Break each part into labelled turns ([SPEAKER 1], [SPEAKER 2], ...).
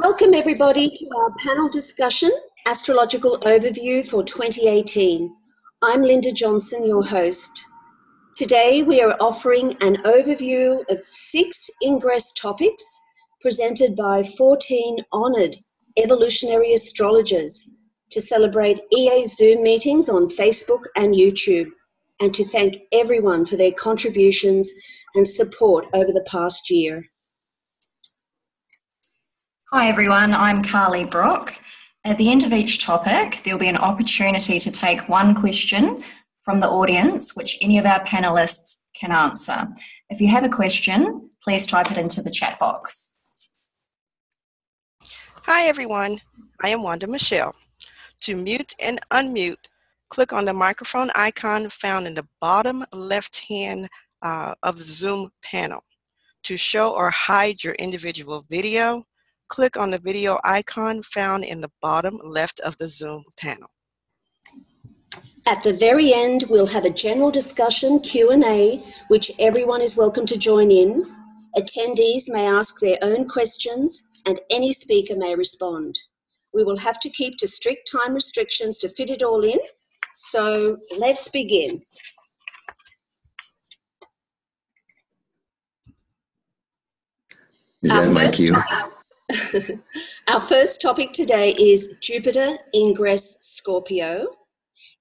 [SPEAKER 1] Welcome everybody to our panel discussion, Astrological Overview for 2018. I'm Linda Jonson, your host. Today we are offering an overview of 6 Ingress topics presented by 14 honoured Evolutionary Astrologers to celebrate EA Zoom meetings on Facebook and YouTube, and to thank everyone for their contributions and support over the past year.
[SPEAKER 2] Hi everyone, I'm Carlee Brook. At the end of each topic, there'll be an opportunity to take one question from the audience, which any of our panelists can answer. If you have a question, please type it into the chat box.
[SPEAKER 3] Hi everyone, I am Wanda Michele. To mute and unmute, click on the microphone icon found in the bottom left-hand of the Zoom panel. To show or hide your individual video, click on the video icon found in the bottom left of the Zoom panel.
[SPEAKER 1] At the very end, we'll have a general discussion, Q&A, which everyone is welcome to join in. Attendees may ask their own questions and any speaker may respond. We will have to keep to strict time restrictions to fit it all in, so let's begin.
[SPEAKER 4] Is that my cue?
[SPEAKER 1] Our first topic today is Jupiter Ingress Scorpio,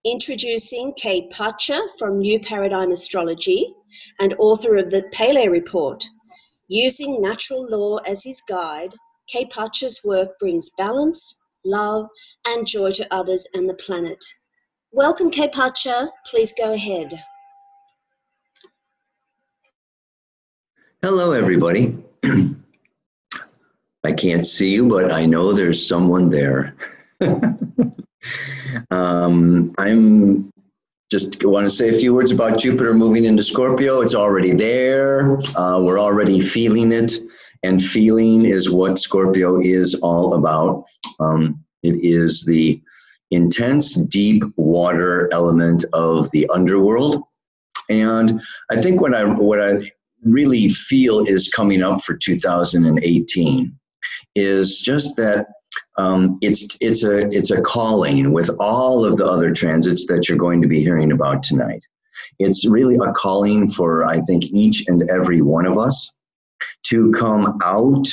[SPEAKER 1] introducing Kaypacha from New Paradigm Astrology and author of the Pele Report. Using natural law as his guide, Kaypacha's work brings balance, love, and joy to others and the planet. Welcome, Kaypacha. Please go ahead.
[SPEAKER 4] Hello, everybody. I can't see you, but I know there's someone there. I'm just want to say a few words about Jupiter moving into Scorpio. It's already there. We're already feeling it, and feeling is what Scorpio is all about. It is the intense, deep water element of the underworld. And I think what I really feel is coming up for 2018 is just that it's a calling with all of the other transits that you're going to be hearing about tonight. It's really a calling for, I think, each and every one of us to come out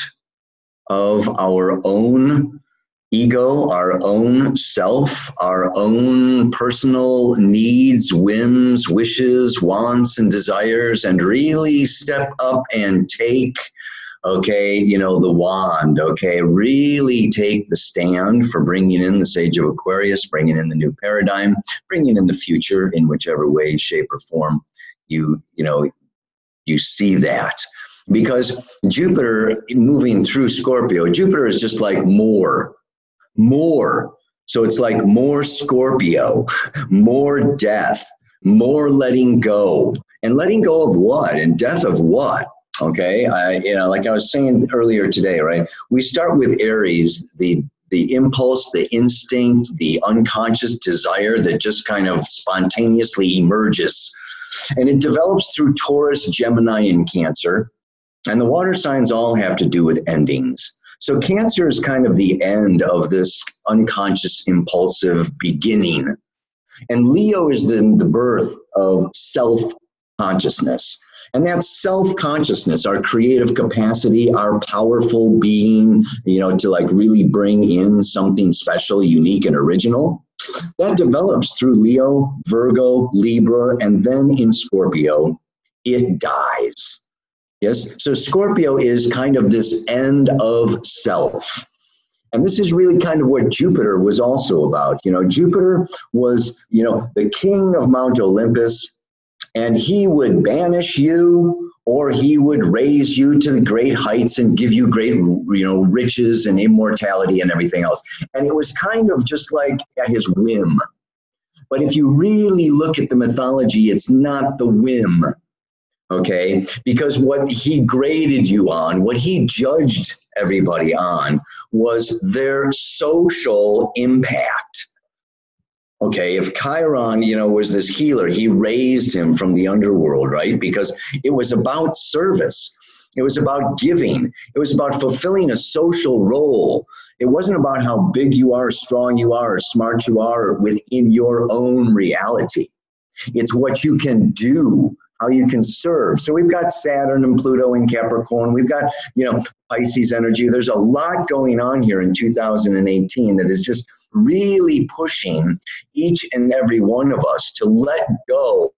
[SPEAKER 4] of our own ego, our own self, our own personal needs, whims, wishes, wants, and desires, and really step up and take, the wand, really take the stand for bringing in the Sage of Aquarius, bringing in the new paradigm, bringing in the future in whichever way, shape, or form you see that. Because Jupiter moving through Scorpio, Jupiter is just like more. So it's like more Scorpio, more death, more letting go. And letting go of what? And death of what? Okay, like I was saying earlier today, right? We start with Aries, the impulse, the instinct, the unconscious desire that just kind of spontaneously emerges. And it develops through Taurus, Gemini, and Cancer. And the water signs all have to do with endings. So Cancer is kind of the end of this unconscious, impulsive beginning. And Leo is then the birth of self-consciousness. And that self-consciousness, our creative capacity, our powerful being, to like really bring in something special, unique, and original, that develops through Leo, Virgo, Libra, and then in Scorpio, it dies. Yes, so Scorpio is kind of this end of self. And this is really kind of what Jupiter was also about. Jupiter was, the king of Mount Olympus, and he would banish you, or he would raise you to the great heights and give you great, riches and immortality and everything else. And it was kind of just like at his whim. But if you really look at the mythology, it's not the whim. Okay, because what he graded you on, what he judged everybody on, was their social impact. Okay, if Chiron, was this healer, he raised him from the underworld, right? Because it was about service. It was about giving. It was about fulfilling a social role. It wasn't about how big you are, strong you are, or smart you are within your own reality. It's what you can do, how you can serve. So we've got Saturn and Pluto in Capricorn. We've got, Pisces energy. There's a lot going on here in 2018 that is just really pushing each and every one of us to let go,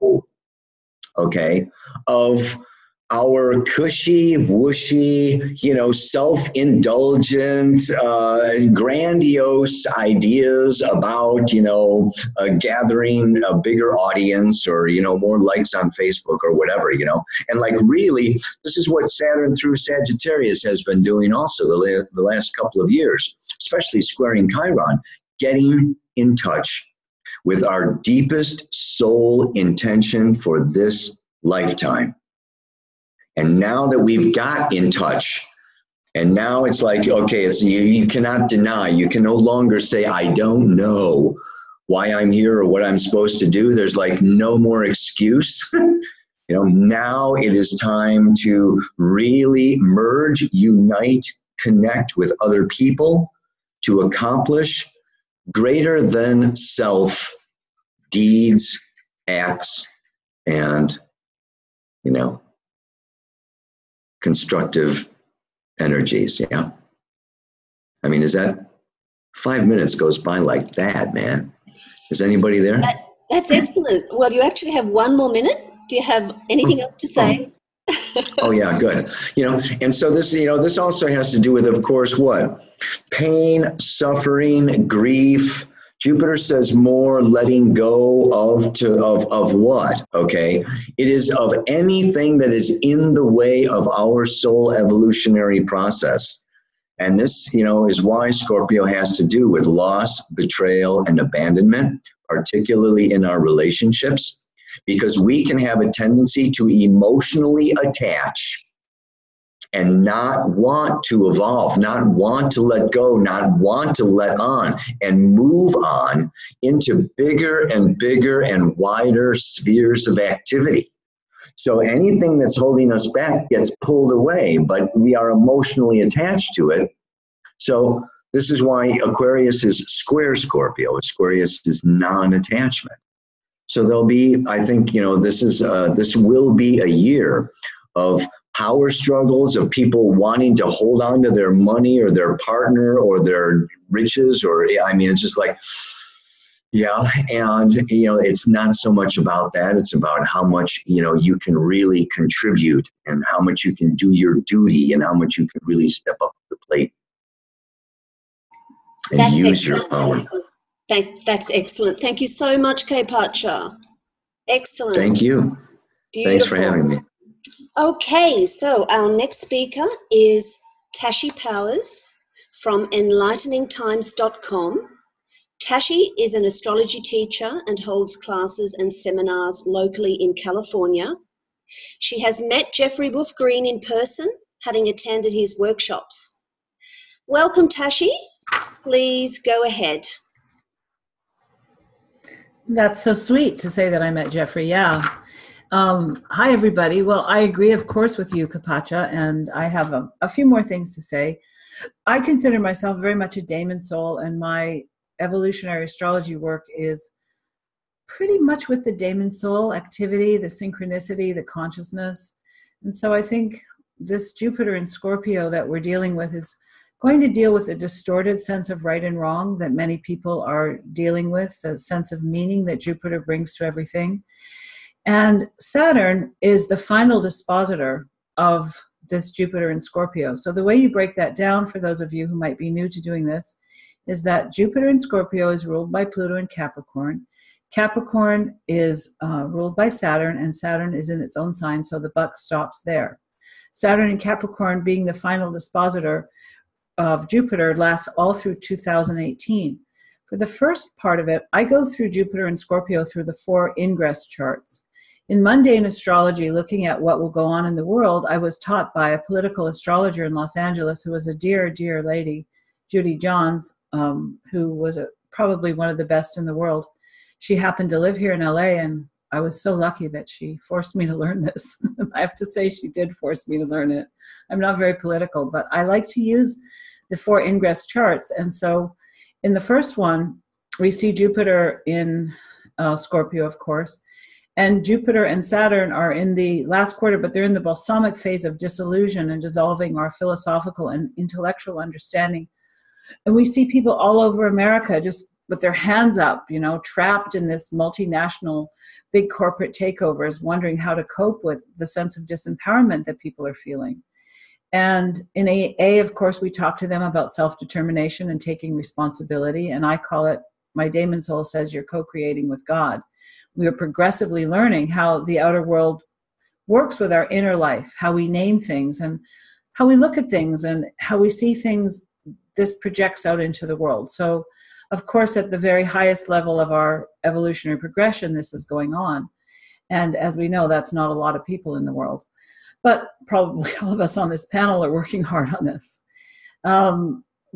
[SPEAKER 4] okay, of our cushy, whooshy, self-indulgent, grandiose ideas about, gathering a bigger audience or, more likes on Facebook or whatever, And really, this is what Saturn through Sagittarius has been doing also the last couple of years, especially squaring Chiron, getting in touch with our deepest soul intention for this lifetime. And now that we've got in touch, and now it's like, okay, you cannot deny. You can no longer say, I don't know why I'm here or what I'm supposed to do. There's like no more excuse. Now it is time to really merge, unite, connect with other people to accomplish greater than self deeds, acts, and, constructive energies. Yeah. I mean, is that 5 minutes goes by like that, man? Is anybody there?
[SPEAKER 1] That's excellent. Well, you actually have 1 more minute. Do you have anything else to say?
[SPEAKER 4] Oh yeah, good. And so this, this also has to do with, of course, what? Pain, suffering, grief. Jupiter says more letting go of what, okay? It is of anything that is in the way of our soul evolutionary process. And this, is why Scorpio has to do with loss, betrayal, and abandonment, particularly in our relationships, because we can have a tendency to emotionally attach and not want to evolve, not want to let go, not want to let on and move on into bigger and wider spheres of activity. So anything that's holding us back gets pulled away, but we are emotionally attached to it. So this is why Aquarius is square Scorpio. Aquarius is non-attachment. So there'll be, I think, this will be a year of power struggles, of people wanting to hold on to their money or their partner or their riches, it's just like, yeah. And, it's not so much about that. It's about how much, you can really contribute and how much you can do your duty and how much you can really step up to the plate and
[SPEAKER 1] That's
[SPEAKER 4] use
[SPEAKER 1] excellent.
[SPEAKER 4] your own.
[SPEAKER 1] That's excellent. Thank you so much, Kaypacha. Excellent.
[SPEAKER 4] Thank you.
[SPEAKER 1] Beautiful.
[SPEAKER 4] Thanks for having me.
[SPEAKER 1] Okay, so our next speaker is Tashi Powers from enlighteningtimes.com. Tashi is an astrology teacher and holds classes and seminars locally in California. She has met Jeffrey Wolf Green in person, having attended his workshops. Welcome, Tashi. Please go ahead.
[SPEAKER 5] That's so sweet to say that I met Jeffrey. Yeah. Hi, everybody. Well, I agree, of course, with you, Kaypacha, and I have a few more things to say. I consider myself very much a daemon soul, and my evolutionary astrology work is pretty much with the daemon soul activity, the synchronicity, the consciousness. And so I think this Jupiter in Scorpio that we're dealing with is going to deal with a distorted sense of right and wrong that many people are dealing with, the sense of meaning that Jupiter brings to everything. And Saturn is the final dispositor of this Jupiter in Scorpio. So the way you break that down for those of you who might be new to doing this is that Jupiter in Scorpio is ruled by Pluto in Capricorn. Capricorn is ruled by Saturn, and Saturn is in its own sign, so the buck stops there. Saturn in Capricorn being the final dispositor of Jupiter lasts all through 2018. For the first part of it, I go through Jupiter and Scorpio through the 4 Ingress charts. In mundane astrology, looking at what will go on in the world, I was taught by a political astrologer in Los Angeles who was a dear, dear lady, Judy Johns, who was probably one of the best in the world. She happened to live here in LA, and I was so lucky that she forced me to learn this. I have to say she did force me to learn it. I'm not very political, but I like to use the 4 ingress charts. And so in the first one, we see Jupiter in Scorpio, of course, and Jupiter and Saturn are in the last quarter, but they're in the balsamic phase of disillusion and dissolving our philosophical and intellectual understanding. And we see people all over America just with their hands up, you know, trapped in this multinational big corporate takeovers, wondering how to cope with the sense of disempowerment that people are feeling. And in AA, of course, we talk to them about self-determination and taking responsibility. And I call it, my daemon soul says, you're co-creating with God. We are progressively learning how the outer world works with our inner life, how we name things and how we look at things and how we see things. This projects out into the world. So, of course, at the very highest level of our evolutionary progression, this is going on. And as we know, that's not a lot of people in the world. But probably all of us on this panel are working hard on this.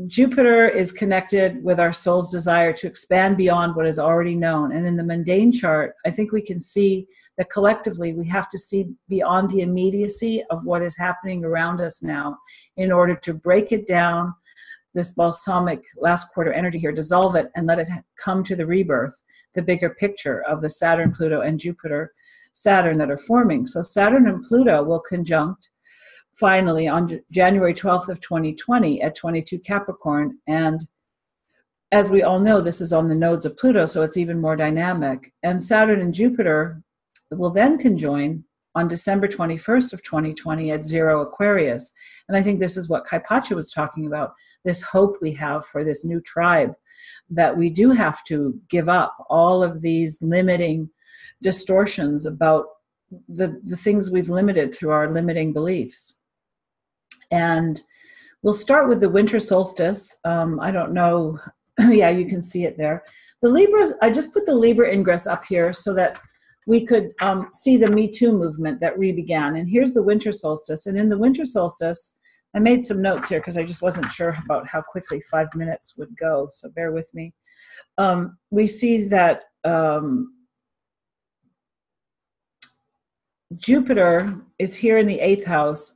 [SPEAKER 5] Jupiter is connected with our soul's desire to expand beyond what is already known. And in the mundane chart, I think we can see that collectively we have to see beyond the immediacy of what is happening around us now in order to break it down, this balsamic last quarter energy here, dissolve it and let it come to the rebirth, the bigger picture of the Saturn, Pluto, and Jupiter, Saturn that are forming. So Saturn and Pluto will conjunct finally on January 12th of 2020 at 22 Capricorn. And as we all know, this is on the nodes of Pluto, so it's even more dynamic. And Saturn and Jupiter will then conjoin on December 21st of 2020 at 0 Aquarius. And I think this is what Kaypacha was talking about, this hope we have for this new tribe, that we do have to give up all of these limiting distortions about the things we've limited through our limiting beliefs. And we'll start with the winter solstice. I don't know. Yeah, you can see it there. The Libra, I just put the Libra ingress up here so that we could see the Me Too movement that re-began. And here's the winter solstice. And in the winter solstice, I made some notes here because I just wasn't sure about how quickly 5 minutes would go. So bear with me. We see that Jupiter is here in the 8th house,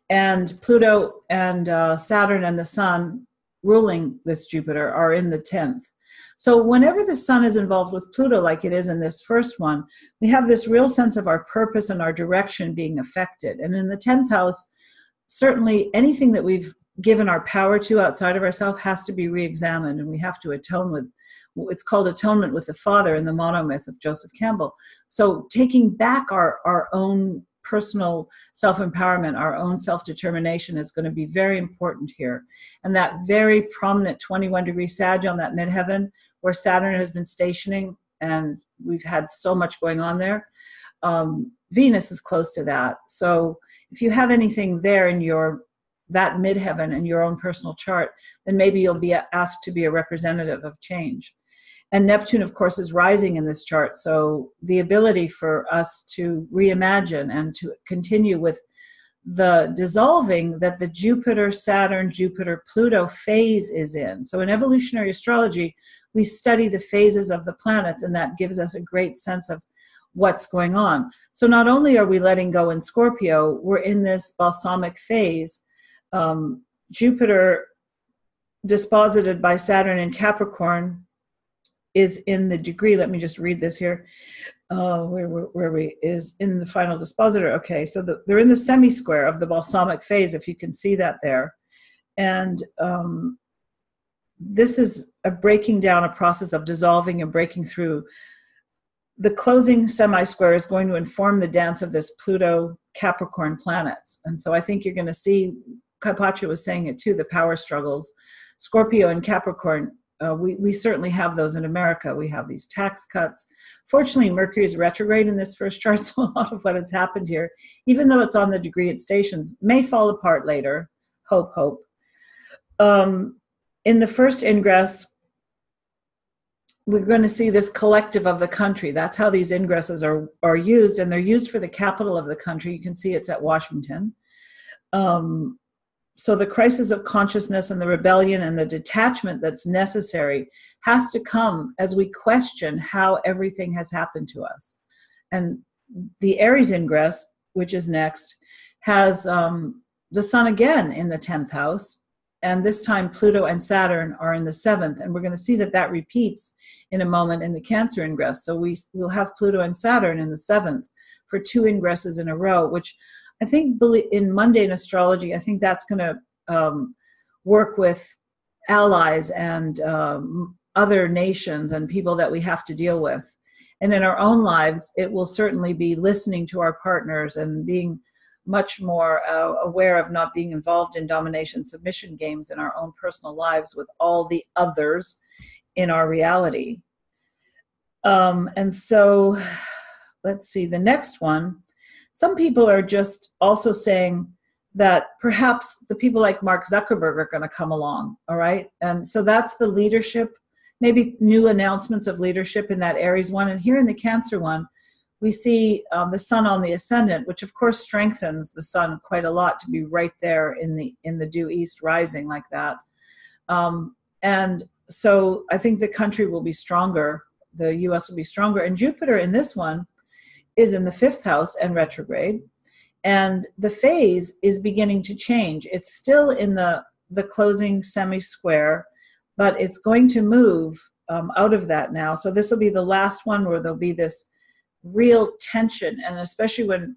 [SPEAKER 5] and Pluto and Saturn and the Sun ruling this Jupiter are in the 10th. So whenever the Sun is involved with Pluto, like it is in this first one, we have this real sense of our purpose and our direction being affected. And in the 10th house, certainly anything that we've given our power to outside of ourselves has to be re-examined, and we have to atone with, it's called atonement with the Father in the monomyth of Joseph Campbell. So taking back our own personal self-empowerment, our own self-determination is going to be very important here. And that very prominent 21-degree Sag on that midheaven where Saturn has been stationing, and we've had so much going on there, Venus is close to that. So if you have anything there in that midheaven in your own personal chart, then maybe you'll be asked to be a representative of change. And Neptune, of course, is rising in this chart. So the ability for us to reimagine and to continue with the dissolving that the Jupiter, Saturn, Jupiter, Pluto phase is in. So in evolutionary astrology, we study the phases of the planets, and that gives us a great sense of what's going on. So not only are we letting go in Scorpio, we're in this balsamic phase. Jupiter, disposited by Saturn in Capricorn, is in the degree, let me just read this here, is in the final dispositor. Okay, so they're in the semi-square of the balsamic phase, if you can see that there. And this is a breaking down, a process of dissolving and breaking through. The closing semi-square is going to inform the dance of this Pluto Capricorn planets. And so I think you're going to see, Kaypacha was saying it too, the power struggles. Scorpio and Capricorn, we certainly have those in America. We have these tax cuts. Fortunately, Mercury is retrograde in this first chart, so a lot of what has happened here, even though it's on the degree it stations, may fall apart later. Hope. In the first ingress, we're going to see this collective of the country. That's how these ingresses are used, and they're used for the capital of the country. You can see it's at Washington. So the crisis of consciousness and the rebellion and the detachment that's necessary has to come as we question how everything has happened to us. and the Aries ingress, which is next, has the sun again in the 10th house. And this time Pluto and Saturn are in the 7th. And we're going to see that that repeats in a moment in the Cancer ingress. So we'll have Pluto and Saturn in the 7th for 2 ingresses in a row, which I think in mundane astrology, I think that's going to work with allies and other nations and people that we have to deal with. And in our own lives, it will certainly be listening to our partners and being much more aware of not being involved in domination submission games in our own personal lives with all the others in our reality. And so let's see, the next one. Some people are just also saying that perhaps the people like Mark Zuckerberg are going to come along, all right? And so that's the leadership, maybe new announcements of leadership in that Aries one. And here in the Cancer one, we see the sun on the ascendant, which of course strengthens the sun quite a lot to be right there in the due east rising like that. And so I think the country will be stronger, the US will be stronger. And Jupiter in this one is in the 5th house and retrograde. And the phase is beginning to change. It's still in the closing semi-square, but it's going to move out of that now. So this will be the last one where there'll be this real tension, and especially when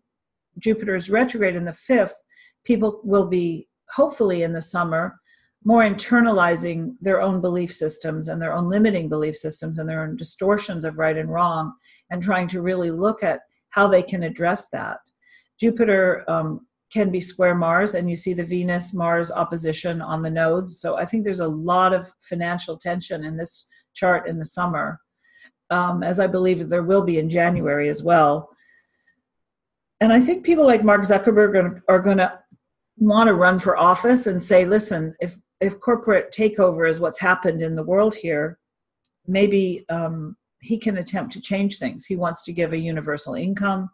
[SPEAKER 5] Jupiter is retrograde in the 5th, people will be, hopefully in the summer, more internalizing their own belief systems and their own limiting belief systems and their own distortions of right and wrong, and trying to really look at how they can address that. Jupiter can be square Mars, and you see the Venus-Mars opposition on the nodes. So I think there's a lot of financial tension in this chart in the summer, as I believe there will be in January as well. And I think people like Mark Zuckerberg are going to want to run for office and say, listen, if corporate takeover is what's happened in the world here, maybe he can attempt to change things. He wants to give a universal income.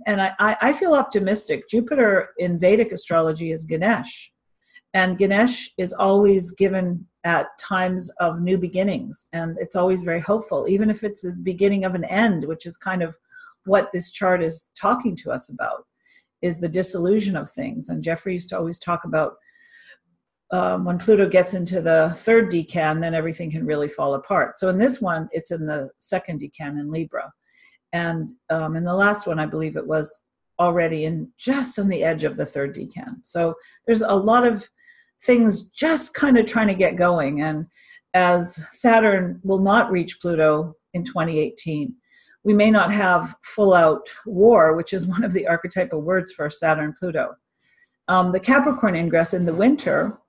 [SPEAKER 5] And I feel optimistic. Jupiter in Vedic astrology is Ganesh. And Ganesh is always given at times of new beginnings. And it's always very hopeful, even if it's the beginning of an end, which is kind of what this chart is talking to us about, is the dissolution of things. And Jeffrey used to always talk about when Pluto gets into the 3rd decan, then everything can really fall apart. So in this one, it's in the 2nd decan in Libra. And in the last one, I believe it was already just on the edge of the 3rd decan. So there's a lot of things just kind of trying to get going. And as Saturn will not reach Pluto in 2018, we may not have full-out war, which is one of the archetypal words for Saturn-Pluto. The Capricorn ingress in the winter,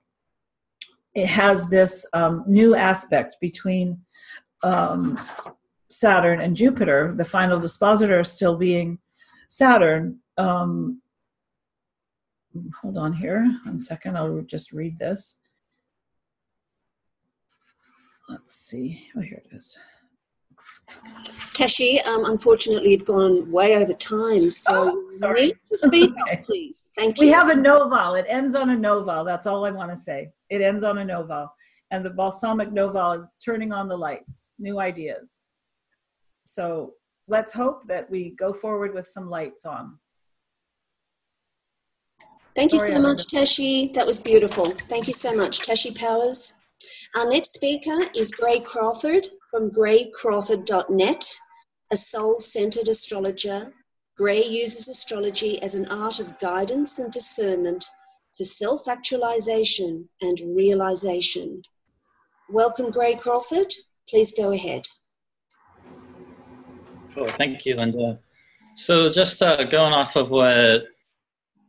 [SPEAKER 5] it has this new aspect between Saturn and Jupiter. The final dispositor still being Saturn. Hold on here 1 second. I'll just read this. Let's see. Oh, here it is.
[SPEAKER 1] Tashi, unfortunately, you've gone way over time, so
[SPEAKER 5] sorry.
[SPEAKER 1] Speak
[SPEAKER 5] Okay.
[SPEAKER 1] up, please. Thank you.
[SPEAKER 5] We have a noval. It ends on a noval. That's all I want to say. It ends on a noval. And the balsamic noval is turning on the lights, new ideas. So let's hope that we go forward with some lights on.
[SPEAKER 1] Thank you so much, Tashi. That was beautiful. Thank you so much, Tashi Powers. Our next speaker is Gray Crawford from graycrawford.net, a soul-centered astrologer. Gray uses astrology as an art of guidance and discernment for self-actualization and realization. Welcome, Gray Crawford. Please go ahead.
[SPEAKER 6] Cool. Thank you, Linda. So just going off of what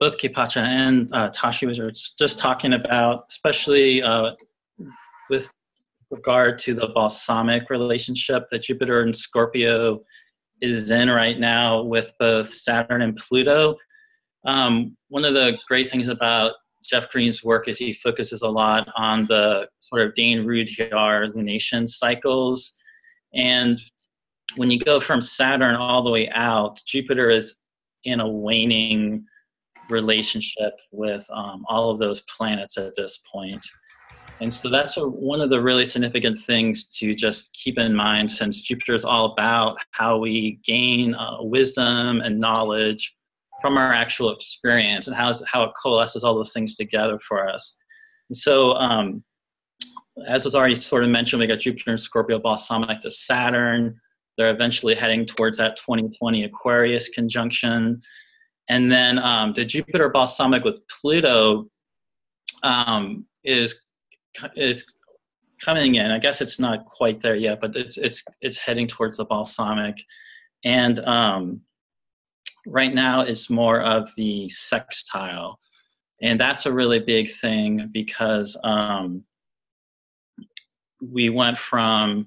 [SPEAKER 6] both Kaypacha and Tashi was just talking about, especially with regard to the balsamic relationship that Jupiter and Scorpio is in right now with both Saturn and Pluto. One of the great things about Jeff Green's work is he focuses a lot on the sort of Dane-Rudhyar lunation cycles. And when you go from Saturn all the way out, Jupiter is in a waning relationship with all of those planets at this point. And so that's one of the really significant things to just keep in mind, since Jupiter is all about how we gain wisdom and knowledge from our actual experience, and how it coalesces all those things together for us. And so, as was already sort of mentioned, we got Jupiter and Scorpio balsamic to Saturn. They're eventually heading towards that 2020 Aquarius conjunction. And then the Jupiter balsamic with Pluto is coming in. I guess it's not quite there yet, but it's heading towards the balsamic. And right now it's more of the sextile. And that's a really big thing, because we went from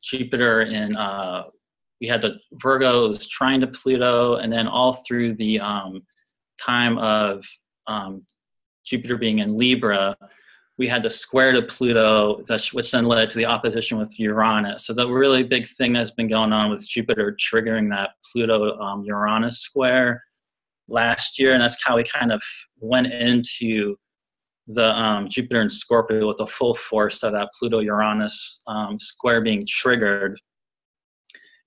[SPEAKER 6] Jupiter in, we had the Virgos trying to Pluto, and then all through the time of Jupiter being in Libra, we had the square to Pluto, which then led to the opposition with Uranus. So the really big thing that's been going on with Jupiter triggering that Pluto-Uranus square last year, and that's how we kind of went into the Jupiter and Scorpio with the full force of that Pluto-Uranus square being triggered.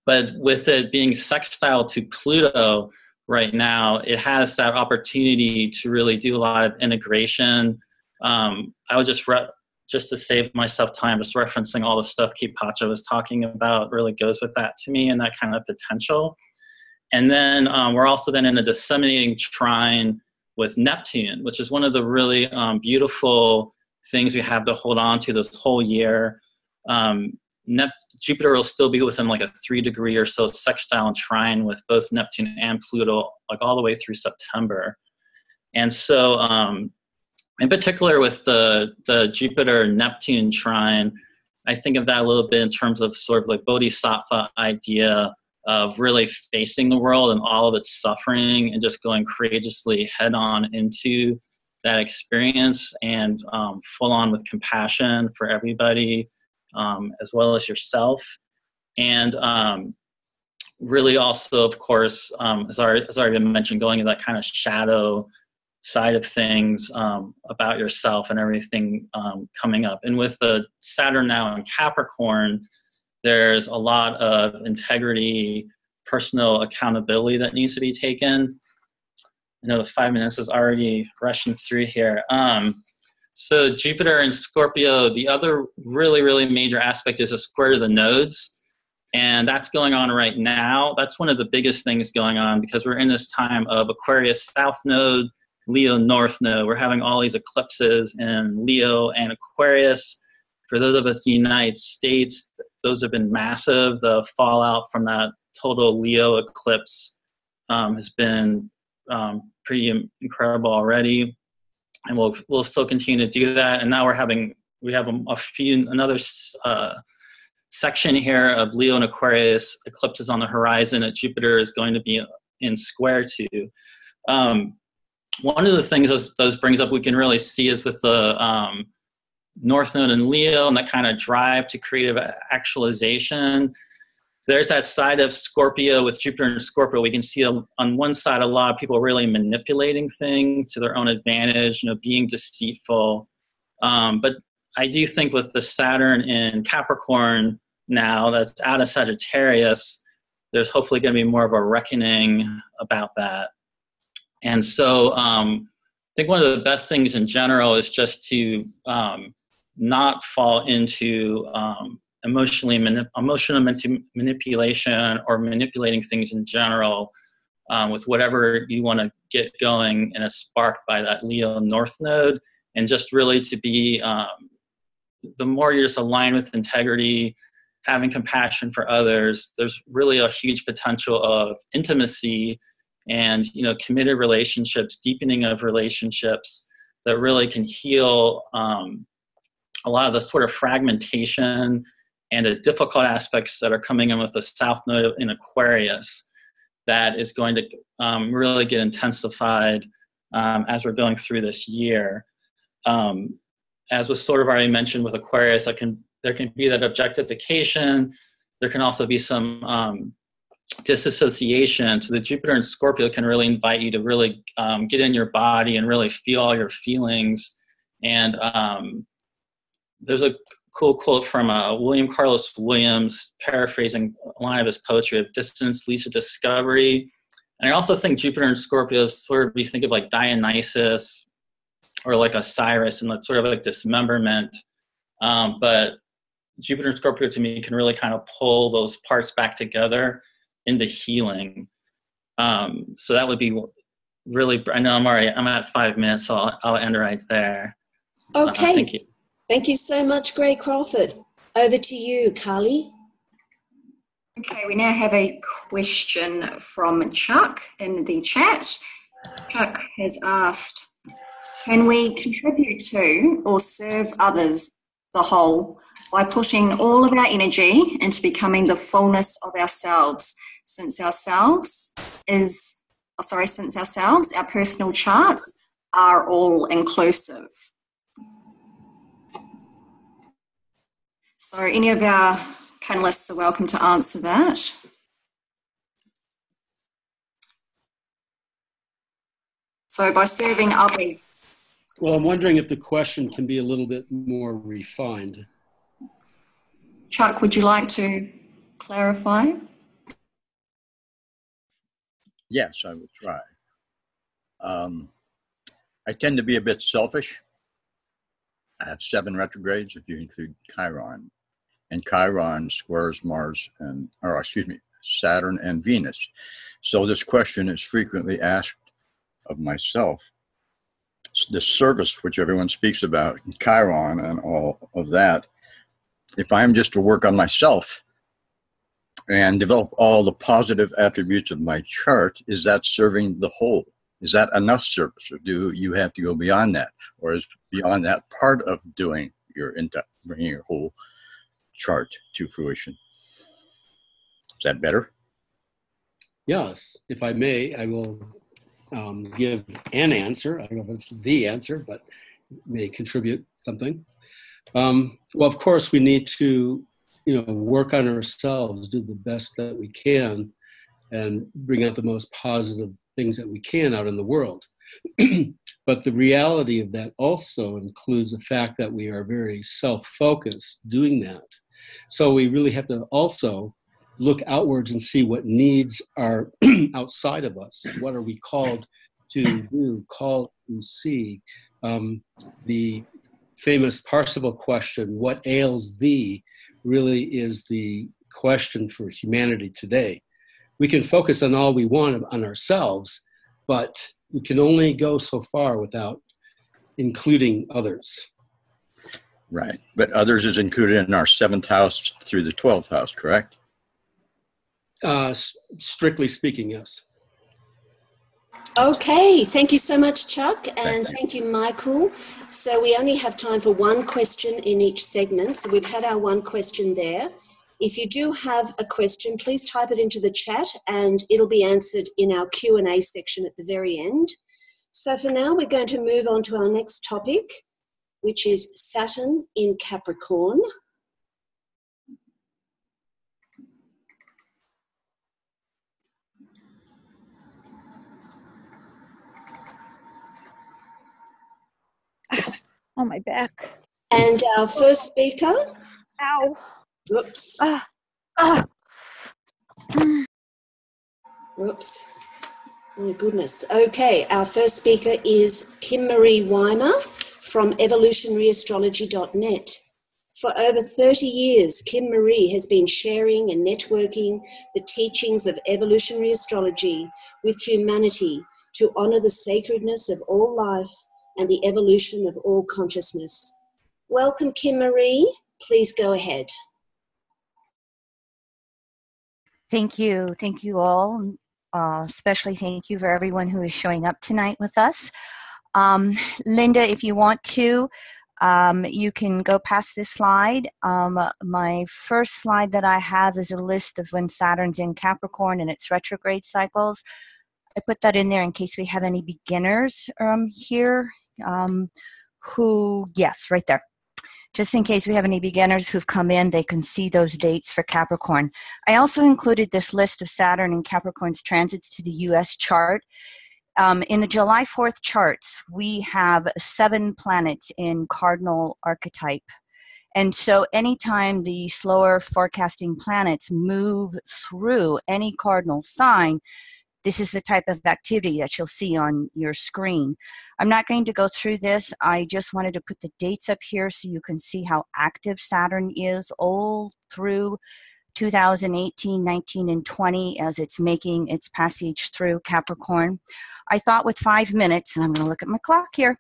[SPEAKER 6] But with it being sextile to Pluto right now, it has that opportunity to really do a lot of integration. I would just to save myself time, just referencing all the stuff Kaypacha was talking about really goes with that to me, and that kind of potential. And then we're also then in a disseminating trine with Neptune, which is one of the really beautiful things we have to hold on to this whole year. Jupiter will still be within like a 3-degree or so sextile and trine with both Neptune and Pluto, like all the way through September. And so in particular with the Jupiter-Neptune trine, I think of that a little bit in terms of sort of like bodhisattva idea of really facing the world and all of its suffering and just going courageously head on into that experience, and full on with compassion for everybody, as well as yourself. And really also, of course, as already been mentioned, going into that kind of shadow side of things about yourself and everything coming up. And with the Saturn now in Capricorn, there's a lot of integrity, personal accountability that needs to be taken. I know the 5 minutes is already rushing through here. So Jupiter and Scorpio, the other really, really major aspect is a square to the nodes. And that's going on right now. That's one of the biggest things going on, because we're in this time of Aquarius South Node, Leo North Node. We're having all these eclipses in Leo and Aquarius. For those of us in the United States, those have been massive. The fallout from that total Leo eclipse has been pretty incredible already, and we'll still continue to do that. And now we have another section here of Leo and Aquarius eclipses on the horizon that Jupiter is going to be in square to. One of the things those brings up we can really see is with the North Node in Leo and that kind of drive to creative actualization. There's that side of Scorpio with Jupiter and Scorpio. We can see on one side a lot of people really manipulating things to their own advantage, being deceitful. But I do think with the Saturn in Capricorn now that's out of Sagittarius, there's hopefully going to be more of a reckoning about that. And so I think one of the best things in general is just to not fall into emotional manipulation or manipulating things in general with whatever you want to get going, and it's sparked by that Leo North Node. And just really to be, the more you're just aligned with integrity, having compassion for others, there's really a huge potential of intimacy and committed relationships, deepening of relationships that really can heal a lot of the sort of fragmentation and the difficult aspects that are coming in with the South Node in Aquarius. That is going to really get intensified as we're going through this year. As was sort of already mentioned with Aquarius, there can be that objectification. There can also be some disassociation. So the Jupiter and Scorpio can really invite you to really get in your body and really feel all your feelings And there's a cool quote from William Carlos Williams, paraphrasing a line of his poetry of distance leads to discovery. And I also think Jupiter and Scorpio sort of, you think of like Dionysus or like Osiris and that sort of like dismemberment. But Jupiter and Scorpio to me can really kind of pull those parts back together into healing. So that would be really, I know I'm at 5 minutes, so I'll end right there.
[SPEAKER 1] Okay.
[SPEAKER 6] Thank you.
[SPEAKER 1] Thank you so much, Gray Crawford. Over to you, Carlee.
[SPEAKER 2] Okay, we now have a question from Chuck in the chat. Chuck has asked, can we contribute to or serve others, the whole, by putting all of our energy into becoming the fullness of ourselves, since ourselves, our personal charts are all inclusive? So any of our panelists are welcome to answer that. So by serving others.
[SPEAKER 7] Well, I'm wondering if the question can be a little bit more refined.
[SPEAKER 2] Chuck, would you like to clarify?
[SPEAKER 8] Yes, I will try. I tend to be a bit selfish. I have 7 retrogrades if you include Chiron. And Chiron squares Saturn and Venus. So this question is frequently asked of myself. The service which everyone speaks about, Chiron and all of that, if I'm just to work on myself and develop all the positive attributes of my chart, is that serving the whole? Is that enough service, or do you have to go beyond that? Or is beyond that part of doing bringing your whole chart to fruition? Is that better?
[SPEAKER 7] Yes, if I may, I will give an answer. I don't know if it's the answer, but it may contribute something. Well, of course, we need to, work on ourselves, do the best that we can, and bring out the most positive things that we can out in the world. But the reality of that also includes the fact that we are very self-focused doing that. So we really have to also look outwards and see what needs are outside of us. What are we called to do, called to see? The famous Parsifal question, what ails thee, really is the question for humanity today. We can focus on all we want on ourselves, but we can only go so far without including others.
[SPEAKER 8] Right, but others is included in our 7th house through the 12th house, correct?
[SPEAKER 7] Strictly speaking, yes.
[SPEAKER 1] Okay, thank you so much, Chuck, and thank you, Michael. So we only have time for one question in each segment, so we've had our one question there. If you do have a question, please type it into the chat and it'll be answered in our Q&A section at the very end. So for now, we're going to move on to our next topic, which is Saturn in Capricorn.
[SPEAKER 9] Oh, my back.
[SPEAKER 1] And our first speaker.
[SPEAKER 9] Ow.
[SPEAKER 1] Whoops. Whoops. Oh, goodness. Okay, our first speaker is Marie Weimer from evolutionaryastrology.net. For over 30 years, Marie has been sharing and networking the teachings of evolutionary astrology with humanity to honor the sacredness of all life and the evolution of all consciousness. Welcome, Marie. Please go ahead.
[SPEAKER 10] Thank you. Thank you all. Especially thank you for everyone who is showing up tonight with us. Linda, if you want to, you can go past this slide. My first slide that I have is a list of when Saturn's in Capricorn and its retrograde cycles. I put that in there in case we have any beginners here yes, right there. Just in case we have any beginners who've come in, they can see those dates for Capricorn. I also included this list of Saturn and Capricorn's transits to the U.S. chart. In the July 4th charts, we have 7 planets in cardinal archetype. And so anytime the slower forecasting planets move through any cardinal sign, this is the type of activity that you'll see on your screen. I'm not going to go through this. I just wanted to put the dates up here so you can see how active Saturn is all through 2018, 19, and 20 as it's making its passage through Capricorn. I thought with 5 minutes, and I'm going to look at my clock here,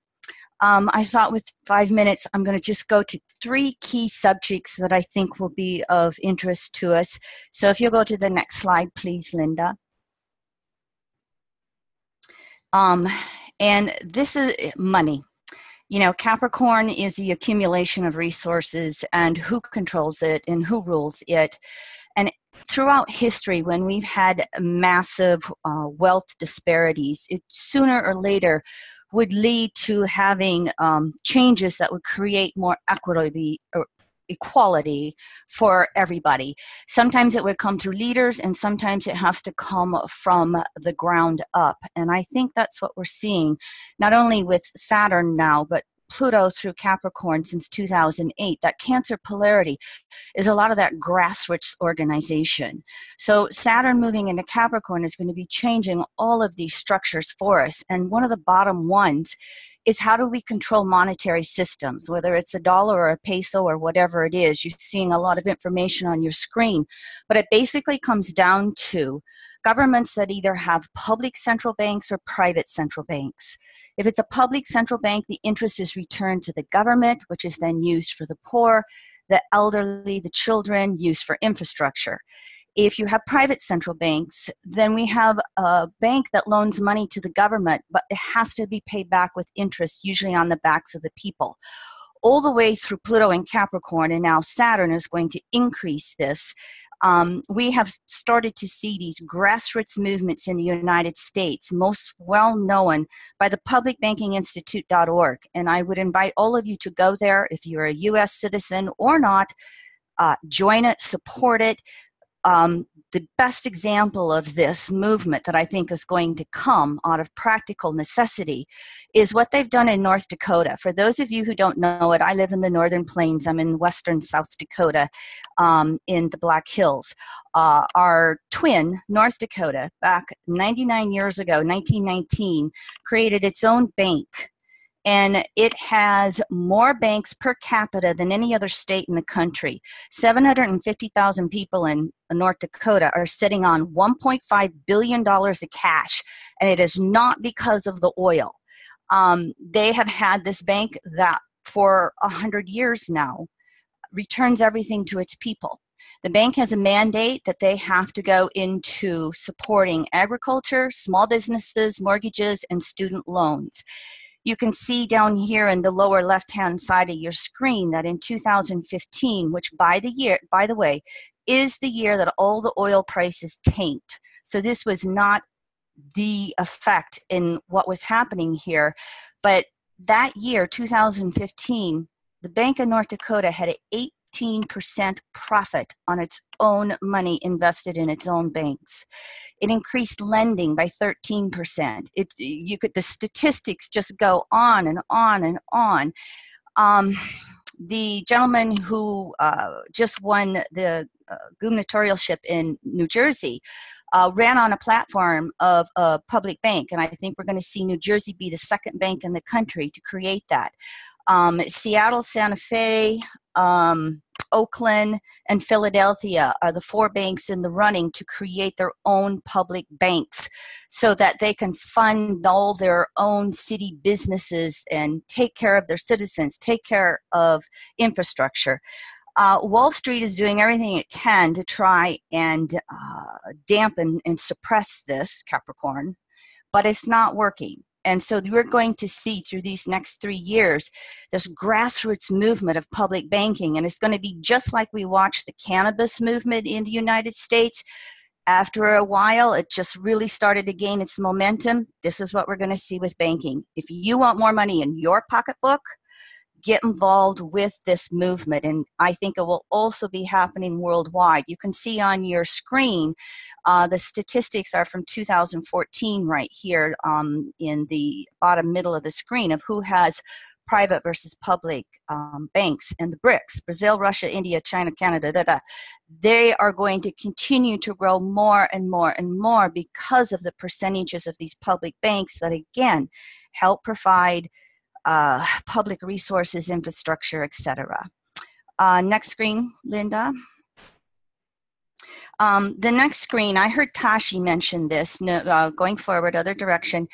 [SPEAKER 10] I thought with 5 minutes, I'm going to just go to 3 key subjects that I think will be of interest to us. So if you'll go to the next slide, please, Linda. And this is money. You know, Capricorn is the accumulation of resources and who controls it and who rules it. And throughout history, when we've had massive wealth disparities, it sooner or later would lead to having changes that would create more equality for everybody. Sometimes it would come through leaders, and sometimes it has to come from the ground up. And I think that's what we're seeing, not only with Saturn now, but Pluto through Capricorn since 2008. That Cancer polarity is a lot of that grassroots organization. So Saturn moving into Capricorn is going to be changing all of these structures for us. And one of the bottom ones is how do we control monetary systems, whether it's a dollar or a peso or whatever it is. You're seeing a lot of information on your screen. But it basically comes down to governments that either have public central banks or private central banks. If it's a public central bank, the interest is returned to the government, which is then used for the poor, the elderly, the children, used for infrastructure. If you have private central banks, then we have a bank that loans money to the government, but it has to be paid back with interest, usually on the backs of the people. All the way through Pluto and Capricorn, and now Saturn is going to increase this. We have started to see these grassroots movements in the United States, most well known by the publicbankinginstitute.org. And I would invite all of you to go there if you're a U.S. citizen or not, join it, support it. The best example of this movement that I think is going to come out of practical necessity is what they've done in North Dakota. For those of you who don't know it, I live in the Northern Plains. I'm in western South Dakota in the Black Hills. Our twin, North Dakota, back 99 years ago, 1919, created its own bank. And it has more banks per capita than any other state in the country. 750,000 people in North Dakota are sitting on $1.5 billion of cash, and it is not because of the oil. They have had this bank that for 100 years now returns everything to its people. The bank has a mandate that they have to go into supporting agriculture, small businesses, mortgages, and student loans. You can see down here in the lower left-hand side of your screen that in 2015, which by the way, is the year that all the oil prices tanked. So this was not the effect in what was happening here. But that year, 2015, the Bank of North Dakota had an 18% profit on its own money invested in its own banks. It increased lending by 13%. The statistics just go on and on and on. The gentleman who just won the gubernatorialship in New Jersey ran on a platform of a public bank, and I think we're going to see New Jersey be the second bank in the country to create that. Seattle, Santa Fe, Oakland, and Philadelphia are the 4 banks in the running to create their own public banks so that they can fund all their own city businesses and take care of their citizens, take care of infrastructure. Wall Street is doing everything it can to try and dampen and suppress this, Capricorn, but it's not working. And so we're going to see through these next 3 years this grassroots movement of public banking, and it's going to be just like we watched the cannabis movement in the United States. After a while, it just really started to gain its momentum. This is what we're going to see with banking. If you want more money in your pocketbook, get involved with this movement. And I think it will also be happening worldwide. You can see on your screen, the statistics are from 2014 right here in the bottom middle of the screen of who has private versus public banks. And the BRICS, Brazil, Russia, India, China, Canada, they are going to continue to grow more and more and more because of the percentages of these public banks that, again, help provide public resources, infrastructure, etc. Next screen, Linda. The next screen, I heard Tashi mention this, going forward, other direction.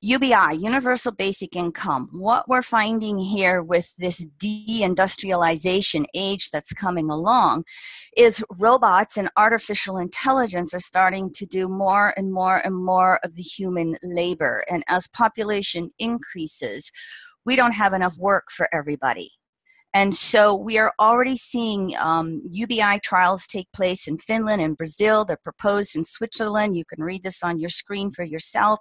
[SPEAKER 10] UBI, Universal Basic Income. What we're finding here with this deindustrialization age that's coming along is robots and artificial intelligence are starting to do more and more and more of the human labor. And as population increases, we don't have enough work for everybody. And so we are already seeing UBI trials take place in Finland and Brazil. They're proposed in Switzerland. You can read this on your screen for yourself.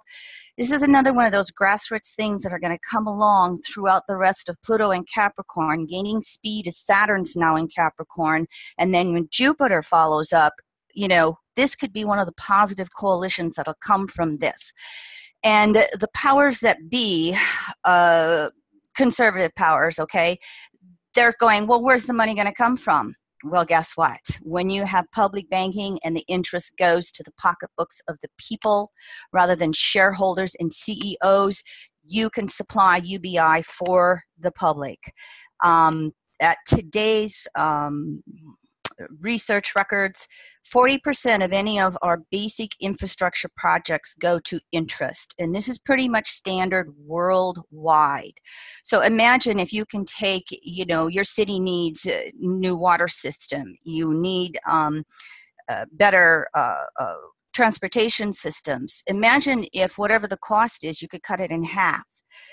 [SPEAKER 10] This is another one of those grassroots things that are going to come along throughout the rest of Pluto and Capricorn, gaining speed as Saturn's now in Capricorn. And then when Jupiter follows up, you know, this could be one of the positive coalitions that'll come from this. And the powers that be, conservative powers, okay, they're going, well, where's the money going to come from? Well, guess what? When you have public banking and the interest goes to the pocketbooks of the people rather than shareholders and CEOs, you can supply UBI for the public. At today's research records, 40% of any of our basic infrastructure projects go to interest. And this is pretty much standard worldwide. So imagine if you can take, you know, your city needs a new water system. You need better transportation systems. Imagine if whatever the cost is, you could cut it in half.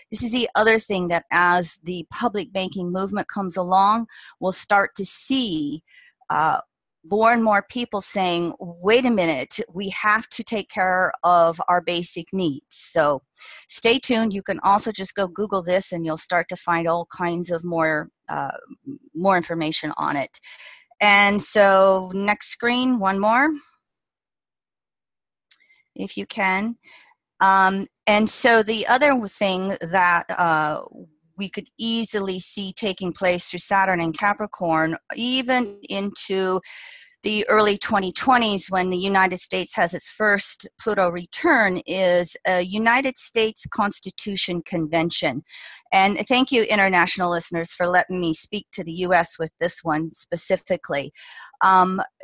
[SPEAKER 10] This is the other thing that as the public banking movement comes along, we'll start to see more and more people saying, wait a minute, we have to take care of our basic needs. So stay tuned. You can also just go Google this and you'll start to find all kinds of more information on it. And so next screen, one more, if you can. And so the other thing that we could easily see taking place through Saturn and Capricorn, even into the early 2020s when the United States has its first Pluto return, is a United States Constitution Convention. And thank you, international listeners, for letting me speak to the U.S. with this one specifically.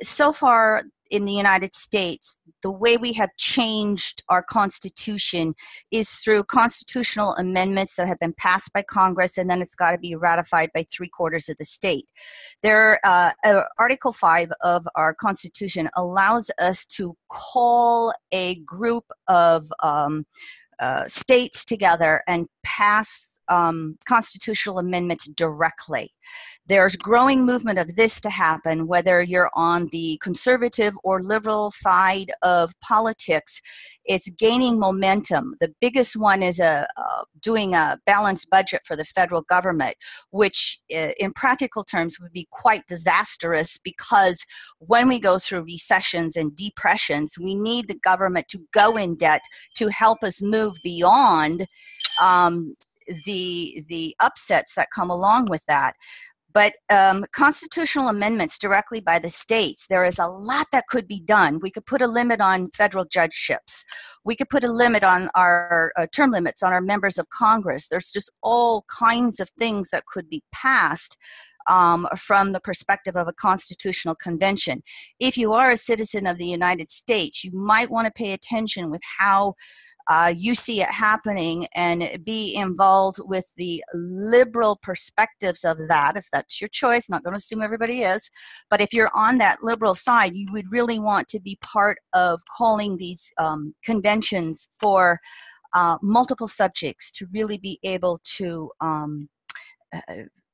[SPEAKER 10] So far in the United States, the way we have changed our Constitution is through constitutional amendments that have been passed by Congress, and then it's got to be ratified by 3/4 of the state. Article 5 of our Constitution allows us to call a group of states together and pass constitutional amendments directly. There's growing movement of this to happen, whether you're on the conservative or liberal side of politics. It's gaining momentum. The biggest one is doing a balanced budget for the federal government, which in practical terms would be quite disastrous, because when we go through recessions and depressions, we need the government to go in debt to help us move beyond the upsets that come along with that. But constitutional amendments directly by the states, there is a lot that could be done. We could put a limit on federal judgeships. We could put a limit on our term limits on our members of Congress. There's just all kinds of things that could be passed from the perspective of a constitutional convention. If you are a citizen of the United States, you might want to pay attention with how you see it happening and be involved with the liberal perspectives of that, if that's your choice. Not going to assume everybody is, but if you're on that liberal side, you would really want to be part of calling these conventions for multiple subjects to really be able to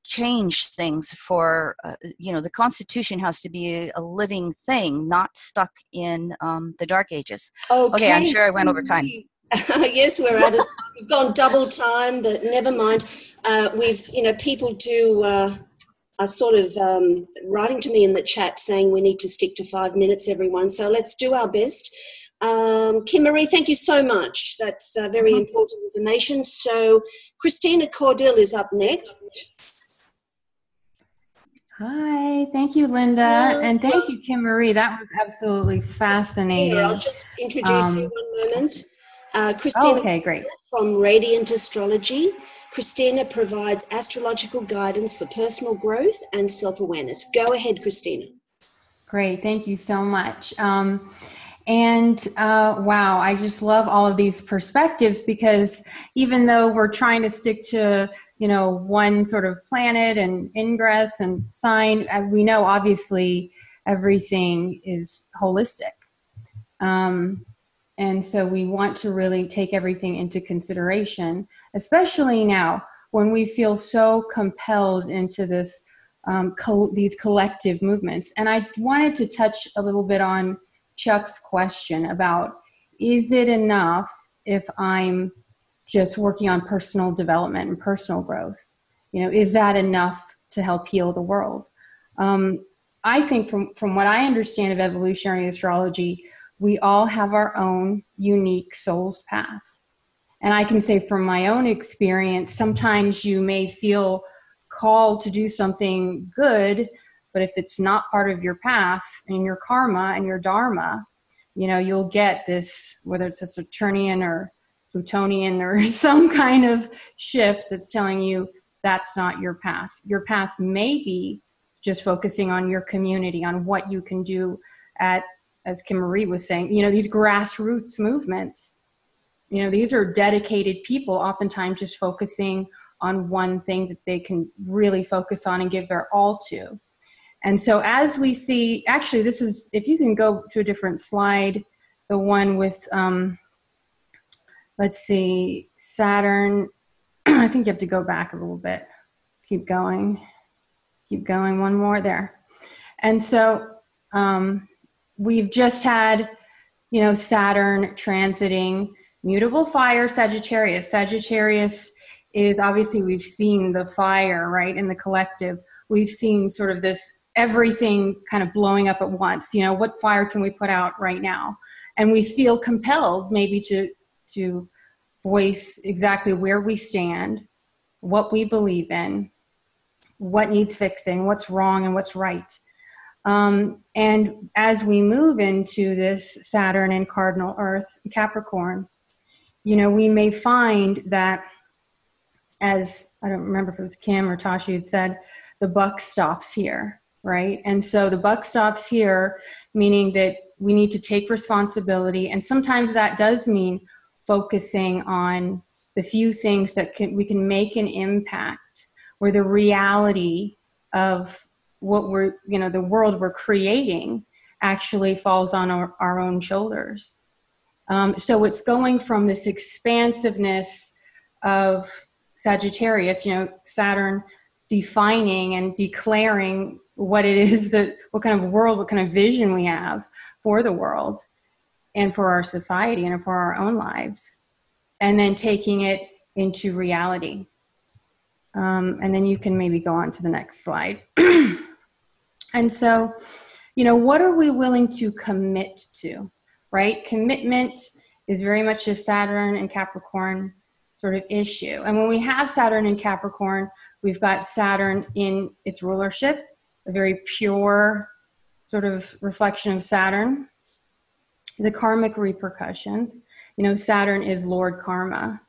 [SPEAKER 10] change things for, the Constitution has to be a living thing, not stuck in the Dark Ages. Okay, I'm sure I went over time.
[SPEAKER 1] Yes, we've gone double time, but never mind. People are sort of writing to me in the chat saying we need to stick to 5 minutes, everyone. So let's do our best. Marie, thank you so much. That's very important information. So Christina Caudill is up next.
[SPEAKER 11] Hi, thank you, Linda, and thank you, Marie. That was absolutely fascinating.
[SPEAKER 1] I'll just introduce you one moment. Christina
[SPEAKER 11] okay, great.
[SPEAKER 1] From Radiant Astrology. Christina provides astrological guidance for personal growth and self-awareness. Go ahead, Christina.
[SPEAKER 11] Great, thank you so much. Wow, I just love all of these perspectives, because even though we're trying to stick to one sort of planet and ingress and sign, we know obviously everything is holistic. And so we want to really take everything into consideration, especially now when we feel so compelled into this, these collective movements. And I wanted to touch a little bit on Chuck's question about, is it enough if I'm just working on personal development and personal growth? Is that enough to help heal the world? I think from what I understand of evolutionary astrology, we all have our own unique soul's path. And I can say from my own experience, sometimes you may feel called to do something good, but if it's not part of your path and your karma and your dharma, you'll get this, whether it's a Saturnian or Plutonian or some kind of shift that's telling you that's not your path. Your path may be just focusing on your community, on what you can do at, as Marie was saying, these grassroots movements. These are dedicated people, oftentimes just focusing on one thing that they can really focus on and give their all to. And so as we see, actually this is, if you can go to a different slide, the one with, let's see, Saturn. I think you have to go back a little bit. Keep going, one more there. And so we've just had, Saturn transiting mutable fire Sagittarius. Sagittarius is obviously, we've seen the fire, right, in the collective. We've seen sort of this, everything kind of blowing up at once. What fire can we put out right now? And we feel compelled maybe to voice exactly where we stand, what we believe in, what needs fixing, what's wrong and what's right. And as we move into this Saturn and cardinal Earth, Capricorn, we may find that, as I don't remember if it was Kim or Tashi had said, the buck stops here, right? And so the buck stops here, meaning that we need to take responsibility. And sometimes that does mean focusing on the few things that we can make an impact, where the reality of what we're, the world we're creating actually falls on our own shoulders. So it's going from this expansiveness of Sagittarius, Saturn defining and declaring what it is what kind of world, what kind of vision we have for the world and for our society and for our own lives, and then taking it into reality. And then you can maybe go on to the next slide. And so, what are we willing to commit to, right? Commitment is very much a Saturn and Capricorn sort of issue. And when we have Saturn and Capricorn, we've got Saturn in its rulership, a very pure sort of reflection of Saturn. The karmic repercussions, Saturn is Lord Karma.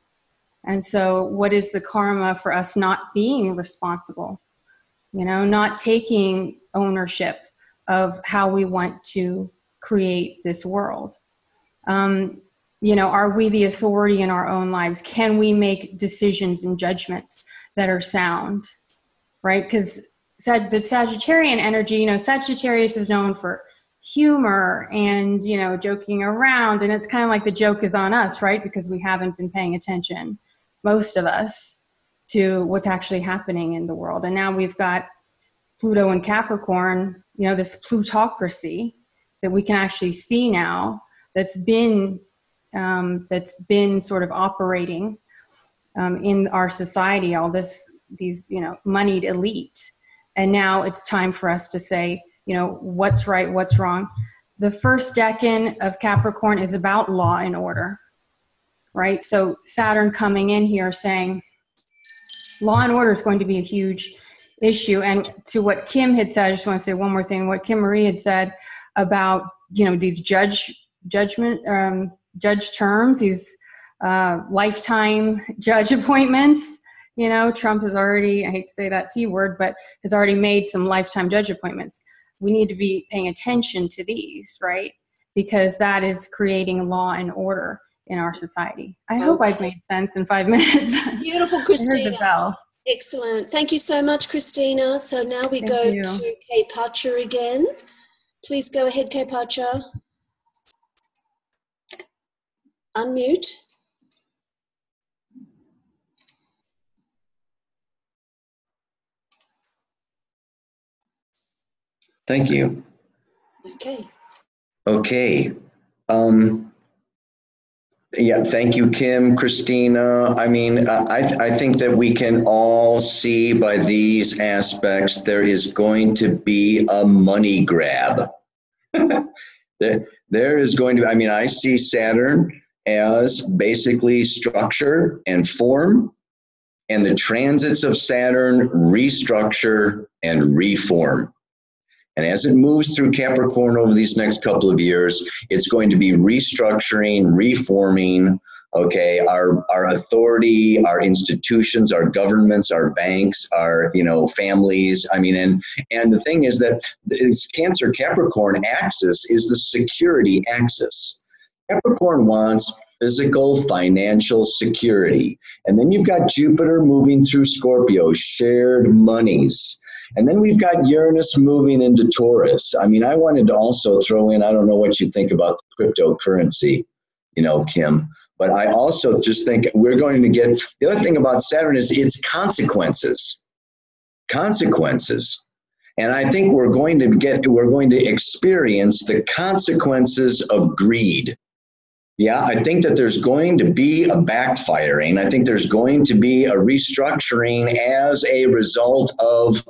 [SPEAKER 11] And so what is the karma for us not being responsible? Not taking ownership of how we want to create this world. Are we the authority in our own lives? Can we make decisions and judgments that are sound, right? Because the Sagittarian energy, Sagittarius is known for humor and, joking around. And it's kind of like the joke is on us, right? Because we haven't been paying attention, most of us, to what's actually happening in the world. And now we've got Pluto and Capricorn, this plutocracy that we can actually see now, that's been that's been sort of operating in our society, these moneyed elite. And now it's time for us to say, what's right, what's wrong. The first decan of Capricorn is about law and order, right? So Saturn coming in here saying law and order is going to be a huge issue. And to what Kim had said, I just want to say one more thing. What Kim Marie had said about, these judge terms, these lifetime judge appointments. Trump has already, I hate to say that T word, but has already made some lifetime judge appointments. We need to be paying attention to these, right? Because that is creating law and order in our society. I hope I've made sense in 5 minutes.
[SPEAKER 1] Beautiful, Christina.
[SPEAKER 11] I heard the bell.
[SPEAKER 1] Excellent. Thank you so much, Christina. So now we go to Kaypacha again. Please go ahead, Kaypacha. Unmute.
[SPEAKER 4] Thank you.
[SPEAKER 1] Okay.
[SPEAKER 4] Okay. Yeah, thank you, Kim, Christina. I mean, I think that we can all see by these aspects there is going to be a money grab. There is going to, I see Saturn as basically structure and form, and the transits of Saturn restructure and reform. And as it moves through Capricorn over these next couple of years, it's going to be restructuring, reforming, our authority, our institutions, our governments, our banks, our, families. And the thing is that this Cancer Capricorn axis is the security axis. Capricorn wants physical, financial security. And then you've got Jupiter moving through Scorpio, shared monies. And then we've got Uranus moving into Taurus. I wanted to also throw in, I don't know what you think about the cryptocurrency, Kim, but I also just think we're going to get, the other thing about Saturn is its consequences. And I think we're going to experience the consequences of greed. Yeah, I think that there's going to be a backfiring. I think there's going to be a restructuring as a result of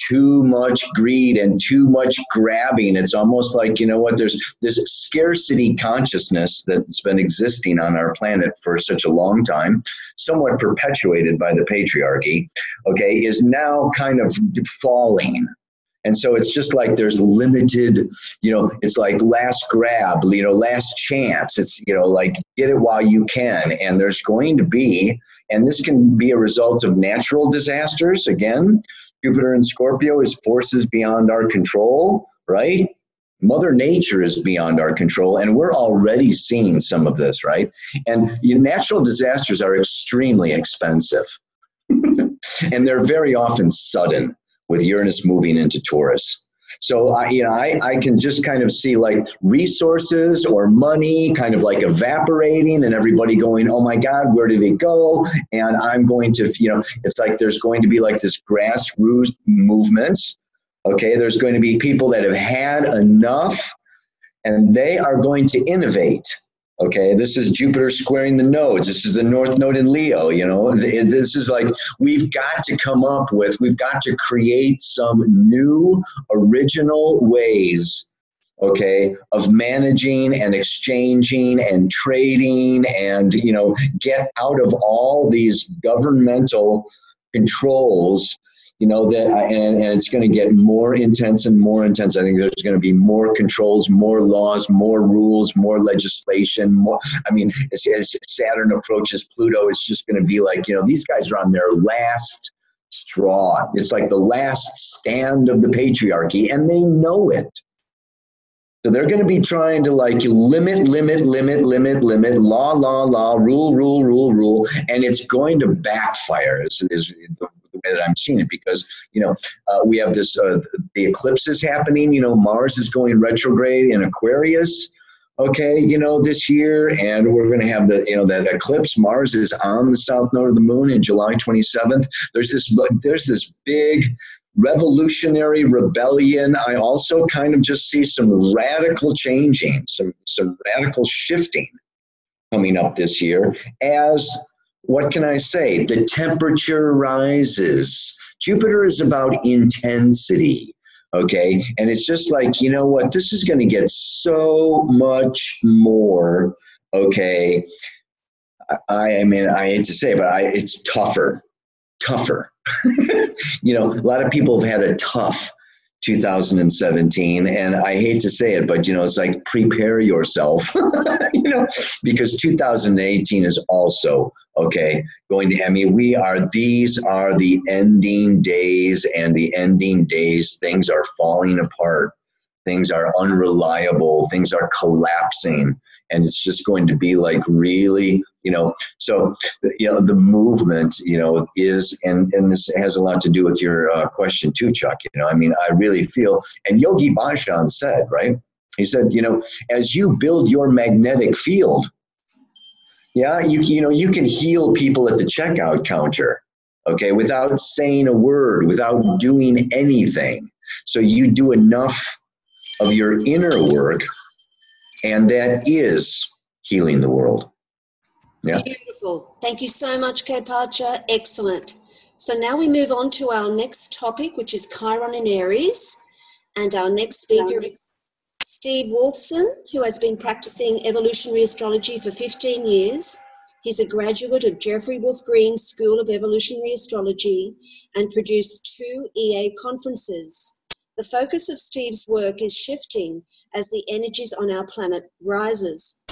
[SPEAKER 4] too much greed and too much grabbing. It's almost like, there's this scarcity consciousness that's been existing on our planet for such a long time, somewhat perpetuated by the patriarchy, is now kind of falling. And so it's just like there's limited, it's like last grab, last chance. It's, like get it while you can. And there's going to be, and this can be a result of natural disasters. Again, Jupiter in Scorpio is forces beyond our control, right? Mother Nature is beyond our control. And we're already seeing some of this, right? And natural disasters are extremely expensive. And they're very often sudden, with Uranus moving into Taurus. So I can just kind of see like resources or money kind of like evaporating and everybody going, oh my God, where did it go? And I'm going to, it's like there's going to be like this grassroots movement. There's going to be people that have had enough and they are going to innovate. This is Jupiter squaring the nodes. This is the North Node in Leo, This is like, we've got to create some new, original ways, of managing and exchanging and trading and, get out of all these governmental controls, and it's going to get more intense and more intense. I think there's going to be more controls, more laws, more rules, more legislation, more. As Saturn approaches Pluto, it's just going to be like, these guys are on their last straw. It's like the last stand of the patriarchy, and they know it. So they're going to be trying to like limit, law, rule, and it's going to backfire is the way that I'm seeing it, because, we have this, the eclipses happening, Mars is going retrograde in Aquarius, this year, and we're going to have that eclipse. Mars is on the south node of the moon in July 27th. There's this big revolutionary rebellion. I also kind of just see some radical changing, some radical shifting, coming up this year as, what can I say, the temperature rises. Jupiter is about intensity, okay? And it's just like, you know what, this is going to get so much more, okay? I mean, I hate to say it, but it's tougher. You know, a lot of people have had a tough 2017, and I hate to say it, but, you know, it's like, prepare yourself, you know, because 2018 is also, okay, going to, I mean, these are the ending days, and the ending days, things are falling apart. Things are unreliable. Things are collapsing. And it's just going to be like really, you know, so, you know, the movement, you know, is, and this has a lot to do with your question too, Chuck. You know, I mean, I really feel, and Yogi Bhajan said, right? He said, you know, as you build your magnetic field, yeah, you know, you can heal people at the checkout counter, okay, without saying a word, without doing anything. So you do enough of your inner work, and that is healing the world. Yeah.
[SPEAKER 1] Beautiful. Thank you so much, Kaypacha. Excellent. So now we move on to our next topic, which is Chiron in Aries. And our next speaker is Steve Wolfson, who has been practicing evolutionary astrology for 15 years. He's a graduate of Jeffrey Wolf Green School of Evolutionary Astrology and produced 2 EA conferences. The focus of Steve's work is shifting as the energies on our planet rises,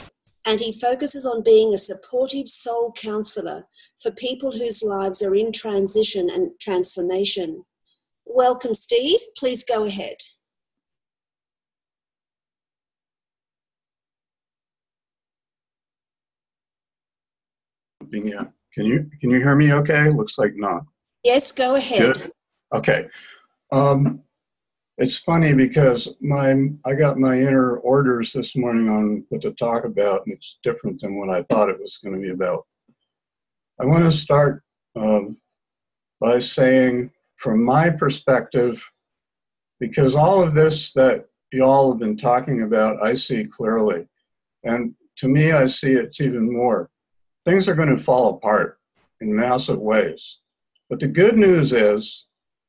[SPEAKER 1] and he focuses on being a supportive soul counselor for people whose lives are in transition and transformation. Welcome, Steve. Please go ahead.
[SPEAKER 12] Yeah. Can you hear me okay? Looks like not.
[SPEAKER 1] Yes, go ahead.
[SPEAKER 12] Good. Okay. It's funny because I got my inner orders this morning on what to talk about, and it's different than what I thought it was going to be about. I want to start by saying, from my perspective, because all of this that you all have been talking about, I see clearly. And to me, I see it's even more. Things are going to fall apart in massive ways. But the good news is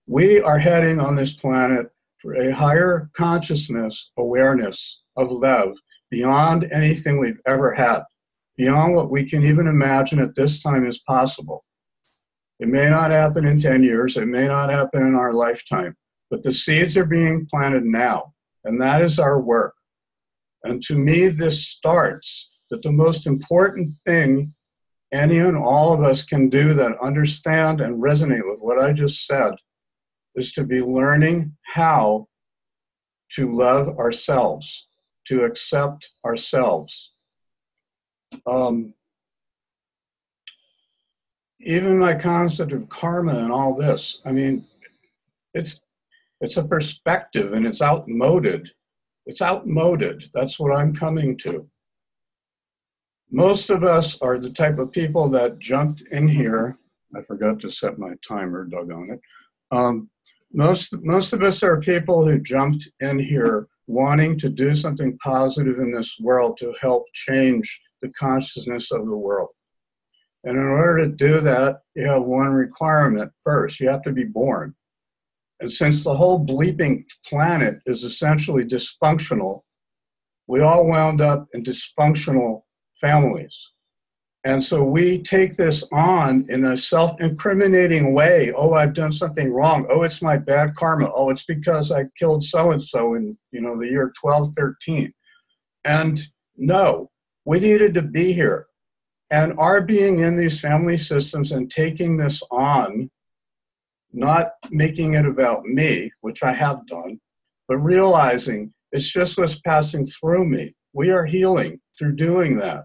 [SPEAKER 12] we are heading on this planet for a higher consciousness, awareness of love beyond anything we've ever had, beyond what we can even imagine at this time is possible. It may not happen in 10 years, it may not happen in our lifetime, but the seeds are being planted now, and that is our work. And to me, this starts that the most important thing any and all of us can do that understand and resonate with what I just said is to be learning how to love ourselves, to accept ourselves. Even my concept of karma and all this, I mean, it's a perspective and it's outmoded. It's outmoded. That's what I'm coming to. Most of us are the type of people that jumped in here. I forgot to set my timer, doggone it. Most of us are people who jumped in here wanting to do something positive in this world to help change the consciousness of the world. And in order to do that, you have one requirement first. You have to be born. And since the whole bleeping planet is essentially dysfunctional, we all wound up in dysfunctional families. And so we take this on in a self-incriminating way. Oh, I've done something wrong. Oh, it's my bad karma. Oh, it's because I killed so-and-so in, you know, the year 1213. And no, we needed to be here. And our being in these family systems and taking this on, not making it about me, which I have done, but realizing it's just what's passing through me. We are healing through doing that.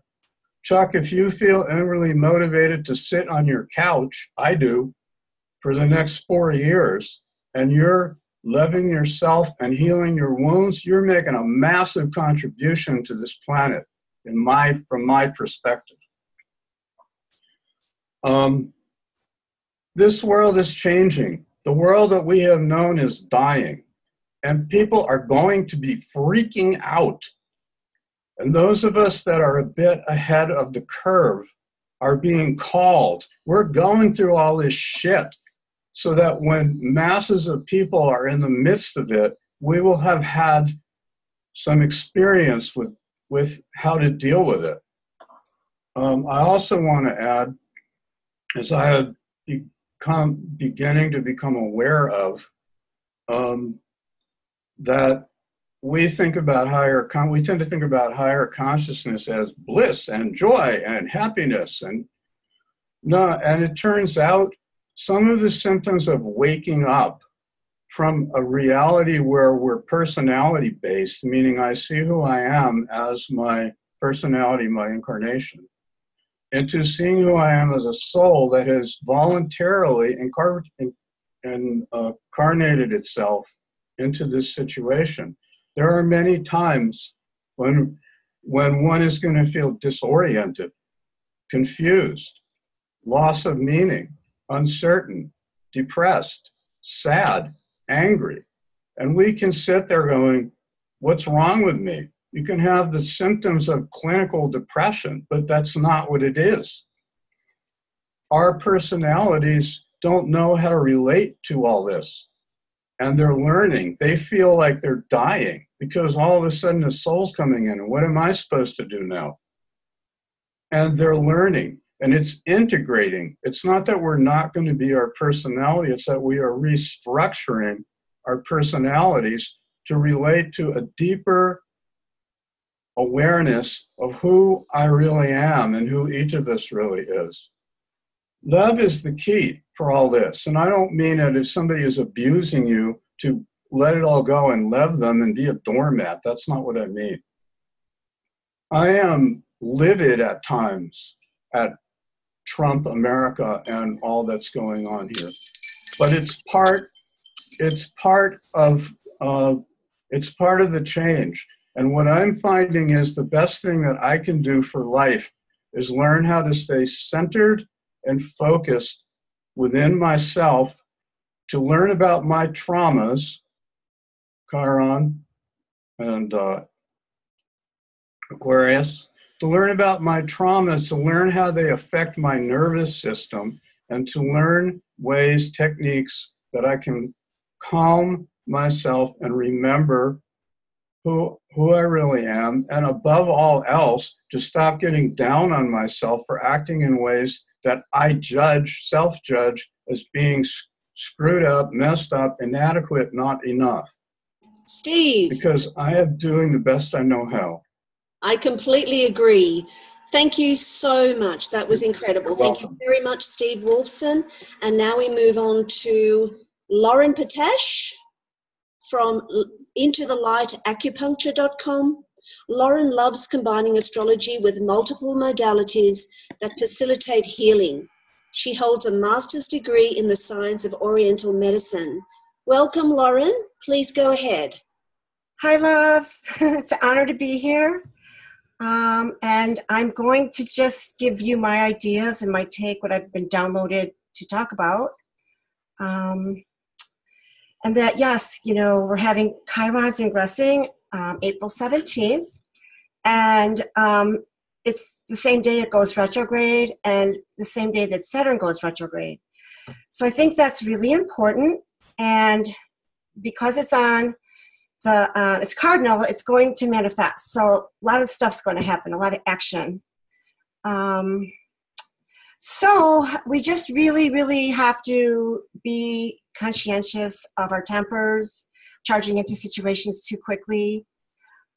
[SPEAKER 12] Chuck, if you feel inwardly motivated to sit on your couch, I do, for the next 4 years, and you're loving yourself and healing your wounds, you're making a massive contribution to this planet, from my perspective. This world is changing. The world that we have known is dying, and people are going to be freaking out And those of us that are a bit ahead of the curve are being called. We're going through all this shit so that when masses of people are in the midst of it, we will have had some experience with how to deal with it. I also want to add, as I have beginning to become aware of, that we tend to think about higher consciousness as bliss and joy and happiness, and it turns out some of the symptoms of waking up from a reality where we're personality based, meaning I see who I am as my personality, my incarnation, into seeing who I am as a soul that has voluntarily incarnated itself into this situation. There are many times when one is going to feel disoriented, confused, loss of meaning, uncertain, depressed, sad, angry. And we can sit there going, what's wrong with me? You can have the symptoms of clinical depression, but that's not what it is. Our personalities don't know how to relate to all this. And they're learning. They feel like they're dying because all of a sudden the soul's coming in. And what am I supposed to do now? And they're learning. And it's integrating. It's not that we're not going to be our personality. It's that we are restructuring our personalities to relate to a deeper awareness of who I really am and who each of us really is. Love is the key for all this. And I don't mean that if somebody is abusing you to let it all go and love them and be a doormat. That's not what I mean. I am livid at times at Trump America and all that's going on here. But it's part of the change. And what I'm finding is the best thing that I can do for life is learn how to stay centered and focused within myself, to learn about my traumas, Chiron and Aquarius, to learn about my traumas, to learn how they affect my nervous system, and to learn ways, techniques that I can calm myself and remember who I really am, and above all else, to stop getting down on myself for acting in ways that I self-judge as being screwed up, messed up, inadequate, not enough.
[SPEAKER 1] Steve.
[SPEAKER 12] Because I am doing the best I know how.
[SPEAKER 1] I completely agree. Thank you so much. That was incredible. Thank you very much, Steve Wolfson. And now we move on to Lauren Pitasch from IntoTheLightAcupuncture.com. Lauren loves combining astrology with multiple modalities that facilitate healing. She holds a master's degree in the science of Oriental medicine. Welcome, Lauren. Please go ahead.
[SPEAKER 13] Hi, loves. It's an honor to be here. And I'm going to just give you my ideas and my take, what I've been downloaded to talk about. And that, yes, we're having Chiron's ingressing April 17th. And it's the same day it goes retrograde and the same day that Saturn goes retrograde. So I think that's really important. And because it's on it's cardinal, it's going to manifest. So a lot of stuff's going to happen, a lot of action. So we just really, really have to be conscientious of our tempers, charging into situations too quickly,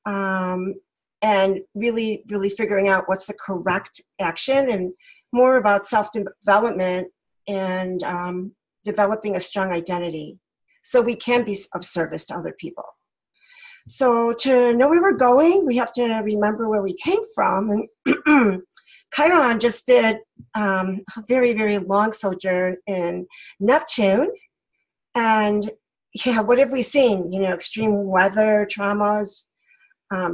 [SPEAKER 13] and really, really figuring out what's the correct action, and more about self-development and developing a strong identity so we can be of service to other people. So to know where we're going, we have to remember where we came from. And Chiron just did a very, very long sojourn in Neptune. And yeah, what have we seen? Extreme weather, traumas,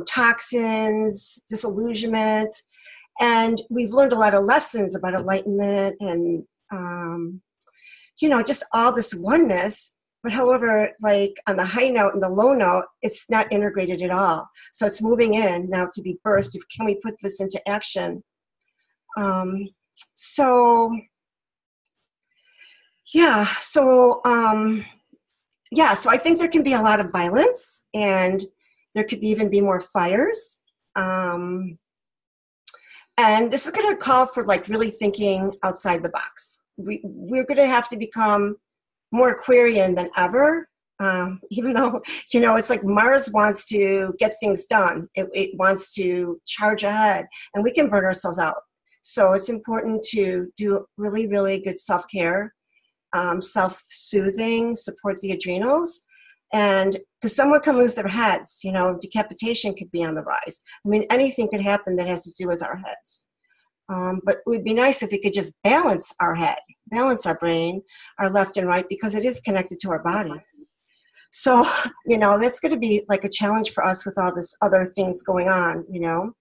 [SPEAKER 13] toxins, disillusionment. And we've learned a lot of lessons about enlightenment and, just all this oneness. But however, like on the high note and the low note, it's not integrated at all. So it's moving in now to be birthed. Can we put this into action? So I think there can be a lot of violence, and there could even be more fires. And this is going to call for like really thinking outside the box. We're going to have to become more Aquarian than ever, even though, you know, it's like Mars wants to get things done. It wants to charge ahead, and we can burn ourselves out. So it's important to do really, really good self-care, self-soothing, support the adrenals. And because someone can lose their heads, you know, decapitation could be on the rise. I mean, anything could happen that has to do with our heads. But it would be nice if we could just balance our head, balance our brain, our left and right, because it is connected to our body. So, you know, that's going to be like a challenge for us with all this other things going on, you know.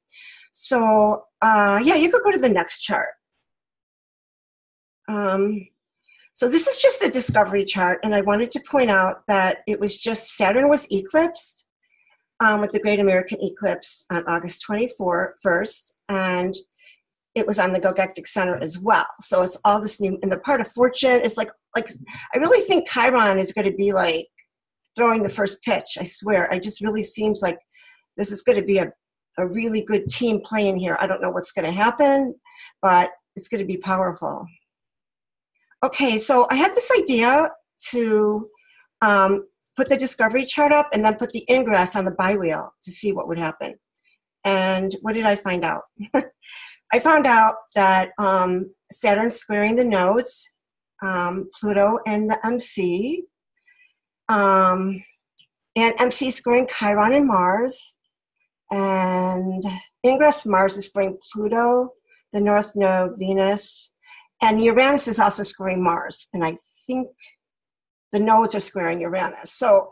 [SPEAKER 13] So, you could go to the next chart. So this is just the discovery chart, and I wanted to point out that it was just Saturn was eclipsed with the Great American Eclipse on August 21st, and it was on the Galactic Center as well. So it's all this new, and the part of fortune is like I really think Chiron is going to be like throwing the first pitch. I swear, it just really seems like this is going to be a really good team playing here. I don't know what's going to happen, but it's going to be powerful. Okay, so I had this idea to put the discovery chart up and then put the ingress on the biwheel to see what would happen. And what did I find out? I found out that Saturn's squaring the nodes, Pluto and the MC, and MC squaring Chiron and Mars, and Ingress Mars is squaring Pluto, the North Node, Venus, and Uranus is also squaring Mars, and I think the nodes are squaring Uranus. So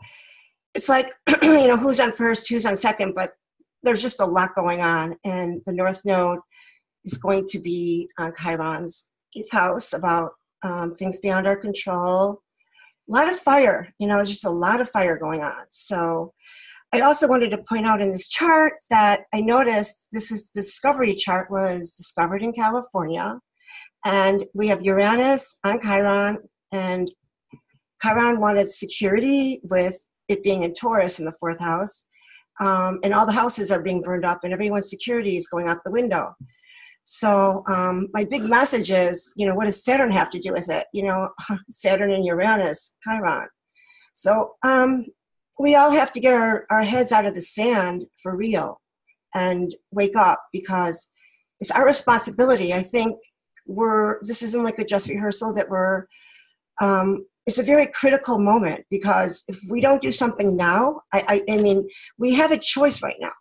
[SPEAKER 13] it's like, you know, who's on first, who's on second, but there's just a lot going on, and the North Node is going to be on Chiron's 8th house about things beyond our control. A lot of fire, you know, just a lot of fire going on. So I also wanted to point out in this chart that I noticed this discovery chart was discovered in California. And we have Uranus on Chiron, and Chiron wanted security with it being in Taurus in the 4th house. And all the houses are being burned up, and everyone's security is going out the window. So my big message is, you know, what does Saturn have to do with it? You know, Saturn and Uranus, Chiron. So we all have to get our heads out of the sand for real and wake up, because it's our responsibility. I think this isn't like a dress rehearsal, that it's a very critical moment, because if we don't do something now, I mean, we have a choice right now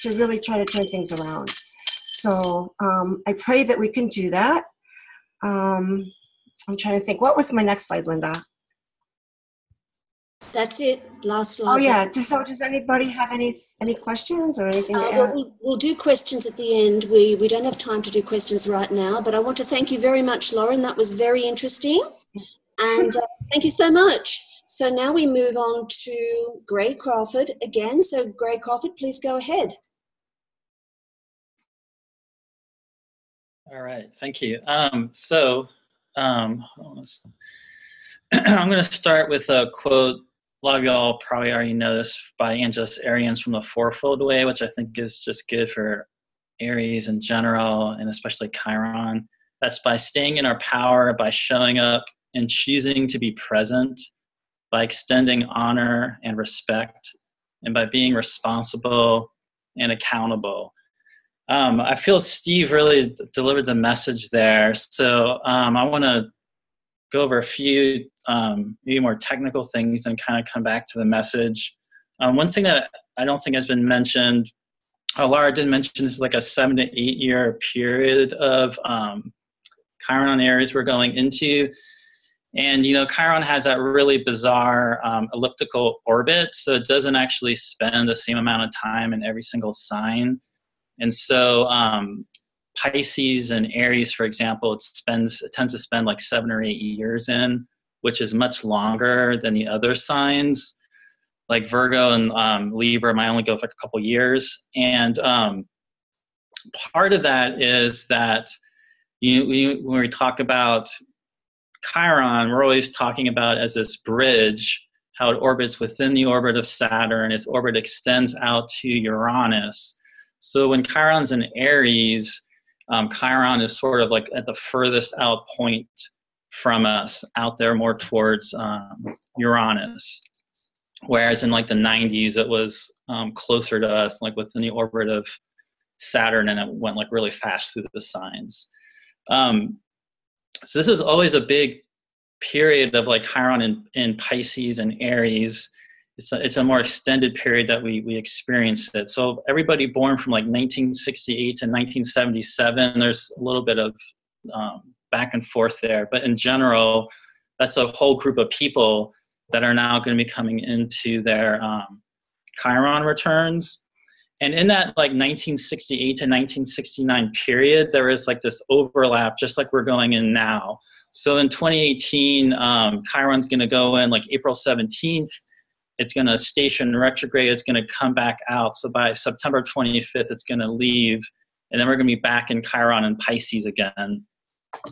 [SPEAKER 13] to really try to turn things around. So I pray that we can do that. I'm trying to think, what was my next slide, Linda?
[SPEAKER 1] That's it, last slide.
[SPEAKER 13] Oh yeah, does anybody have any questions or anything to add?
[SPEAKER 1] We'll do questions at the end. We don't have time to do questions right now, but I want to thank you very much, Lauren. That was very interesting. And thank you so much. So now we move on to Gray Crawford again. So Gray Crawford, please go ahead.
[SPEAKER 6] All right, thank you. I'm going to start with a quote. A lot of y'all probably already know this, by Angelus Arians from the Fourfold Way, which I think is just good for Aries in general, and especially Chiron. That's by staying in our power, by showing up and choosing to be present, by extending honor and respect, and by being responsible and accountable. I feel Steve really delivered the message there. So I want to go over a few maybe more technical things and kind of come back to the message. One thing that I don't think has been mentioned, Laura did mention, this is like a 7 to 8 year period of Chiron Aries we're going into. And, you know, Chiron has that really bizarre elliptical orbit, so it doesn't actually spend the same amount of time in every single sign. And so Pisces and Aries, for example, it tends to spend like 7 or 8 years in. which is much longer than the other signs. Like Virgo and Libra might only go for like a couple years. And part of that is that when we talk about Chiron, we're always talking about as this bridge, how it orbits within the orbit of Saturn. Its orbit extends out to Uranus. So when Chiron's in Aries, Chiron is sort of like at the furthest out point from us, out there more towards Uranus. Whereas in like the 90s, it was closer to us, like within the orbit of Saturn, and it went like really fast through the signs. So this is always a big period of like Chiron in Pisces and Aries. It's a more extended period that we experience it. So everybody born from like 1968 to 1977, there's a little bit of back and forth there. But in general, that's a whole group of people that are now going to be coming into their Chiron returns. And in that like 1968 to 1969 period, there is like this overlap, just like we're going in now. So in 2018, Chiron's going to go in like April 17th. It's going to station retrograde. It's going to come back out. So by September 25th, it's going to leave. And then we're going to be back in Chiron and Pisces again.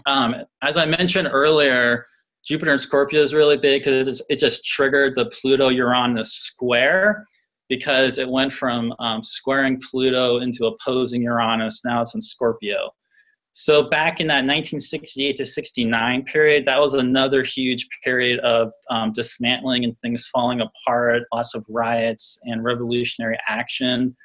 [SPEAKER 6] As I mentioned earlier, Jupiter and Scorpio is really big because it just triggered the Pluto-Uranus square, because it went from squaring Pluto into opposing Uranus. Now it's in Scorpio. So back in that 1968 to 69 period, that was another huge period of dismantling and things falling apart, lots of riots and revolutionary action.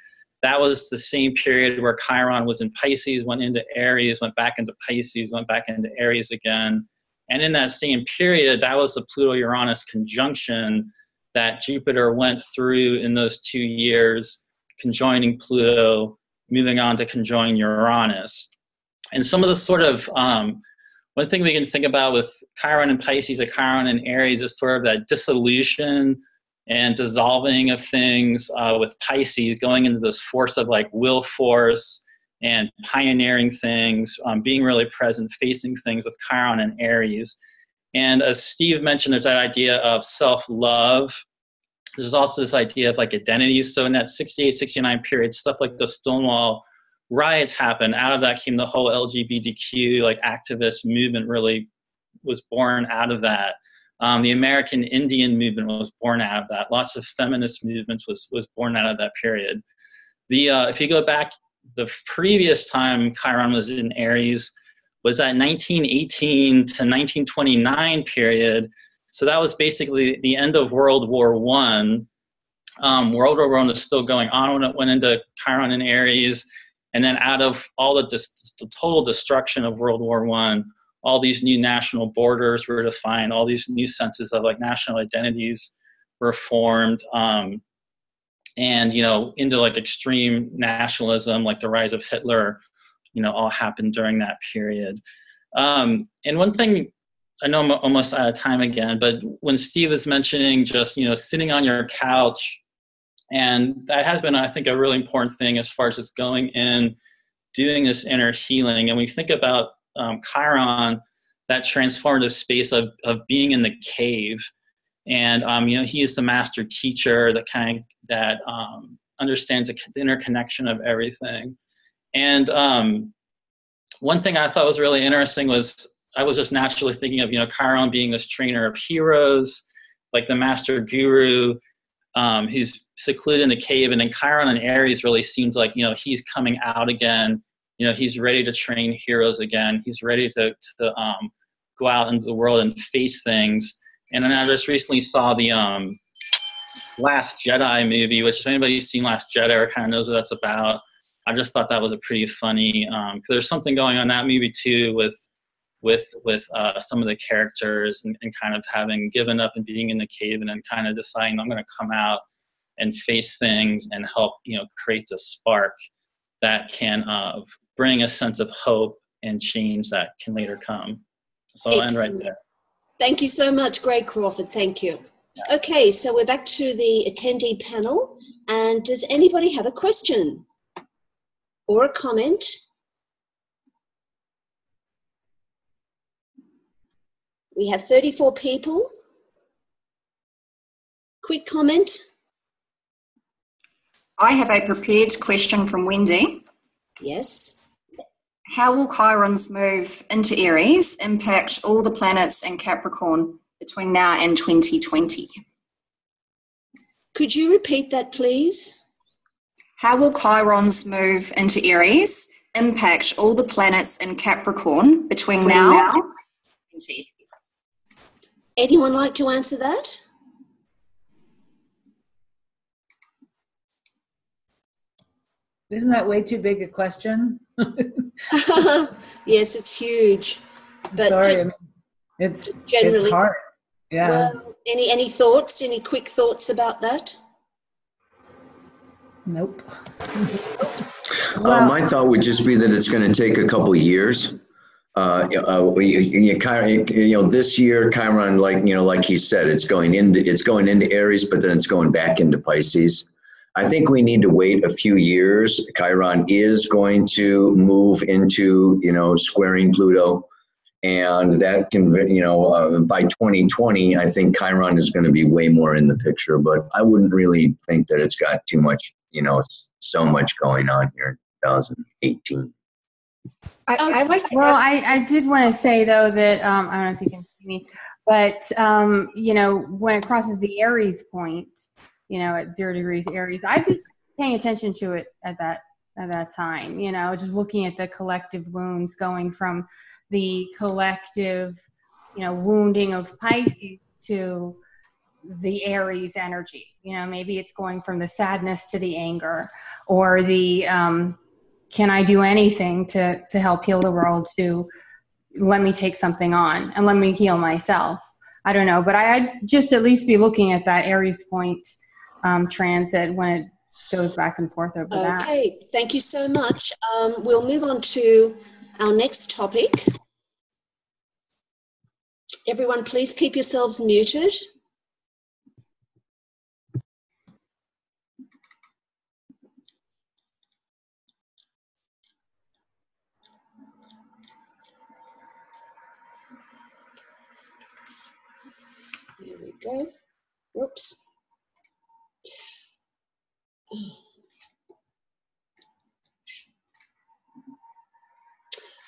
[SPEAKER 6] That was the same period where Chiron was in Pisces, went into Aries, went back into Pisces, went back into Aries again. And in that same period, that was the Pluto-Uranus conjunction that Jupiter went through in those 2 years, conjoining Pluto, moving on to conjoin Uranus. And some of the sort of, one thing we can think about with Chiron and Pisces, like Chiron and Aries, is sort of that dissolution and dissolving of things with Pisces, going into this force of like will force and pioneering things, being really present, facing things with Chiron and Aries. And as Steve mentioned, there's that idea of self-love. There's also this idea of like identity. So in that 68, 69 period, stuff like the Stonewall riots happened. Out of that came the whole LGBTQ like activist movement, really was born out of that. The American Indian movement was born out of that. Lots of feminist movements was born out of that period. If you go back, the previous time Chiron was in Aries was that 1918 to 1929 period. So that was basically the end of World War I. World War I was still going on when it went into Chiron and Aries. And then out of all the total destruction of World War I, all these new national borders were defined, all these new senses of like national identities were formed. And, into like extreme nationalism, like the rise of Hitler, all happened during that period. And one thing, I know I'm almost out of time again, but when Steve was mentioning just, sitting on your couch, and that has been, I think, a really important thing as far as just going in, doing this inner healing. And we think about Chiron, that transformative space of being in the cave. And, he is the master teacher that understands the interconnection of everything. And one thing I thought was really interesting was I was just naturally thinking of, Chiron being this trainer of heroes, like the master guru, who's secluded in the cave. And then Chiron and Aries really seems like, he's coming out again. He's ready to train heroes again. He's ready to go out into the world and face things. And then I just recently saw the Last Jedi movie, which if anybody's seen Last Jedi or kind of knows what that's about, I just thought that was a pretty funny, because there's something going on in that movie too with some of the characters and kind of having given up and being in the cave and then kind of deciding I'm going to come out and face things and help, create the spark that can bring a sense of hope and change that can later come. So I'll end right there.
[SPEAKER 1] Thank you so much, Greg Crawford. Thank you. Okay, so we're back to the attendee panel. And does anybody have a question or a comment? We have 34 people. Quick comment.
[SPEAKER 2] I have a prepared question from Wendy.
[SPEAKER 1] Yes.
[SPEAKER 2] How will Chiron's move into Aries impact all the planets in Capricorn between now and 2020?
[SPEAKER 1] Could you repeat that, please?
[SPEAKER 2] How will Chiron's move into Aries impact all the planets in Capricorn between now and 2020?
[SPEAKER 1] Anyone like to answer that?
[SPEAKER 5] Isn't that way too big a question?
[SPEAKER 1] Yes, it's huge. But
[SPEAKER 5] Sorry,
[SPEAKER 1] just,
[SPEAKER 5] I mean, it's
[SPEAKER 1] generally,
[SPEAKER 5] it's hard. Yeah.
[SPEAKER 1] Well, any thoughts? Any quick thoughts about that?
[SPEAKER 5] Nope.
[SPEAKER 4] My thought would just be that it's going to take a couple years. This year, Chiron, like he said, it's going into Aries, but then it's going back into Pisces. I think we need to wait a few years. Chiron is going to move into, squaring Pluto. And that can, by 2020, I think Chiron is going to be way more in the picture. But I wouldn't really think that it's got too much, so much going on here in 2018.
[SPEAKER 11] I like to. Well, I did want to say though that I don't know if you can see me, but when it crosses the Aries point, at 0 degrees Aries, I'd be paying attention to it at that time. Just looking at the collective wounds going from the collective, wounding of Pisces to the Aries energy. Maybe it's going from the sadness to the anger, or the can I do anything to help heal the world, to let me take something on and let me heal myself. I don't know, but I'd just at least be looking at that Aries point transit when it goes back and forth over that.
[SPEAKER 1] Okay, thank you so much. We'll move on to our next topic. Everyone, please keep yourselves muted. Here we go. Whoops.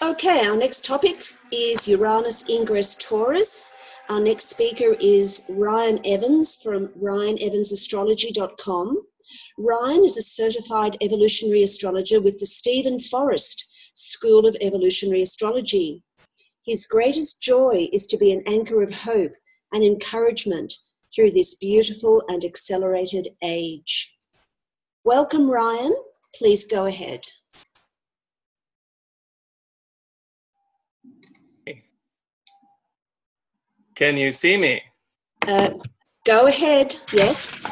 [SPEAKER 1] Okay, our next topic is Uranus Ingress Taurus. Our next speaker is Ryan Evans from ryanevansastrology.com. Ryan is a certified evolutionary astrologer with the Stephen Forrest School of Evolutionary Astrology. His greatest joy is to be an anchor of hope and encouragement through this beautiful and accelerated age. Welcome, Ryan. Please go ahead.
[SPEAKER 14] Can you see me?
[SPEAKER 1] Go ahead, yes.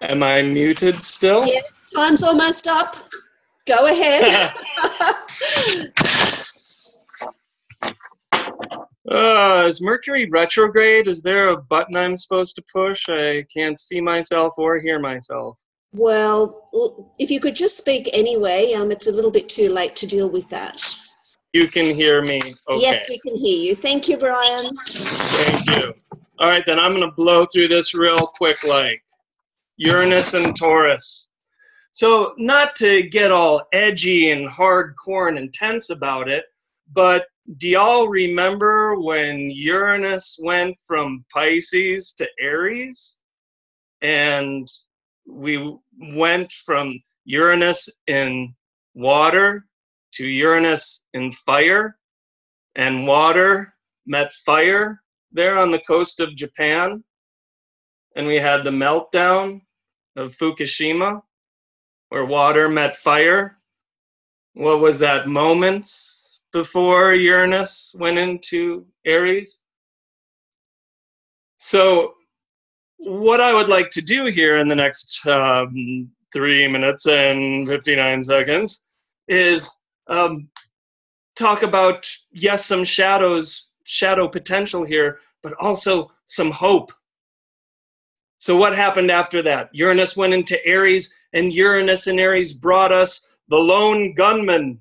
[SPEAKER 14] Am I muted still?
[SPEAKER 1] Yes, time's almost up. Go ahead.
[SPEAKER 14] Is Mercury retrograde? Is there a button I'm supposed to push? I can't see myself or hear myself.
[SPEAKER 1] Well, if you could just speak anyway, it's a little bit too late to deal with that.
[SPEAKER 14] You can hear me. Okay.
[SPEAKER 1] Yes, we can hear you. Thank you, Brian.
[SPEAKER 14] Thank you. All right, then I'm going to blow through this real quick like Uranus and Taurus. So not to get all edgy and hardcore and intense about it, but do y'all remember when Uranus went from Pisces to Aries? And we went from Uranus in water to Uranus in fire, and water met fire there on the coast of Japan, and we had the meltdown of Fukushima, where water met fire. What was that, moments before Uranus went into Aries? So what I would like to do here in the next 3 minutes and 59 seconds is talk about, yes, some shadow potential here, but also some hope. So what happened after that? Uranus went into Aries, and Uranus in Aries brought us the lone gunman.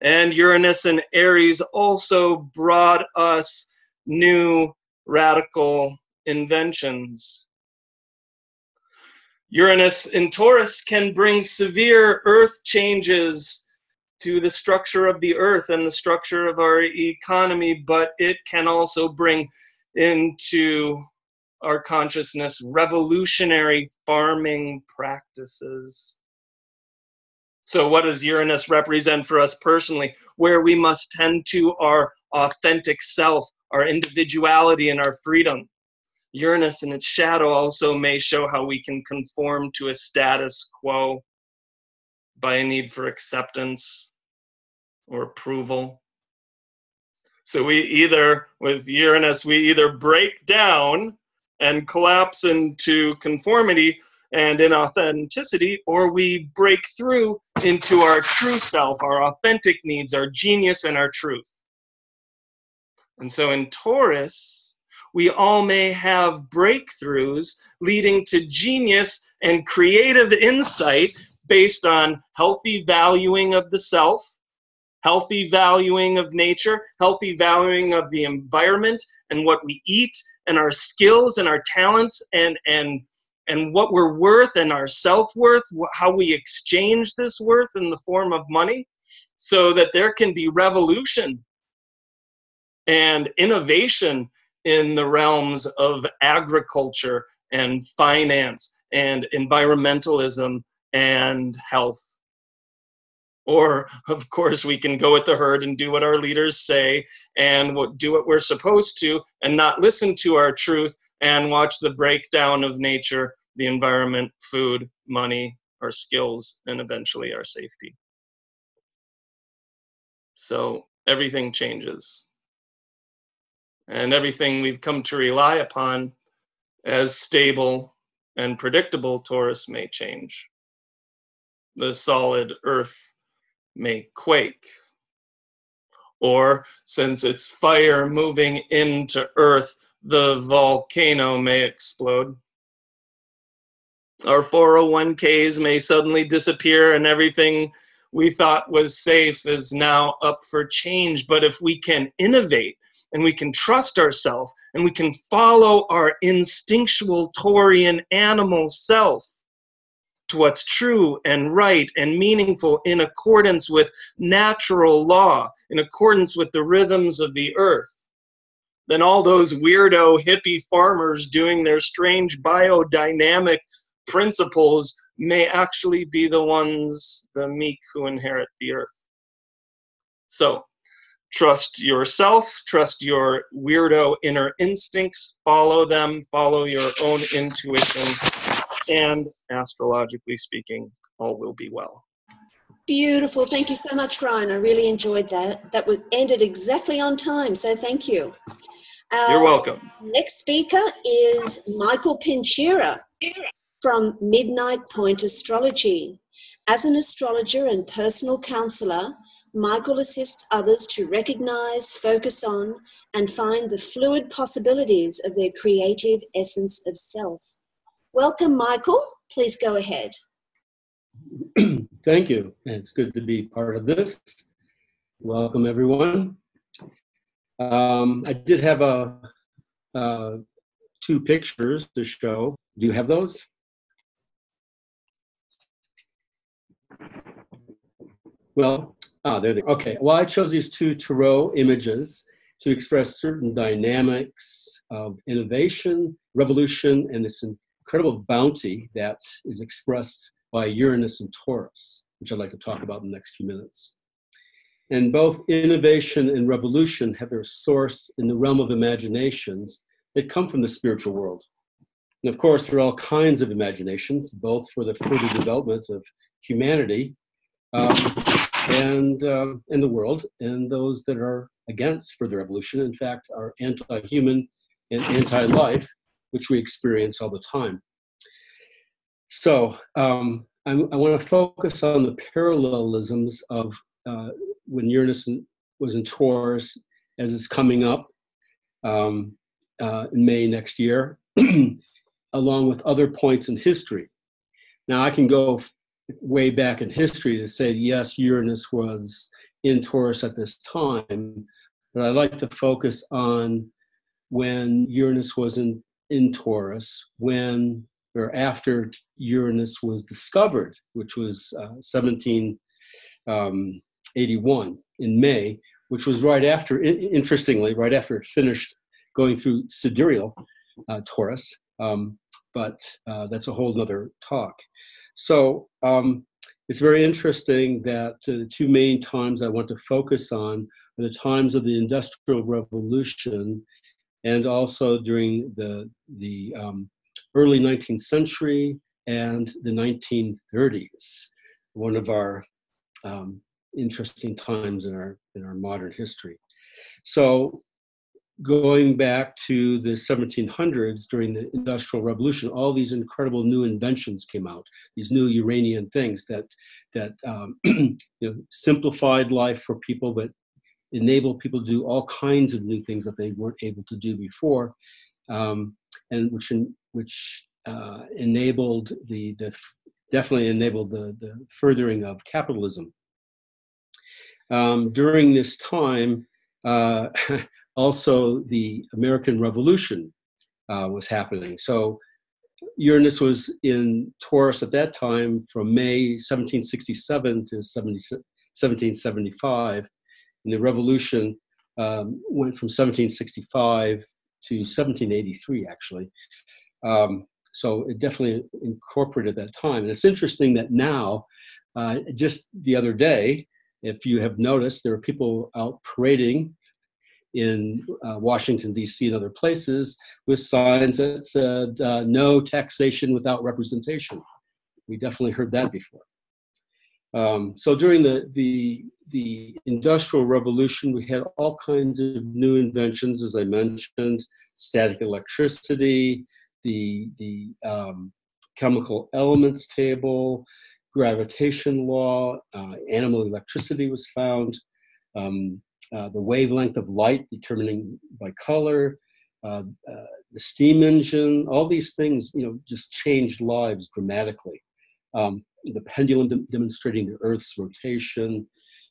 [SPEAKER 14] And Uranus and Aries also brought us new radical inventions. Uranus in Taurus can bring severe earth changes to the structure of the earth and the structure of our economy, but it can also bring into our consciousness revolutionary farming practices. So what does Uranus represent for us personally? Where we must tend to our authentic self, our individuality, and our freedom. Uranus in its shadow also may show how we can conform to a status quo by a need for acceptance or approval. So we either, with Uranus, we either break down and collapse into conformity and inauthenticity, or we break through into our true self, our authentic needs, our genius, and our truth. And so in Taurus, we all may have breakthroughs leading to genius and creative insight based on healthy valuing of the self, healthy valuing of nature, healthy valuing of the environment and what we eat, and our skills and our talents and what we're worth and our self-worth, how we exchange this worth in the form of money, so that there can be revolution and innovation in the realms of agriculture and finance and environmentalism and health. Or, of course, we can go with the herd and do what our leaders say and do what we're supposed to and not listen to our truth and watch the breakdown of nature, the environment, food, money, our skills, and eventually our safety. So everything changes. And everything we've come to rely upon as stable and predictable Taurus may change. The solid earth may quake. Or, since it's fire moving into earth, the volcano may explode. Our 401ks may suddenly disappear and everything we thought was safe is now up for change. But if we can innovate and we can trust ourselves and we can follow our instinctual Taurian animal self to what's true and right and meaningful in accordance with natural law, in accordance with the rhythms of the earth, then all those weirdo hippie farmers doing their strange biodynamic principles may actually be the ones, the meek who inherit the earth. So, trust yourself, trust your weirdo inner instincts, follow them, follow your own intuition, and astrologically speaking, all will be well.
[SPEAKER 1] Beautiful. Thank you so much, Ryan. I really enjoyed that. That was ended exactly on time, so thank you.
[SPEAKER 14] You're welcome.
[SPEAKER 1] Next speaker is Michael Pinchera from Midnight Point Astrology. As an astrologer and personal counselor, Michael assists others to recognize, focus on, and find the fluid possibilities of their creative essence of self. Welcome, Michael. Please go ahead.
[SPEAKER 7] Thank you. It's good to be part of this. Welcome, everyone. I did have two pictures to show. Do you have those? Well, there they are. Okay. Well, I chose these two tarot images to express certain dynamics of innovation, revolution, and this incredible bounty that is expressed by Uranus and Taurus, which I'd like to talk about in the next few minutes. And both innovation and revolution have their source in the realm of imaginations that come from the spiritual world. And of course, there are all kinds of imaginations, both for the further development of humanity and the world, and those that are against further evolution, in fact, are anti-human and anti-life, which we experience all the time. So I want to focus on the parallelisms of when Uranus was in Taurus, as it's coming up in May next year, along with other points in history. Now, I can go way back in history to say, yes, Uranus was in Taurus at this time, but I like to focus on when Uranus was in Taurus, when or after Uranus was discovered, which was 1781 in May, which was right after, interestingly, right after it finished going through sidereal Taurus, but that's a whole nother talk. So it's very interesting that the two main times I want to focus on are the times of the Industrial Revolution and also during the early 19th century and the 1930s, one of our interesting times in our modern history. So going back to the 1700s during the Industrial Revolution, all these incredible new inventions came out, these new Uranian things that you know, simplified life for people, but enabled people to do all kinds of new things that they weren't able to do before, and which enabled definitely enabled the furthering of capitalism. During this time, also the American Revolution was happening. So Uranus was in Taurus at that time from May 1767 to 1775. And the revolution went from 1765 to 1783, actually. So it definitely incorporated that time. And it's interesting that now, just the other day, if you have noticed, there are people out parading in Washington, D.C. and other places with signs that said, no taxation without representation. We definitely heard that before. So during the Industrial Revolution, we had all kinds of new inventions, as I mentioned, static electricity, the chemical elements table, gravitation law, animal electricity was found, the wavelength of light determining by color, the steam engine, all these things, you know, just changed lives dramatically. The pendulum demonstrating the Earth's rotation,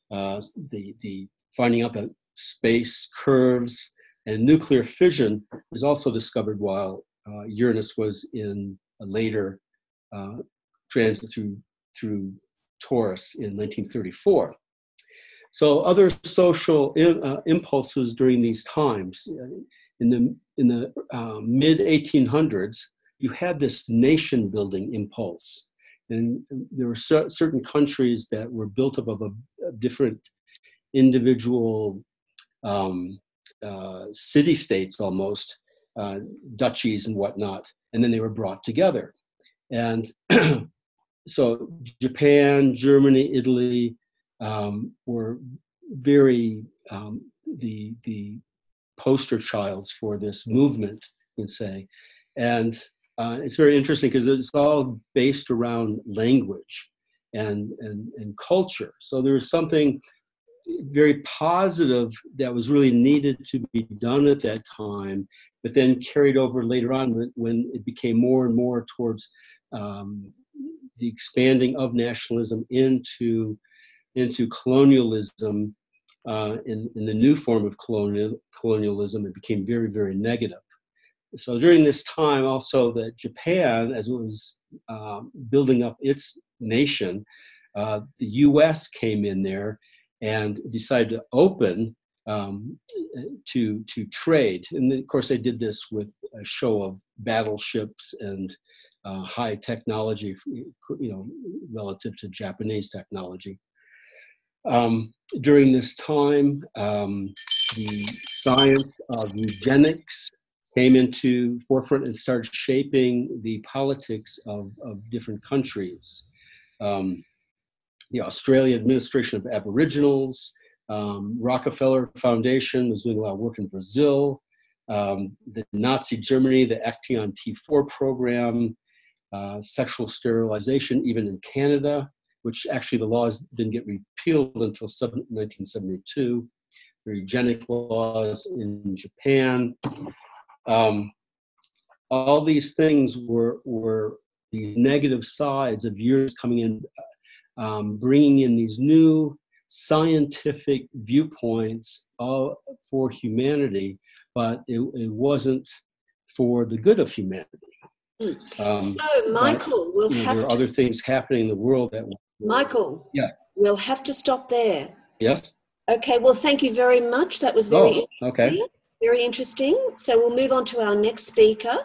[SPEAKER 7] the finding out that space curves, and nuclear fission was also discovered while Uranus was in a later transit through Taurus in 1934. So other social impulses during these times, in the mid 1800s, you had this nation building impulse. And there were certain countries that were built up of a different individual city-states almost, duchies and whatnot, and then they were brought together. And so Japan, Germany, Italy were very the poster childs for this movement, you can say. And it's very interesting because it's all based around language and culture. So there's something very positive that was really needed to be done at that time, but then carried over later on when it became more and more towards the expanding of nationalism into colonialism. In the new form of colonialism, it became very, very negative. So during this time also that Japan, as it was building up its nation, the US came in there and decided to open to trade. And of course they did this with a show of battleships and high technology, you know, relative to Japanese technology. During this time, the science of eugenics came into forefront and started shaping the politics of different countries. The Australia Administration of Aboriginals, Rockefeller Foundation was doing a lot of work in Brazil, the Nazi Germany, the Action T4 program, sexual sterilization even in Canada, which actually the laws didn't get repealed until 1972, the eugenic laws in Japan. All these things were these negative sides of Uranus coming in, bringing in these new scientific viewpoints for humanity, but it wasn't for the good of humanity.
[SPEAKER 1] So, Michael, we'll have
[SPEAKER 7] there are
[SPEAKER 1] to...
[SPEAKER 7] other things happening in the world that...
[SPEAKER 1] Michael,
[SPEAKER 7] yeah.
[SPEAKER 1] We'll have to stop there.
[SPEAKER 7] Yes?
[SPEAKER 1] Okay, well, thank you very much. That was very
[SPEAKER 7] okay.
[SPEAKER 1] Very interesting. So we'll move on to our next speaker,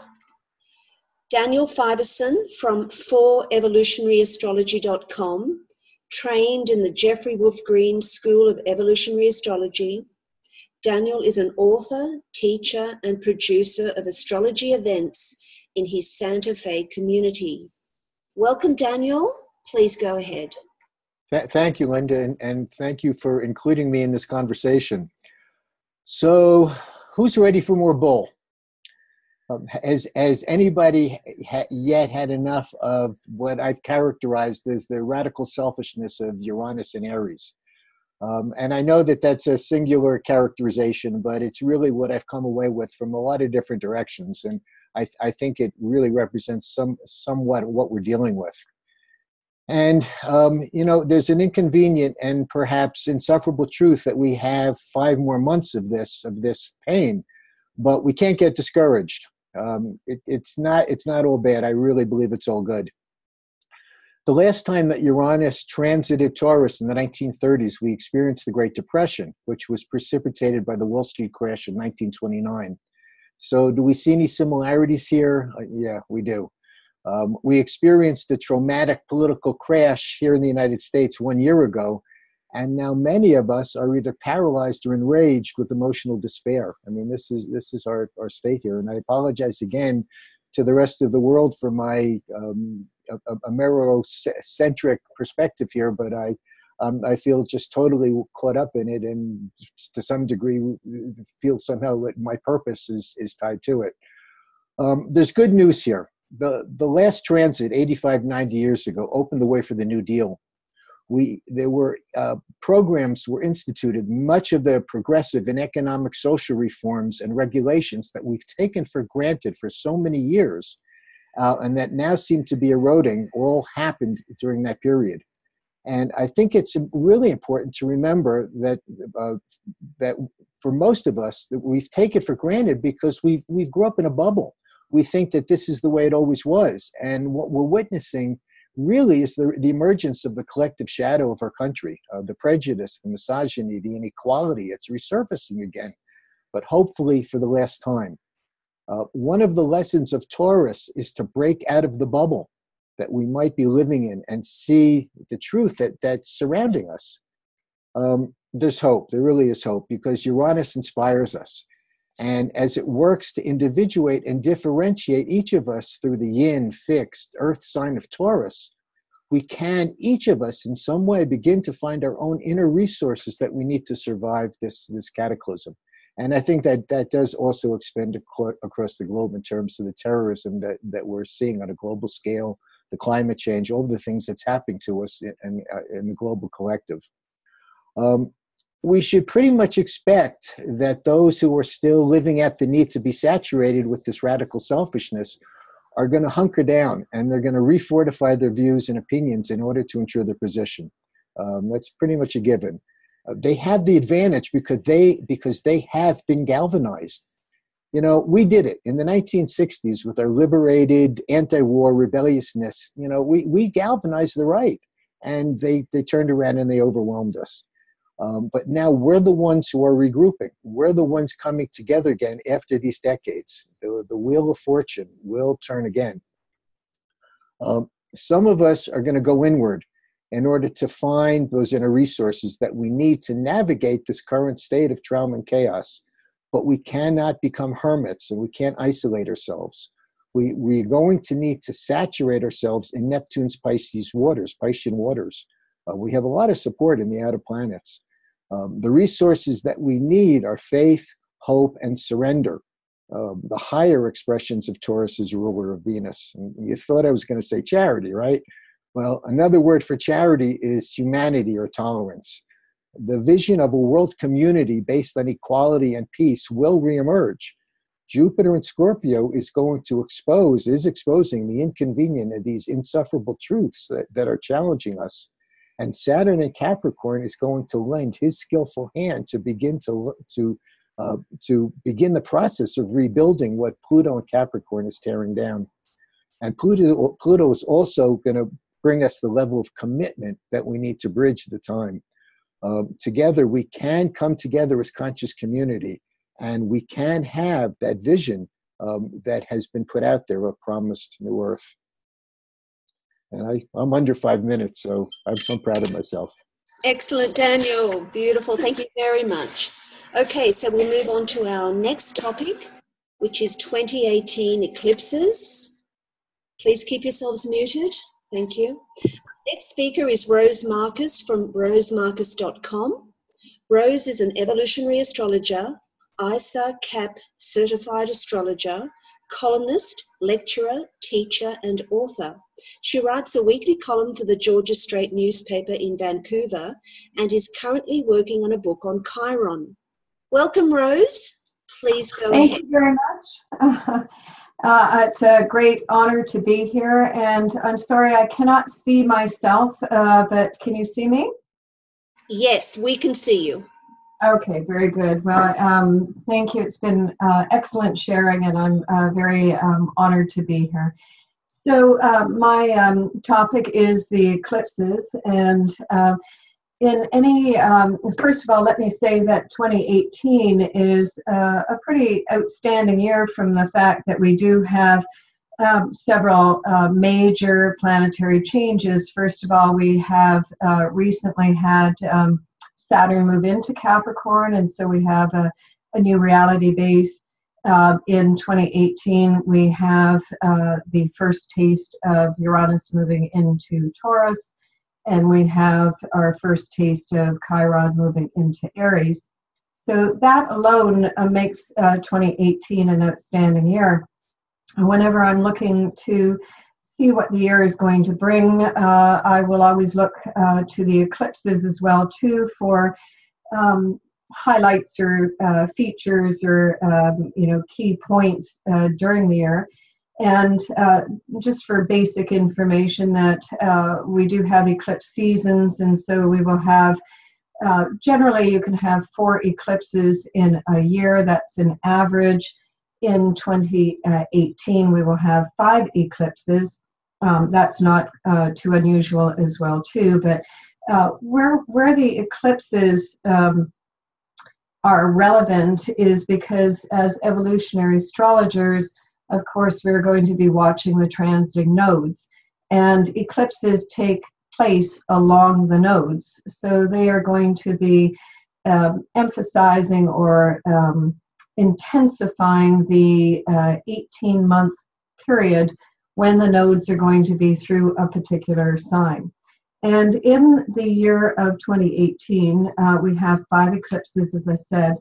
[SPEAKER 1] Daniel Fiverson from ForEvolutionaryAstrology.com, trained in the Jeffrey Wolf Green School of Evolutionary Astrology. Daniel is an author, teacher, and producer of astrology events in his Santa Fe community. Welcome, Daniel. Please go ahead.
[SPEAKER 15] Thank you, Linda, and thank you for including me in this conversation. So, who's ready for more bull? Has anybody yet had enough of what I've characterized as the radical selfishness of Uranus and Aries? And I know that that's a singular characterization, but it's really what I've come away with from a lot of different directions, and I think it really represents somewhat what we're dealing with. And, there's an inconvenient and perhaps insufferable truth that we have 5 more months of this pain, but we can't get discouraged. It's not all bad. I really believe it's all good. The last time that Uranus transited Taurus in the 1930s, we experienced the Great Depression, which was precipitated by the Wall Street crash in 1929. So do we see any similarities here? Yeah, we do. We experienced a traumatic political crash here in the United States 1 year ago, and now many of us are either paralyzed or enraged with emotional despair. I mean, this is our state here, and I apologize again to the rest of the world for my Amerocentric perspective here, but I feel just totally caught up in it, and to some degree feel somehow that my purpose is tied to it. There's good news here. The last transit, 85, 90 years ago, opened the way for the New Deal. There were programs were instituted, much of the progressive and economic social reforms and regulations that we've taken for granted for so many years, and that now seem to be eroding, all happened during that period. And I think it's really important to remember that for most of us, that we've taken it for granted because we've grew up in a bubble. We think that this is the way it always was. And what we're witnessing really is the emergence of the collective shadow of our country, the prejudice, the misogyny, the inequality. It's resurfacing again, but hopefully for the last time. One of the lessons of Taurus is to break out of the bubble that we might be living in and see the truth that's surrounding us. There's hope. There really is hope, because Uranus inspires us. And as it works to individuate and differentiate each of us through the yin, fixed, earth sign of Taurus, we can, each of us in some way, begin to find our own inner resources that we need to survive this cataclysm. And I think that does also expand across the globe in terms of the terrorism that we're seeing on a global scale, the climate change, all the things that's happening to us in the global collective. We should pretty much expect that those who are still living at the need to be saturated with this radical selfishness are going to hunker down, and they're going to refortify their views and opinions in order to ensure their position. That's pretty much a given. They have the advantage because they have been galvanized. You know, we did it in the 1960s with our liberated anti-war rebelliousness. You know, we galvanized the right, and they turned around and they overwhelmed us. But now we're the ones who are regrouping. We're the ones coming together again after these decades. The wheel of fortune will turn again. Some of us are going to go inward in order to find those inner resources that we need to navigate this current state of trauma and chaos. But we cannot become hermits, and we can't isolate ourselves. We're going to need to saturate ourselves in Neptune's Piscean waters. We have a lot of support in the outer planets. The resources that we need are faith, hope, and surrender. The higher expressions of Taurus is ruler of Venus. And you thought I was going to say charity, right? Well, another word for charity is humanity or tolerance. The vision of a world community based on equality and peace will reemerge. Jupiter in Scorpio is exposing the inconvenient of these insufferable truths that are challenging us. And Saturn in Capricorn is going to lend his skillful hand to begin to begin the process of rebuilding what Pluto in Capricorn is tearing down. And Pluto is also going to bring us the level of commitment that we need to bridge the time. Together, we can come together as conscious community, and we can have that vision that has been put out there of promised new Earth. And I'm under 5 minutes, so I'm so proud of myself.
[SPEAKER 1] Excellent, Daniel. Beautiful. Thank you very much. Okay, so we'll move on to our next topic, which is 2018 eclipses. Please keep yourselves muted. Thank you. Next speaker is Rose Marcus from rosemarcus.com. Rose is an evolutionary astrologer, ISA CAP certified astrologer, columnist, lecturer, teacher, and author. She writes a weekly column for the Georgia Strait newspaper in Vancouver and is currently working on a book on Chiron. Welcome, Rose. Please go ahead.
[SPEAKER 16] Thank you very much. It's a great honor to be here, and I'm sorry I cannot see myself, but can you see me?
[SPEAKER 1] Yes, we can see you.
[SPEAKER 16] Okay, very good. Well, thank you. It's been excellent sharing, and I'm very honored to be here. So my topic is the eclipses, and in any, first of all, let me say that 2018 is a pretty outstanding year from the fact that we do have several major planetary changes. First of all, we have recently had Saturn move into Capricorn, and so we have a new reality base. In 2018, we have the first taste of Uranus moving into Taurus, and we have our first taste of Chiron moving into Aries. So that alone makes 2018 an outstanding year. And whenever I'm looking to see what the year is going to bring, I will always look to the eclipses as well too for highlights or features or key points during the year. And just for basic information, that we do have eclipse seasons, and so we will have generally you can have 4 eclipses in a year. That's an average. In 2018, we will have 5 eclipses. That's not too unusual as well too, but where the eclipses are relevant is because as evolutionary astrologers, of course, we're going to be watching the transiting nodes, and eclipses take place along the nodes. So they are going to be emphasizing or intensifying the 18-month period when the nodes are going to be through a particular sign. And in the year of 2018, we have 5 eclipses, as I said.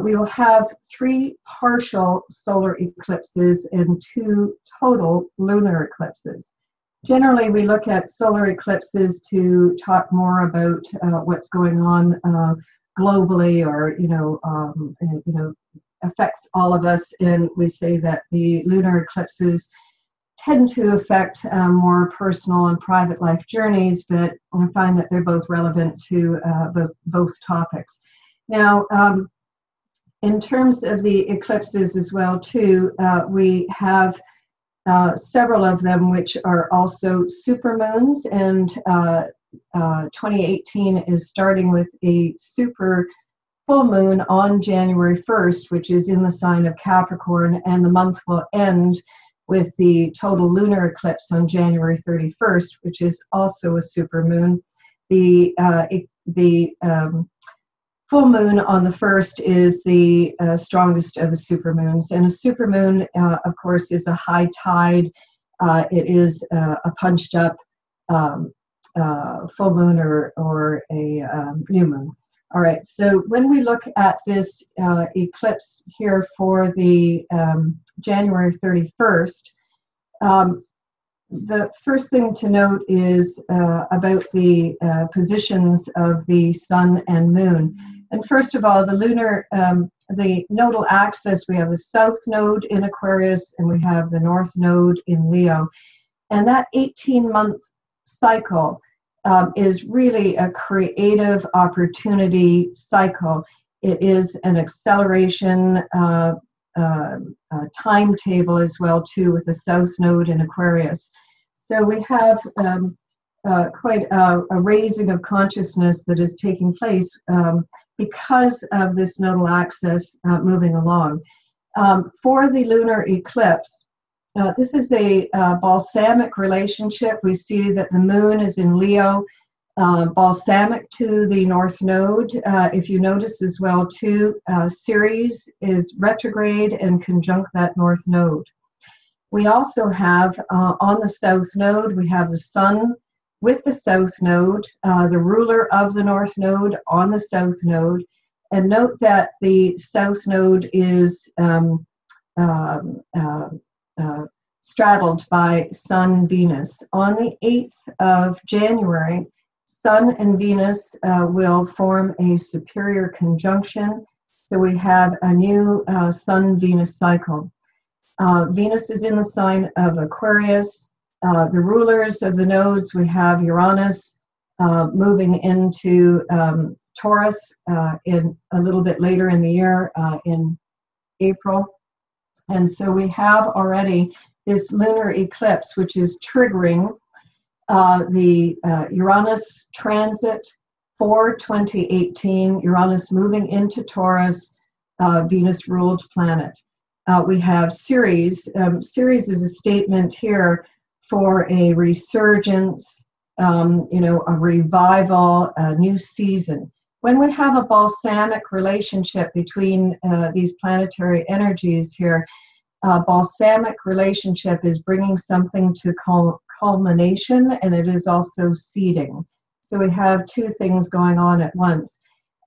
[SPEAKER 16] We will have 3 partial solar eclipses and 2 total lunar eclipses. Generally, we look at solar eclipses to talk more about what's going on globally, or affects all of us. And we say that the lunar eclipses tend to affect more personal and private life journeys, but I find that they're both relevant to both topics. Now, in terms of the eclipses as well too, we have several of them which are also supermoons, and 2018 is starting with a super full moon on January 1st, which is in the sign of Capricorn, and the month will end with the total lunar eclipse on January 31st, which is also a supermoon. The full moon on the 1st is the strongest of the supermoons, and a supermoon, of course, is a high tide. It is a punched up full moon or a new moon. All right, so when we look at this eclipse here for the January 31st, the first thing to note is about the positions of the sun and moon. And first of all, the lunar, the nodal axis, we have the south node in Aquarius and we have the north node in Leo. And that 18-month cycle is really a creative opportunity cycle. It is an acceleration timetable as well too, with the South Node in Aquarius. So we have quite a raising of consciousness that is taking place because of this nodal axis moving along. For the lunar eclipse, this is a balsamic relationship. We see that the moon is in Leo, balsamic to the North Node. If you notice as well too, Ceres is retrograde and conjunct that North Node. We also have on the South Node, we have the Sun with the South Node, the ruler of the North Node on the South Node. And note that the South Node is straddled by Sun Venus. On the 8th of January, Sun and Venus will form a superior conjunction. So we have a new Sun-Venus cycle. Venus is in the sign of Aquarius. The rulers of the nodes, we have Uranus moving into Taurus in a little bit later in the year, in April. And so we have already this lunar eclipse, which is triggering the Uranus transit for 2018, Uranus moving into Taurus, Venus-ruled planet. We have Ceres. Ceres is a statement here for a resurgence, a revival, a new season. When we have a balsamic relationship between these planetary energies here, balsamic relationship is bringing something to culmination, and it is also seeding. So we have two things going on at once.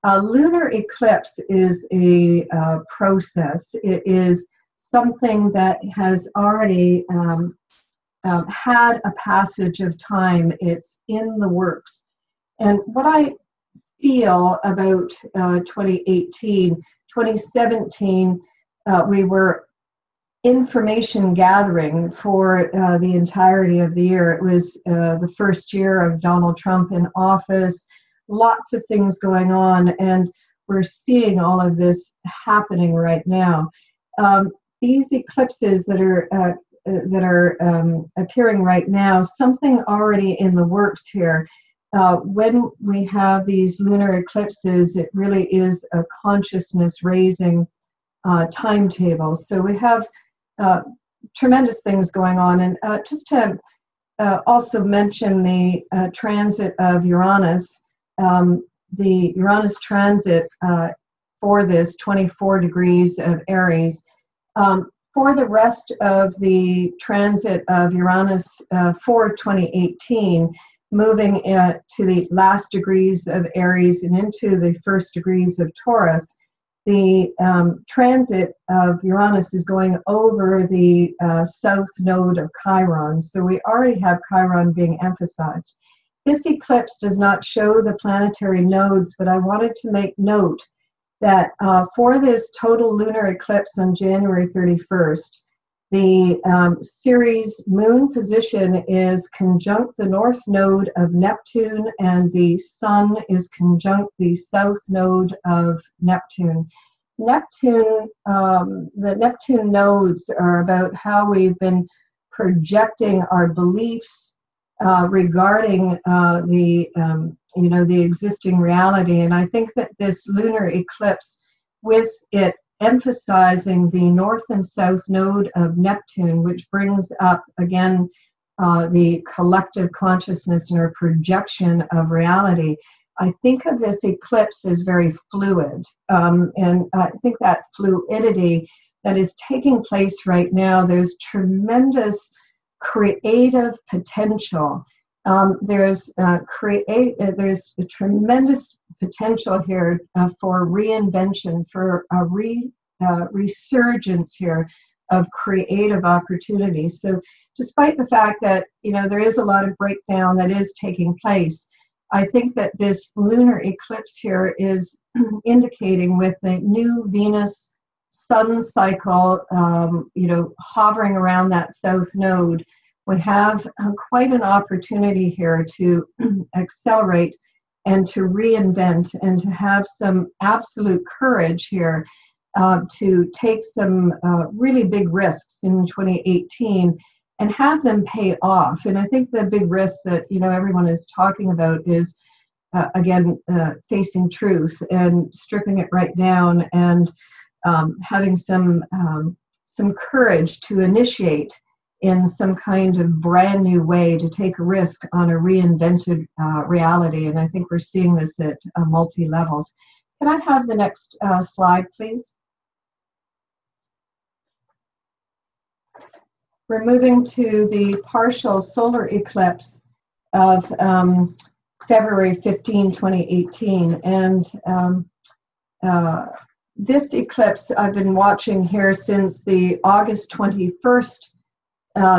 [SPEAKER 16] Lunar eclipse is a process. It is something that has already had a passage of time. It's in the works. And what I feel about 2018, 2017, we were information gathering for the entirety of the year. It was the first year of Donald Trump in office, lots of things going on, and we're seeing all of this happening right now. These eclipses that are appearing right now, something already in the works here. When we have these lunar eclipses, it really is a consciousness raising timetable. So we have tremendous things going on. And just to also mention the transit of Uranus, the Uranus transit for this 24 degrees of Aries. For the rest of the transit of Uranus for 2018, moving to the last degrees of Aries and into the first degrees of Taurus, the transit of Uranus is going over the south node of Chiron. So we already have Chiron being emphasized. This eclipse does not show the planetary nodes, but I wanted to make note that for this total lunar eclipse on January 31st, the Ceres moon position is conjunct the north node of Neptune, and the sun is conjunct the south node of Neptune. Neptune, the Neptune nodes are about how we've been projecting our beliefs regarding the existing reality. And I think that this lunar eclipse, with it emphasizing the north and south node of Neptune, which brings up again the collective consciousness and our projection of reality, I think of this eclipse as very fluid. And I think that fluidity that is taking place right now, there's tremendous creative potential. There's a tremendous potential here for reinvention, for a resurgence here of creative opportunities. So despite the fact that there is a lot of breakdown that is taking place, I think that this lunar eclipse here is indicating, with the new Venus Sun cycle hovering around that south node, We have quite an opportunity here to accelerate and to reinvent and to have some absolute courage here to take some really big risks in 2018 and have them pay off. And I think the big risk that everyone is talking about is again facing truth and stripping it right down and having some courage to initiate in some kind of brand new way to take a risk on a reinvented reality. And I think we're seeing this at multi-levels. Can I have the next slide, please? We're moving to the partial solar eclipse of February 15, 2018. And this eclipse I've been watching here since the August 21st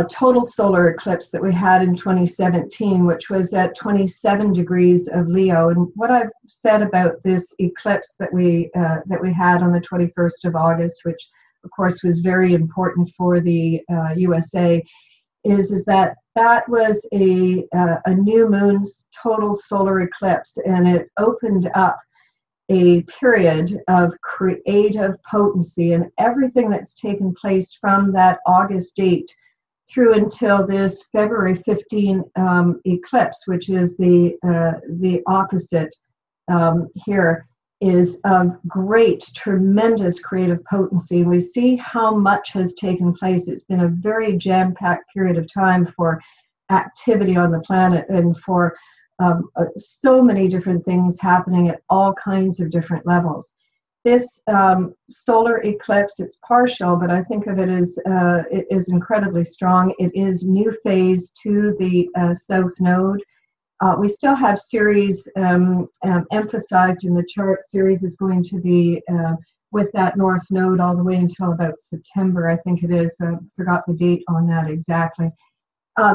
[SPEAKER 16] total solar eclipse that we had in 2017, which was at 27 degrees of Leo. And what I've said about this eclipse that we had on the 21st of August, which of course was very important for the USA, is that was a new moon's total solar eclipse, and it opened up a period of creative potency, and everything that's taken place from that August date through until this February 15 eclipse, which is the opposite here, is of great, tremendous creative potency. We see how much has taken place. It's been a very jam-packed period of time for activity on the planet and for so many different things happening at all kinds of different levels. This solar eclipse, it's partial, but I think of it as it is incredibly strong. It is new phase to the South Node. We still have Ceres emphasized in the chart. Ceres is going to be with that North Node all the way until about September, I think it is. I forgot the date on that exactly.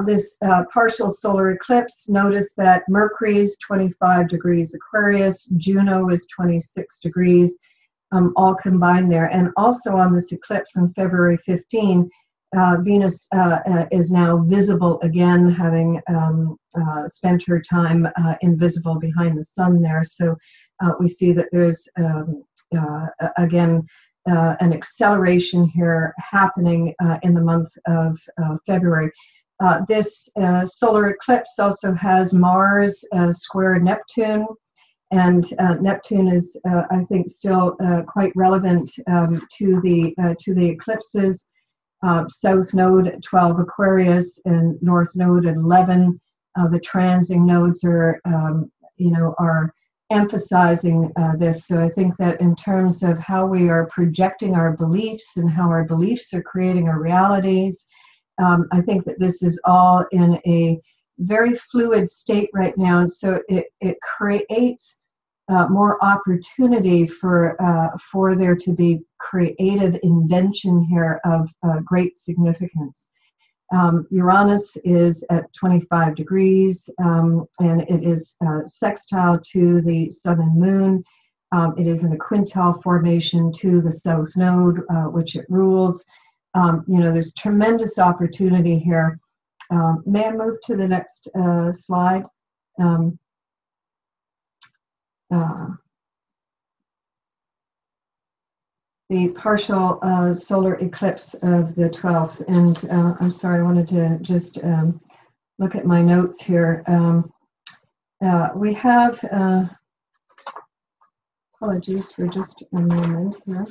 [SPEAKER 16] This partial solar eclipse, notice that Mercury is 25 degrees Aquarius, Juno is 26 degrees, all combined there. And also on this eclipse on February 15, Venus is now visible again, having spent her time invisible behind the sun there. So we see that there's, again, an acceleration here happening in the month of February. This solar eclipse also has Mars square Neptune, and Neptune is, I think, still quite relevant to the eclipses. South Node at 12 Aquarius and North Node at 11. The transiting nodes are, are emphasizing this. So I think that in terms of how we are projecting our beliefs and how our beliefs are creating our realities, I think that this is all in a very fluid state right now, and so it creates more opportunity for there to be creative invention here of great significance. Uranus is at 25 degrees, and it is sextile to the Sun and Moon. It is in a quintile formation to the South Node, which it rules. There's tremendous opportunity here. May I move to the next slide? The partial solar eclipse of the 12th. And I'm sorry, I wanted to just look at my notes here. We have, apologies for just a moment here.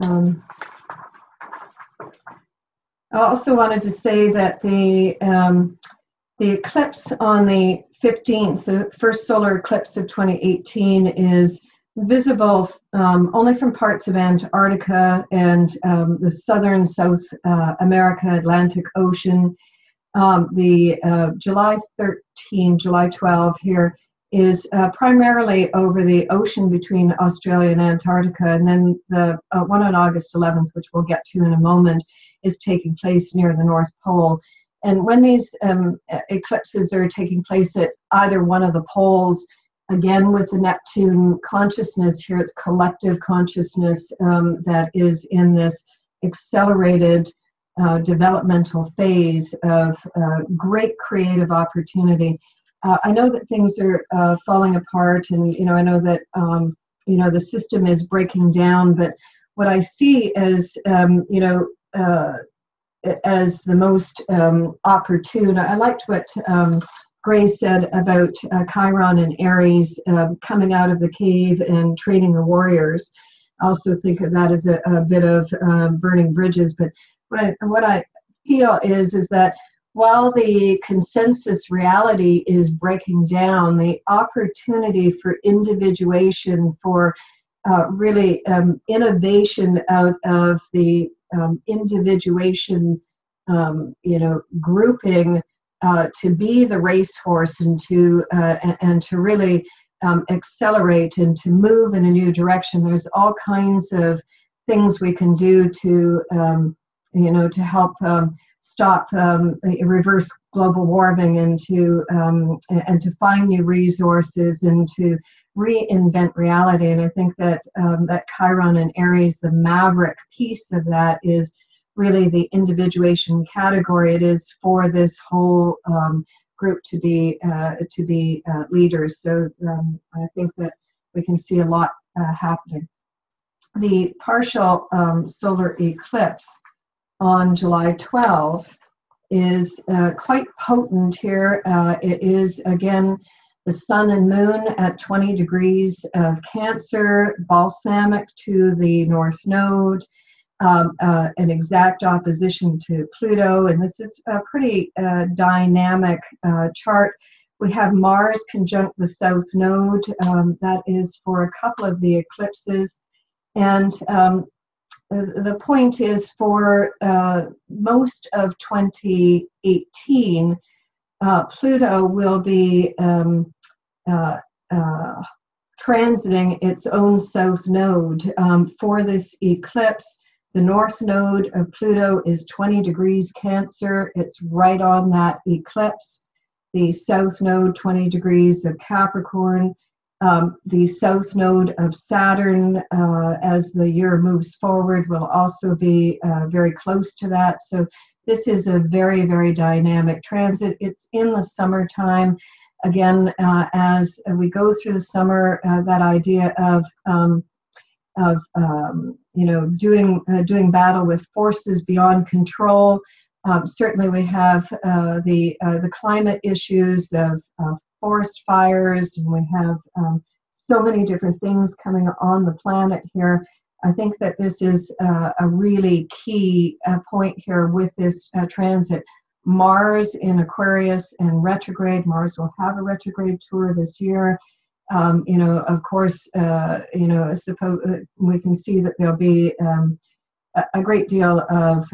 [SPEAKER 16] I also wanted to say that the eclipse on the 15th, the first solar eclipse of 2018, is visible only from parts of Antarctica and the southern South America, Atlantic Ocean. The July 13, July 12 here is primarily over the ocean between Australia and Antarctica, and then the one on August 11th, which we'll get to in a moment, is taking place near the North Pole. And when these eclipses are taking place at either one of the poles, again with the Neptune consciousness here, it's collective consciousness that is in this accelerated developmental phase of great creative opportunity. I know that things are falling apart, and I know that the system is breaking down. But what I see as as the most opportune, I liked what Gray said about Chiron and Aries coming out of the cave and training the warriors. I also think of that as a bit of burning bridges. But what I feel is that while the consensus reality is breaking down, the opportunity for individuation, for really innovation out of the individuation, grouping to be the racehorse and to really accelerate and to move in a new direction. There's all kinds of things we can do to to help stop reverse global warming, and to find new resources and to reinvent reality. And I think that that Chiron and Aries, the maverick piece of that, is really the individuation category. It is for this whole group to be leaders. So I think that we can see a lot happening. The partial solar eclipse on July 12 is quite potent here. It is, again, the sun and moon at 20 degrees of Cancer, balsamic to the North Node, an exact opposition to Pluto. And this is a pretty dynamic chart. We have Mars conjunct the South Node. That is for a couple of the eclipses. And the point is, for most of 2018, Pluto will be transiting its own South Node. For this eclipse, the North Node of Pluto is 20 degrees Cancer. It's right on that eclipse. The South Node, 20 degrees of Capricorn. The South Node of Saturn, as the year moves forward, will also be very close to that. So this is a very, very dynamic transit. It's in the summertime. Again, as we go through the summer, that idea of doing battle with forces beyond control. Certainly, we have the climate issues of forest fires, and we have so many different things coming on the planet here. I think that this is a really key point here with this transit. Mars in Aquarius and retrograde. Mars will have a retrograde tour this year. Of course, suppose we can see that there'll be a great deal of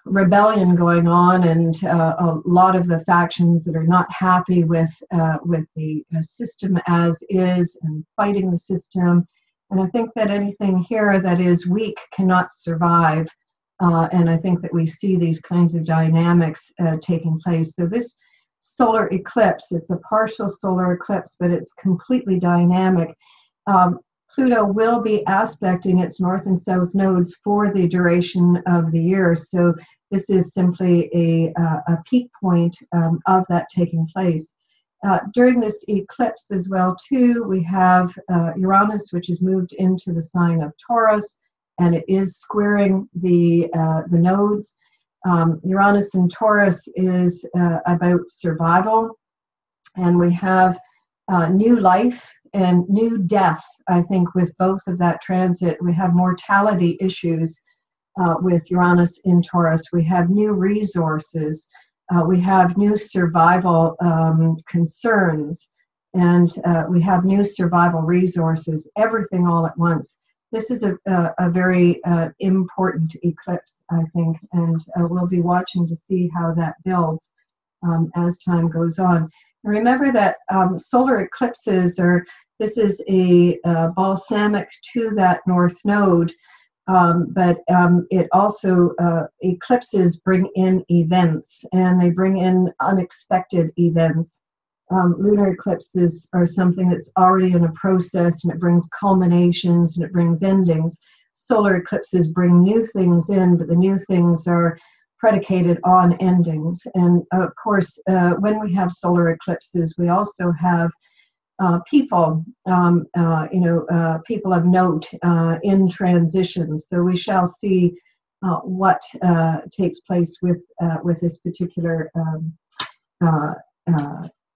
[SPEAKER 16] rebellion going on, and a lot of the factions that are not happy with the system as is and fighting the system. And I think that anything here that is weak cannot survive. And I think that we see these kinds of dynamics taking place. So this solar eclipse, it's a partial solar eclipse, but it's completely dynamic. Pluto will be aspecting its north and south nodes for the duration of the year. So this is simply a peak point of that taking place. During this eclipse as well, too, we have Uranus, which has moved into the sign of Taurus, and it is squaring the nodes. Uranus in Taurus is about survival, and we have new life and new death. I think with both of that transit, we have mortality issues with Uranus in Taurus. We have new resources. We have new survival concerns, and we have new survival resources, everything all at once. This is a very important eclipse, I think, and we'll be watching to see how that builds as time goes on. And remember that solar eclipses this is a balsamic to that north node, but it also, eclipses bring in events, and they bring in unexpected events. Lunar eclipses are something that's already in a process, and it brings culminations and it brings endings. solar eclipses bring new things in, but the new things are predicated on endings. And of course, when we have solar eclipses, we also have people, people of note in transition. So we shall see what takes place with this particular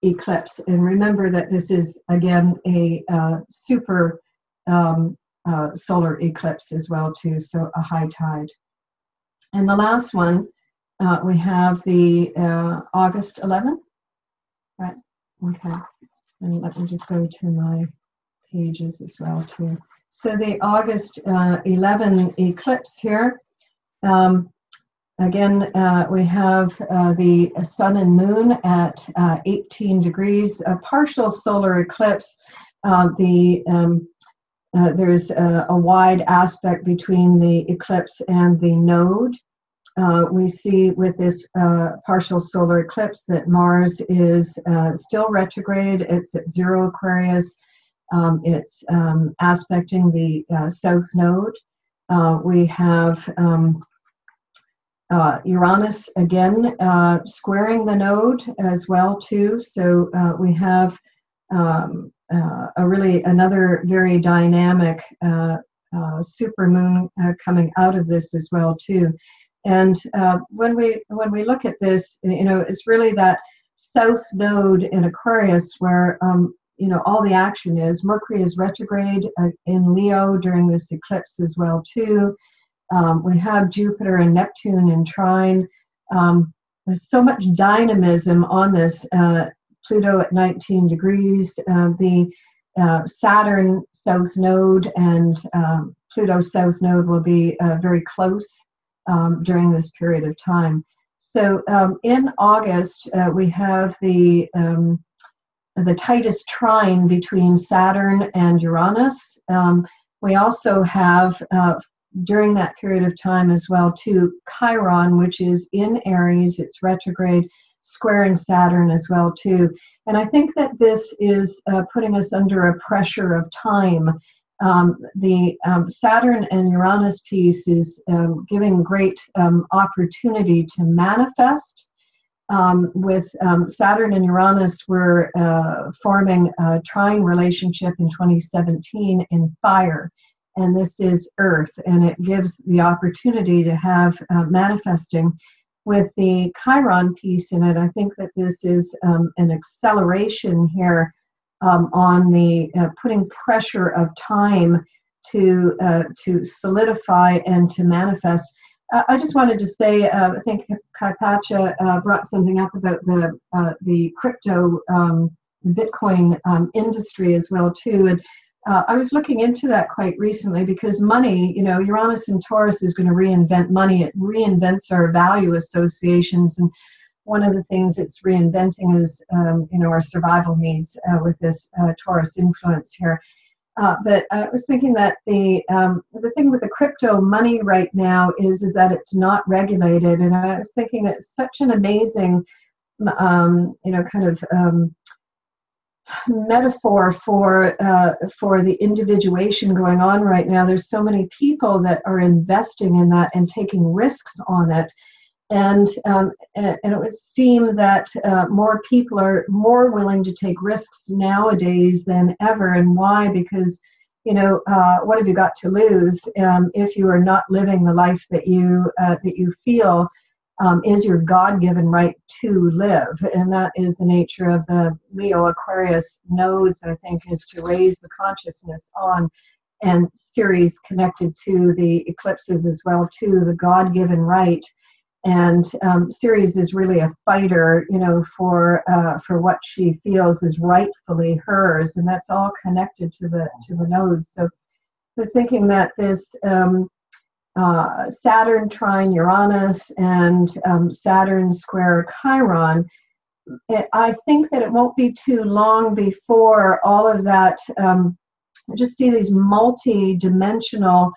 [SPEAKER 16] eclipse. And remember that this is, again, a super solar eclipse as well, too, so a high tide. And the last one, we have the August 11th, right? Okay. And let me just go to my pages as well, too. So the August 11 eclipse here, again, we have the sun and moon at 18 degrees, a partial solar eclipse. There's a wide aspect between the eclipse and the node. We see with this partial solar eclipse that Mars is still retrograde. It's at 0 Aquarius. It's aspecting the south node. We have Uranus again squaring the node as well too. So we have another very dynamic super moon coming out of this as well too. And when we look at this, it's really that south node in Aquarius where all the action is. Mercury is retrograde in Leo during this eclipse as well too. We have Jupiter and Neptune in trine. There's so much dynamism on this. Pluto at 19 degrees. The Saturn south node and Pluto south node will be very close during this period of time. So in August, we have the tightest trine between Saturn and Uranus. We also have, during that period of time as well, too, Chiron, which is in Aries, it's retrograde, squaring Saturn as well, too. And I think that this is putting us under a pressure of time. The Saturn and Uranus piece is giving great opportunity to manifest. With Saturn and Uranus, we're forming a trine relationship in 2017 in fire. And this is Earth, and it gives the opportunity to have manifesting. With the Chiron piece in it, I think that this is an acceleration here on the putting pressure of time to solidify and to manifest. I just wanted to say, I think Kaypacha brought something up about the crypto Bitcoin industry as well too. And I was looking into that quite recently because money, Uranus and Taurus is going to reinvent money. It reinvents our value associations. And one of the things it's reinventing is, our survival needs with this Taurus influence here. But I was thinking that the thing with the crypto money right now is that it's not regulated. And I was thinking that it's such an amazing, metaphor for the individuation going on right now. There's so many people that are investing in that and taking risks on it, and it would seem that more people are more willing to take risks nowadays than ever. And why? Because what have you got to lose if you are not living the life that you feel is your God-given right to live? And that is the nature of the Leo Aquarius nodes, I think, is to raise the consciousness on, and Ceres connected to the eclipses as well, to the God-given right. And Ceres is really a fighter, for what she feels is rightfully hers, and that's all connected to the nodes. So I was thinking that this Saturn trine Uranus and Saturn square Chiron, I think that it won't be too long before all of that, I just see these multi-dimensional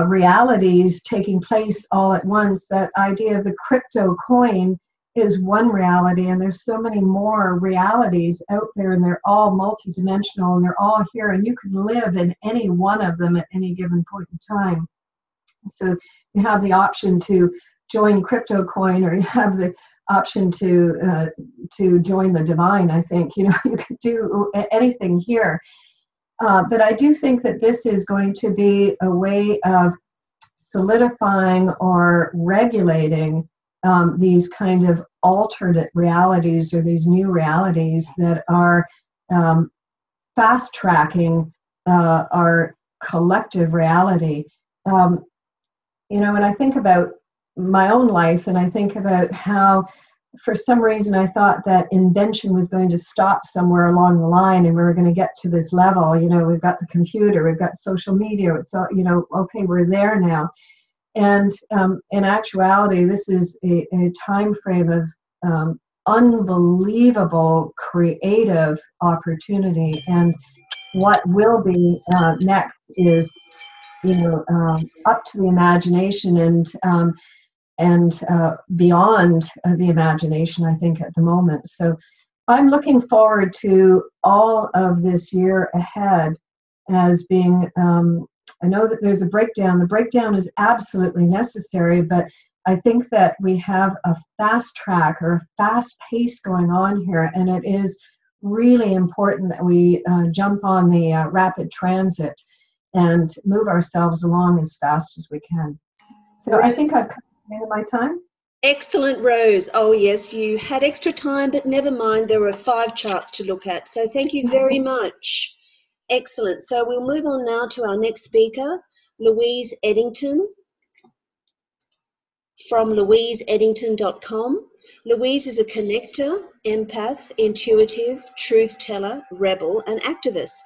[SPEAKER 16] realities taking place all at once. That idea of the crypto coin is one reality, and there's so many more realities out there, and they're all multidimensional, and they're all here, and you can live in any one of them at any given point in time. So you have the option to join CryptoCoin, or you have the option to join the divine. I think, you know, you can do anything here. But I do think that this is going to be a way of solidifying or regulating these kind of alternate realities, or these new realities that are fast tracking our collective reality. You know, and I think about my own life, and I think about how, for some reason, I thought that invention was going to stop somewhere along the line, and we were going to get to this level. You know, we've got the computer, we've got social media, so, you know, okay, we're there now. And in actuality, this is a time frame of unbelievable creative opportunity. And what will be next is, you know, up to the imagination, and beyond the imagination, I think, at the moment. So I'm looking forward to all of this year ahead as being, I know that there's a breakdown. The breakdown is absolutely necessary, but I think that we have a fast track, or a fast pace going on here, and it is really important that we jump on the rapid transit and move ourselves along as fast as we can. So I think I've come to the end of my time.
[SPEAKER 1] Excellent, Rose. Oh, yes, you had extra time, but never mind. There were 5 charts to look at. So thank you very much. Excellent. So we'll move on now to our next speaker, Louise Eddington, from louiseeddington.com. Louise is a connector, empath, intuitive, truth teller, rebel, and activist.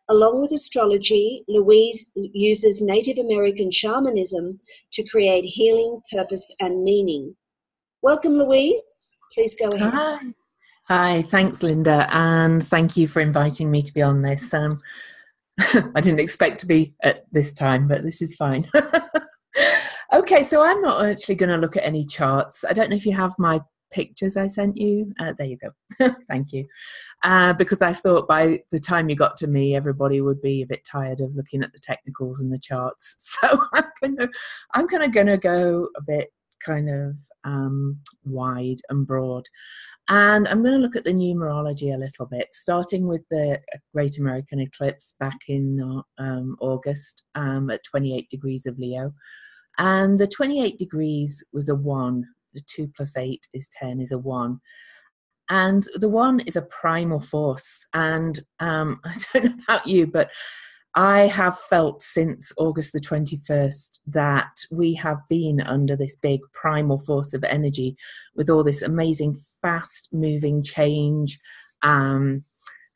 [SPEAKER 1] Along with astrology, Louise uses Native American shamanism to create healing, purpose, and meaning. Welcome, Louise. Please go ahead.
[SPEAKER 17] Hi. Hi, thanks, Linda, and thank you for inviting me to be on this. I didn't expect to be at this time, but this is fine. Okay, so I'm not actually going to look at any charts. I don't know if you have my pictures I sent you. There you go. Thank you. Because I thought by the time you got to me, everybody would be a bit tired of looking at the technicals and the charts. So I'm kind of going to go a bit kind of wide and broad. And I'm going to look at the numerology a little bit, starting with the Great American Eclipse back in August at 28 degrees of Leo. And the 28 degrees was a 1. The 2 + 8 is 10, is a 1. And the 1 is a primal force. And I don't know about you, but I have felt since August the 21st that we have been under this big primal force of energy with all this amazing fast moving change,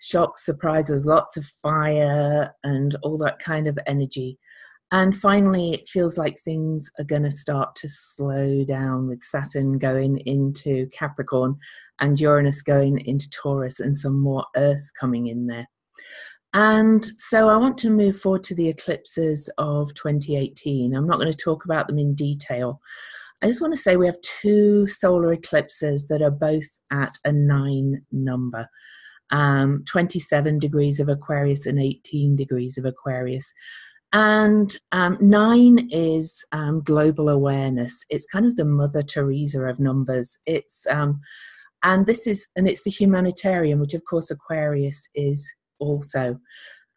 [SPEAKER 17] shocks, surprises, lots of fire and all that kind of energy. And finally, it feels like things are going to start to slow down with Saturn going into Capricorn and Uranus going into Taurus and some more Earth coming in there. And so I want to move forward to the eclipses of 2018. I'm not going to talk about them in detail. I just want to say we have 2 solar eclipses that are both at a 9 number, 27 degrees of Aquarius and 18 degrees of Aquarius. And 9 is global awareness. It's kind of the Mother Teresa of numbers. It's it's the humanitarian, which of course Aquarius is also.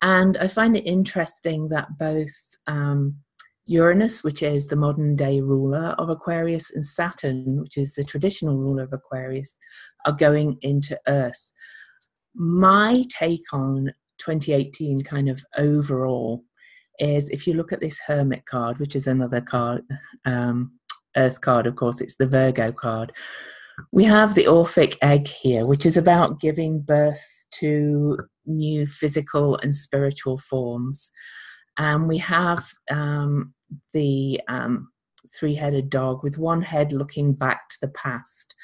[SPEAKER 17] And I find it interesting that both Uranus, which is the modern day ruler of Aquarius, and Saturn, which is the traditional ruler of Aquarius, are going into Earth. My take on 2018 kind of overall is, if you look at this Hermit card, which is another card, Earth card, of course, it's the Virgo card. We have the Orphic egg here, which is about giving birth to new physical and spiritual forms. And we have the 3-headed dog with one head looking back to the past.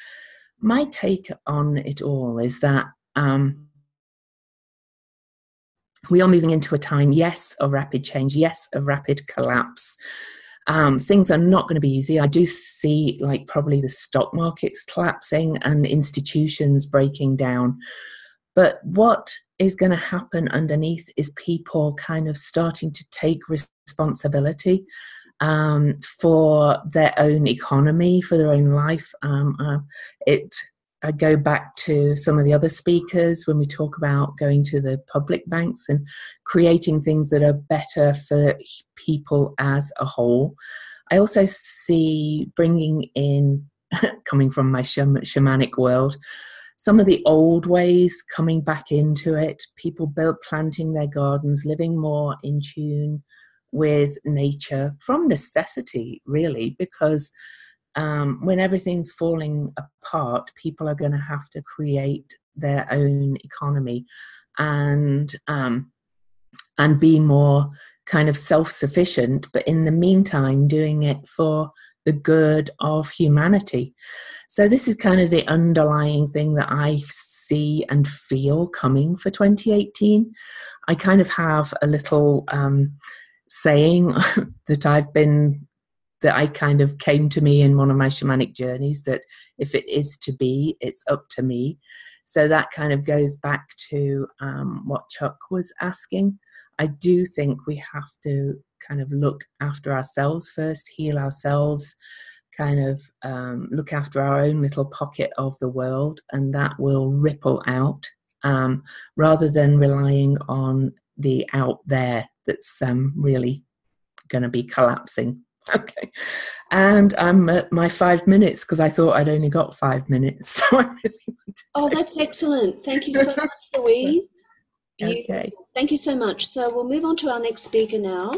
[SPEAKER 17] My take on it all is that we are moving into a time, yes, of rapid change, yes, of rapid collapse. Things are not going to be easy. I do see like probably the stock markets collapsing and institutions breaking down. But what is going to happen underneath is people kind of starting to take responsibility for their own economy, for their own life. I go back to some of the other speakers when we talk about going to the public banks and creating things that are better for people as a whole. I also see bringing in, coming from my shamanic world, some of the old ways coming back into it, people planting their gardens, living more in tune with nature from necessity, really, because when everything's falling apart, people are going to have to create their own economy and be more kind of self-sufficient, but in the meantime doing it for the good of humanity. So this is kind of the underlying thing that I see and feel coming for 2018. I kind of have a little saying that I kind of came to me in one of my shamanic journeys, that if it is to be, it's up to me. So that kind of goes back to what Chuck was asking. I do think we have to kind of look after ourselves first, heal ourselves, kind of look after our own little pocket of the world, and that will ripple out rather than relying on the out there that's really going to be collapsing. Okay. And I'm at my 5 minutes because I thought I'd only got 5 minutes. So I really
[SPEAKER 1] Oh, that's excellent. Thank you so much, Louise. Beautiful.
[SPEAKER 17] Okay.
[SPEAKER 1] Thank you so much. So we'll move on to our next speaker now,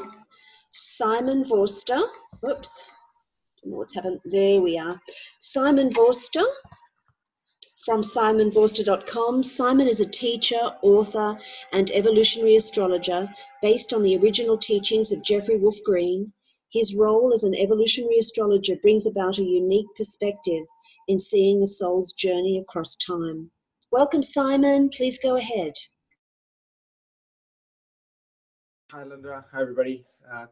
[SPEAKER 1] SÍmõn Vorster. Oops, don't know what's happened. There we are. SÍmõn Vorster from SÍmõnvorster.com. SÍmõn is a teacher, author, and evolutionary astrologer based on the original teachings of Jeffrey Wolf Green. His role as an evolutionary astrologer brings about a unique perspective in seeing a soul's journey across time. Welcome, SÍmõn. Please go ahead.
[SPEAKER 18] Hi, Linda. Hi, everybody.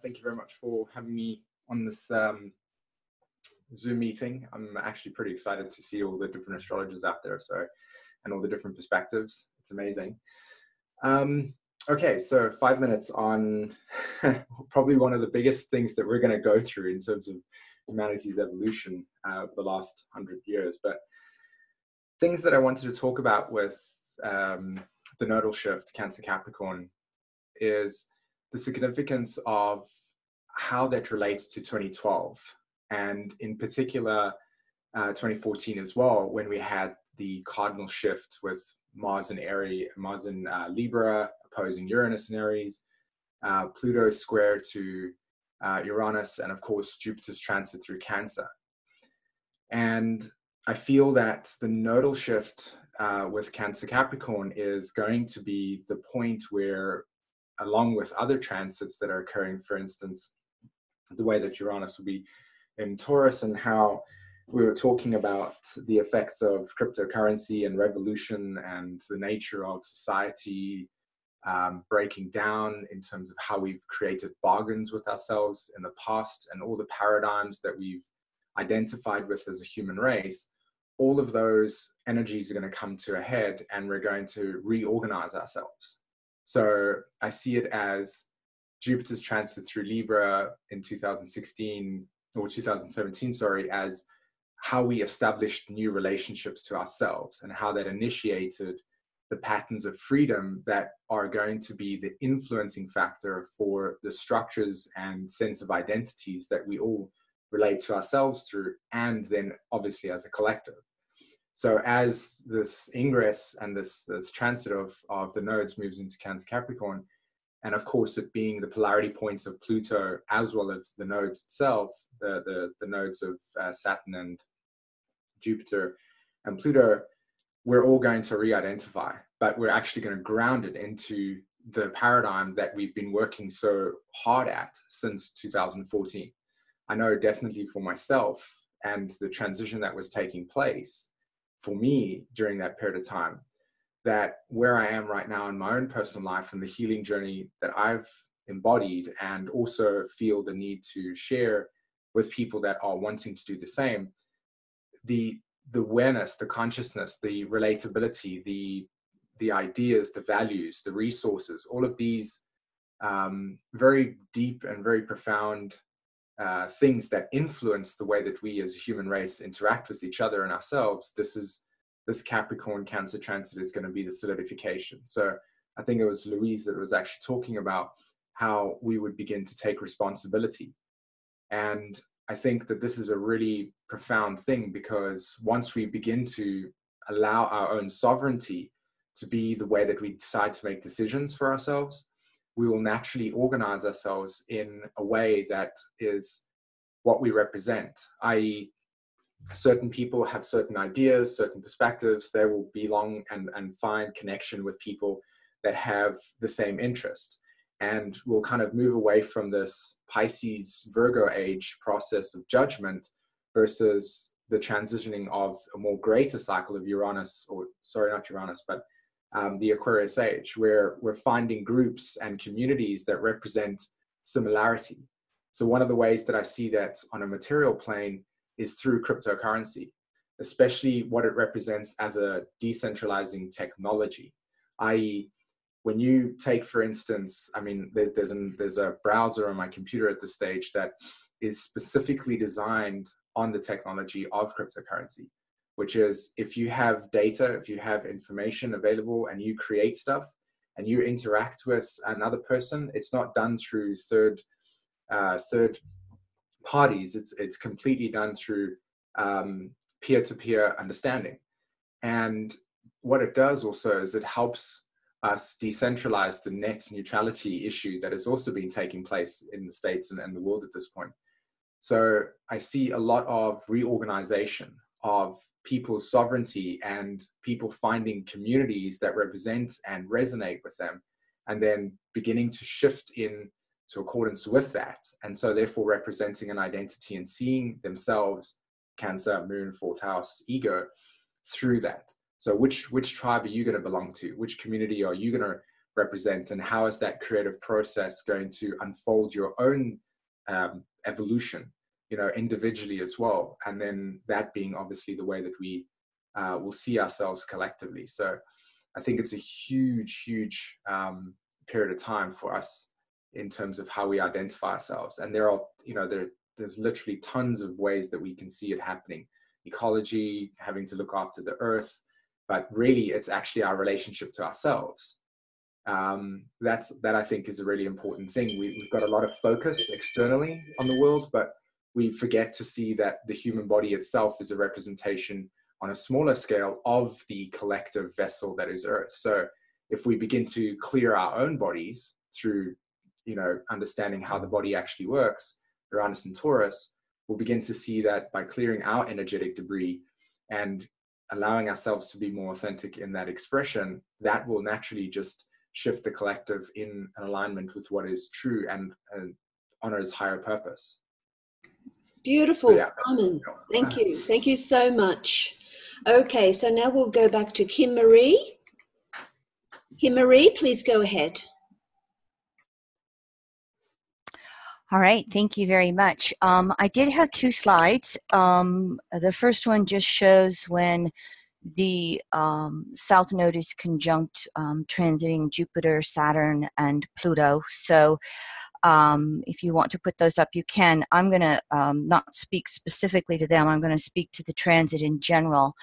[SPEAKER 18] Thank you very much for having me on this Zoom meeting. I'm actually pretty excited to see all the different astrologers out there, and all the different perspectives. It's amazing. Okay, so 5 minutes on probably one of the biggest things that we're going to go through in terms of humanity's evolution over the last 100 years. But things that I wanted to talk about with the nodal shift, Cancer Capricorn, is the significance of how that relates to 2012, and in particular 2014 as well, when we had the cardinal shift with Mars in Libra opposing Uranus in Aries, Pluto square to Uranus, and of course Jupiter's transit through Cancer. And I feel that the nodal shift with Cancer Capricorn is going to be the point where, along with other transits that are occurring, for instance, the way that Uranus will be in Taurus, and how we were talking about the effects of cryptocurrency and revolution and the nature of society breaking down in terms of how we've created bargains with ourselves in the past, and all the paradigms that we've identified with as a human race. All of those energies are going to come to a head, and we're going to reorganize ourselves. So I see it as Jupiter's transit through Libra in 2016 or 2017, sorry, as how we established new relationships to ourselves, and how that initiated the patterns of freedom that are going to be the influencing factor for the structures and sense of identities that we all relate to ourselves through, and then obviously as a collective. So as this ingress and this transit of the nodes moves into Cancer Capricorn, and of course it being the polarity points of Pluto as well as the nodes itself, the nodes of Saturn and Jupiter and Pluto, we're all going to re-identify, but we're actually going to ground it into the paradigm that we've been working so hard at since 2014. I know definitely for myself, and the transition that was taking place for me during that period of time, that where I am right now in my own personal life and the healing journey that I've embodied, and also feel the need to share with people that are wanting to do the same, the awareness, the consciousness, the relatability, the ideas, the values, the resources, all of these very deep and very profound things that influence the way that we as a human race interact with each other and ourselves. This Capricorn Cancer transit is going to be the solidification. So I think it was Louise that was actually talking about how we would begin to take responsibility. And I think that this is a really profound thing, because once we begin to allow our own sovereignty to be the way that we decide to make decisions for ourselves, we will naturally organize ourselves in a way that is what we represent, i.e., certain people have certain ideas, certain perspectives. They will belong and find connection with people that have the same interest. And we'll kind of move away from this Pisces Virgo age process of judgment versus the transitioning of a more greater cycle of Uranus, or sorry, not Uranus, but the Aquarius age, where we're finding groups and communities that represent similarity. So one of the ways that I see that on a material plane is through cryptocurrency, especially what it represents as a decentralizing technology, i.e., when you take, for instance, I mean, there's a browser on my computer at this stage that is specifically designed on the technology of cryptocurrency, which is, if you have data, if you have information available and you create stuff and you interact with another person, it's not done through third parties. It's completely done through peer-to-peer understanding. And what it does also is it helps us decentralize the net neutrality issue that has also been taking place in the States and the world at this point. So I see a lot of reorganization of people's sovereignty and people finding communities that represent and resonate with them, and then beginning to shift in to accordance with that. And so therefore representing an identity and seeing themselves, Cancer, Moon, fourth house, ego, through that. So which tribe are you going to belong to? Which community are you going to represent? And how is that creative process going to unfold your own evolution, individually as well? And then that being obviously the way that we will see ourselves collectively. So I think it's a huge, huge period of time for us in terms of how we identify ourselves. And there are, there's literally tons of ways that we can see it happening. Ecology, having to look after the earth, but really it's actually our relationship to ourselves. That I think is a really important thing. We've got a lot of focus externally on the world, but we forget to see that the human body itself is a representation on a smaller scale of the collective vessel that is Earth. So if we begin to clear our own bodies through, understanding how the body actually works, Uranus and Taurus, we'll begin to see that by clearing our energetic debris and allowing ourselves to be more authentic in that expression, that will naturally just shift the collective in alignment with what is true and honors higher purpose.
[SPEAKER 1] Beautiful,
[SPEAKER 18] So, yeah.
[SPEAKER 1] SÍmÖn. Thank you. Thank you so much. Okay, so now we'll go back to Kim Marie. Kim Marie, please go ahead.
[SPEAKER 10] All right, thank you very much. I did have two slides. The first one just shows when the South Node is conjunct transiting Jupiter, Saturn, and Pluto. So if you want to put those up, you can. I'm going to not speak specifically to them. I'm going to speak to the transit in general.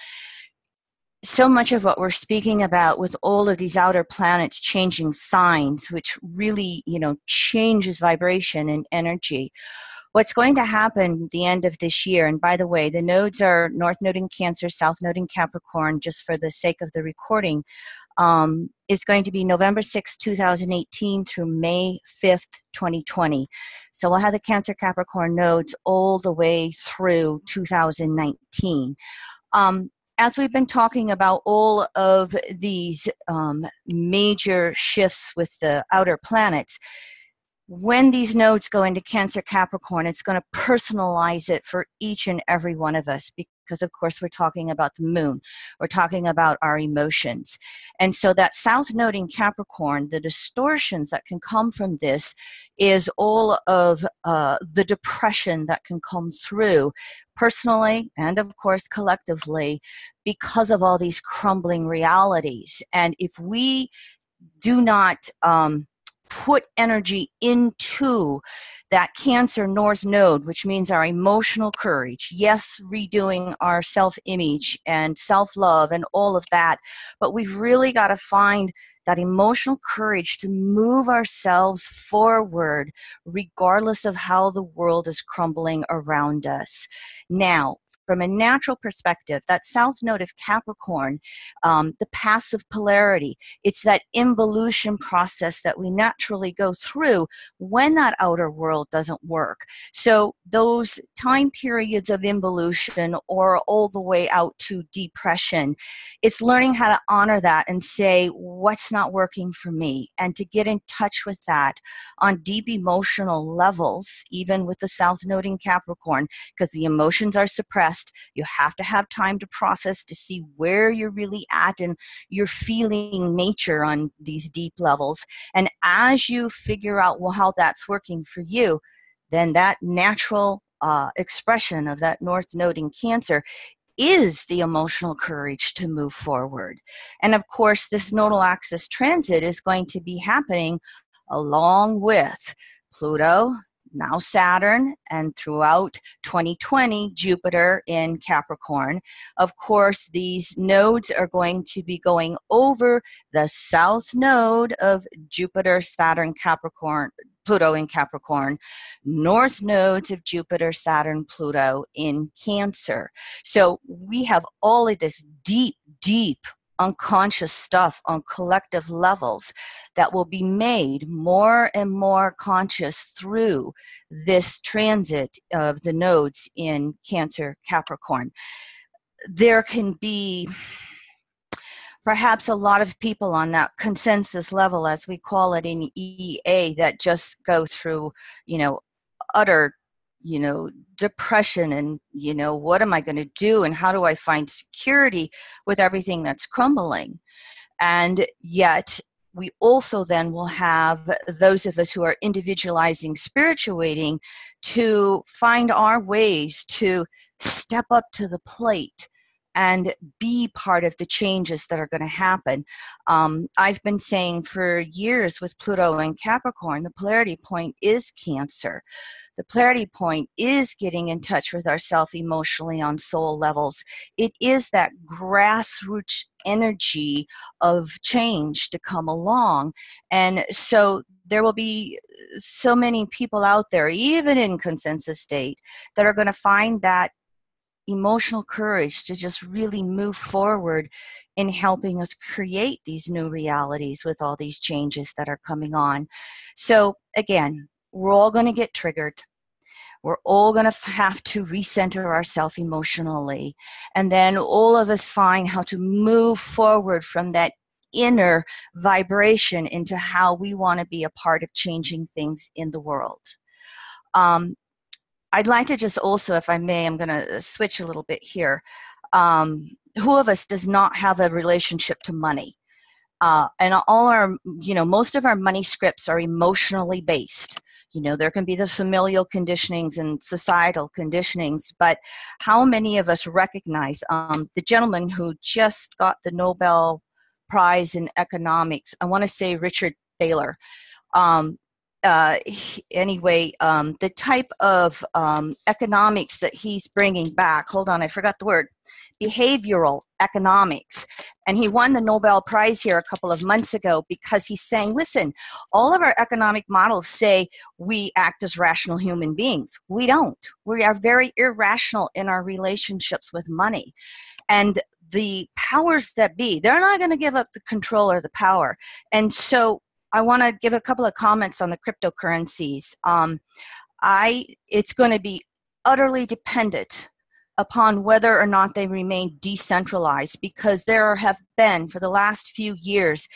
[SPEAKER 10] So much of what we're speaking about with all of these outer planets changing signs, which really, changes vibration and energy. What's going to happen at the end of this year, and by the way, the nodes are North Node in Cancer, South Node in Capricorn, just for the sake of the recording, is going to be November 6, 2018 through May 5th, 2020. So we'll have the Cancer Capricorn nodes all the way through 2019. As we've been talking about all of these major shifts with the outer planets, when these nodes go into Cancer Capricorn, it's going to personalize it for each and every one of us, because of course we're talking about the moon. We're talking about our emotions. And so that South Node in Capricorn, the distortions that can come from this is all of the depression that can come through personally and of course collectively because of all these crumbling realities. And if we do not put energy into that Cancer North Node, which means our emotional courage, yes, redoing our self-image and self-love and all of that, but we've really got to find that emotional courage to move ourselves forward regardless of how the world is crumbling around us. Now, from a natural perspective, that South Node of Capricorn, the passive polarity, it's that involution process that we naturally go through when that outer world doesn't work. So those time periods of involution or all the way out to depression, it's learning how to honor that and say, what's not working for me? And to get in touch with that on deep emotional levels, even with the South Node in Capricorn, because the emotions are suppressed. You have to have time to process to see where you're really at and you're feeling nature on these deep levels. And as you figure out, well, how that's working for you, then that natural expression of that North Node in Cancer is the emotional courage to move forward. And of course, this nodal axis transit is going to be happening along with Pluto, now Saturn, and throughout 2020, Jupiter in Capricorn. Of course, these nodes are going to be going over the South Node of Jupiter, Saturn, Capricorn, Pluto in Capricorn, North Nodes of Jupiter, Saturn, Pluto in Cancer. So we have all of this deep, deep unconscious stuff on collective levels that will be made more and more conscious through this transit of the nodes in Cancer Capricorn. There can be perhaps a lot of people on that consensus level, as we call it in EA, that just go through, utter depression and, what am I going to do and how do I find security with everything that's crumbling? And yet we also then will have those of us who are individualizing, spirituating, to find our ways to step up to the plate and be part of the changes that are going to happen. I've been saying for years with Pluto and Capricorn, the polarity point is Cancer. The polarity point is getting in touch with ourself emotionally on soul levels. It is that grassroots energy of change to come along. And so there will be so many people out there, even in consensus state, that are going to find that emotional courage to just really move forward in helping us create these new realities with all these changes that are coming on. So again, we're all going to get triggered. We're all going to have to recenter ourselves emotionally. And then all of us find how to move forward from that inner vibration into how we want to be a part of changing things in the world. I'd like to just also, if I may, I'm going to switch a little bit here. Who of us does not have a relationship to money? And all our, most of our money scripts are emotionally based. There can be the familial conditionings and societal conditionings, but how many of us recognize the gentleman who just got the Nobel Prize in economics? I want to say Richard Thaler. The type of economics that he's bringing back, hold on, I forgot the word, behavioral economics. And he won the Nobel Prize here a couple of months ago because he's saying, listen, all of our economic models say we act as rational human beings. We don't. We are very irrational in our relationships with money. And the powers that be, they're not going to give up the control or the power. And so I want to give a couple of comments on the cryptocurrencies. It's going to be utterly dependent upon whether or not they remain decentralized, because there have been, for the last few years,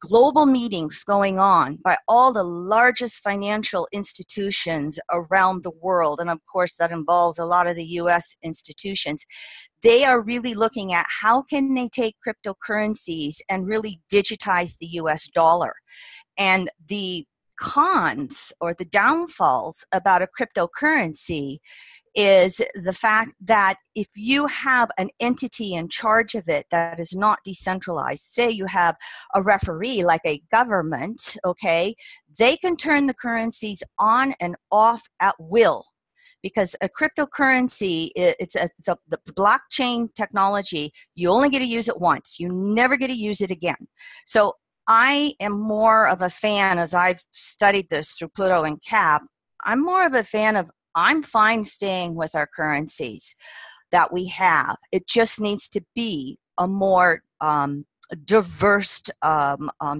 [SPEAKER 10] global meetings going on by all the largest financial institutions around the world, and of course that involves a lot of the US institutions. They are really looking at how can they take cryptocurrencies and really digitize the US dollar. And the cons or the downfalls about a cryptocurrency is the fact that if you have an entity in charge of it that is not decentralized, say you have a referee like a government, okay, they can turn the currencies on and off at will. Because a cryptocurrency, the blockchain technology, you only get to use it once. You never get to use it again. So I am more of a fan, as I've studied this through Pluto and Cap, I'm more of a fan of, I'm fine staying with our currencies that we have. It just needs to be a more diverse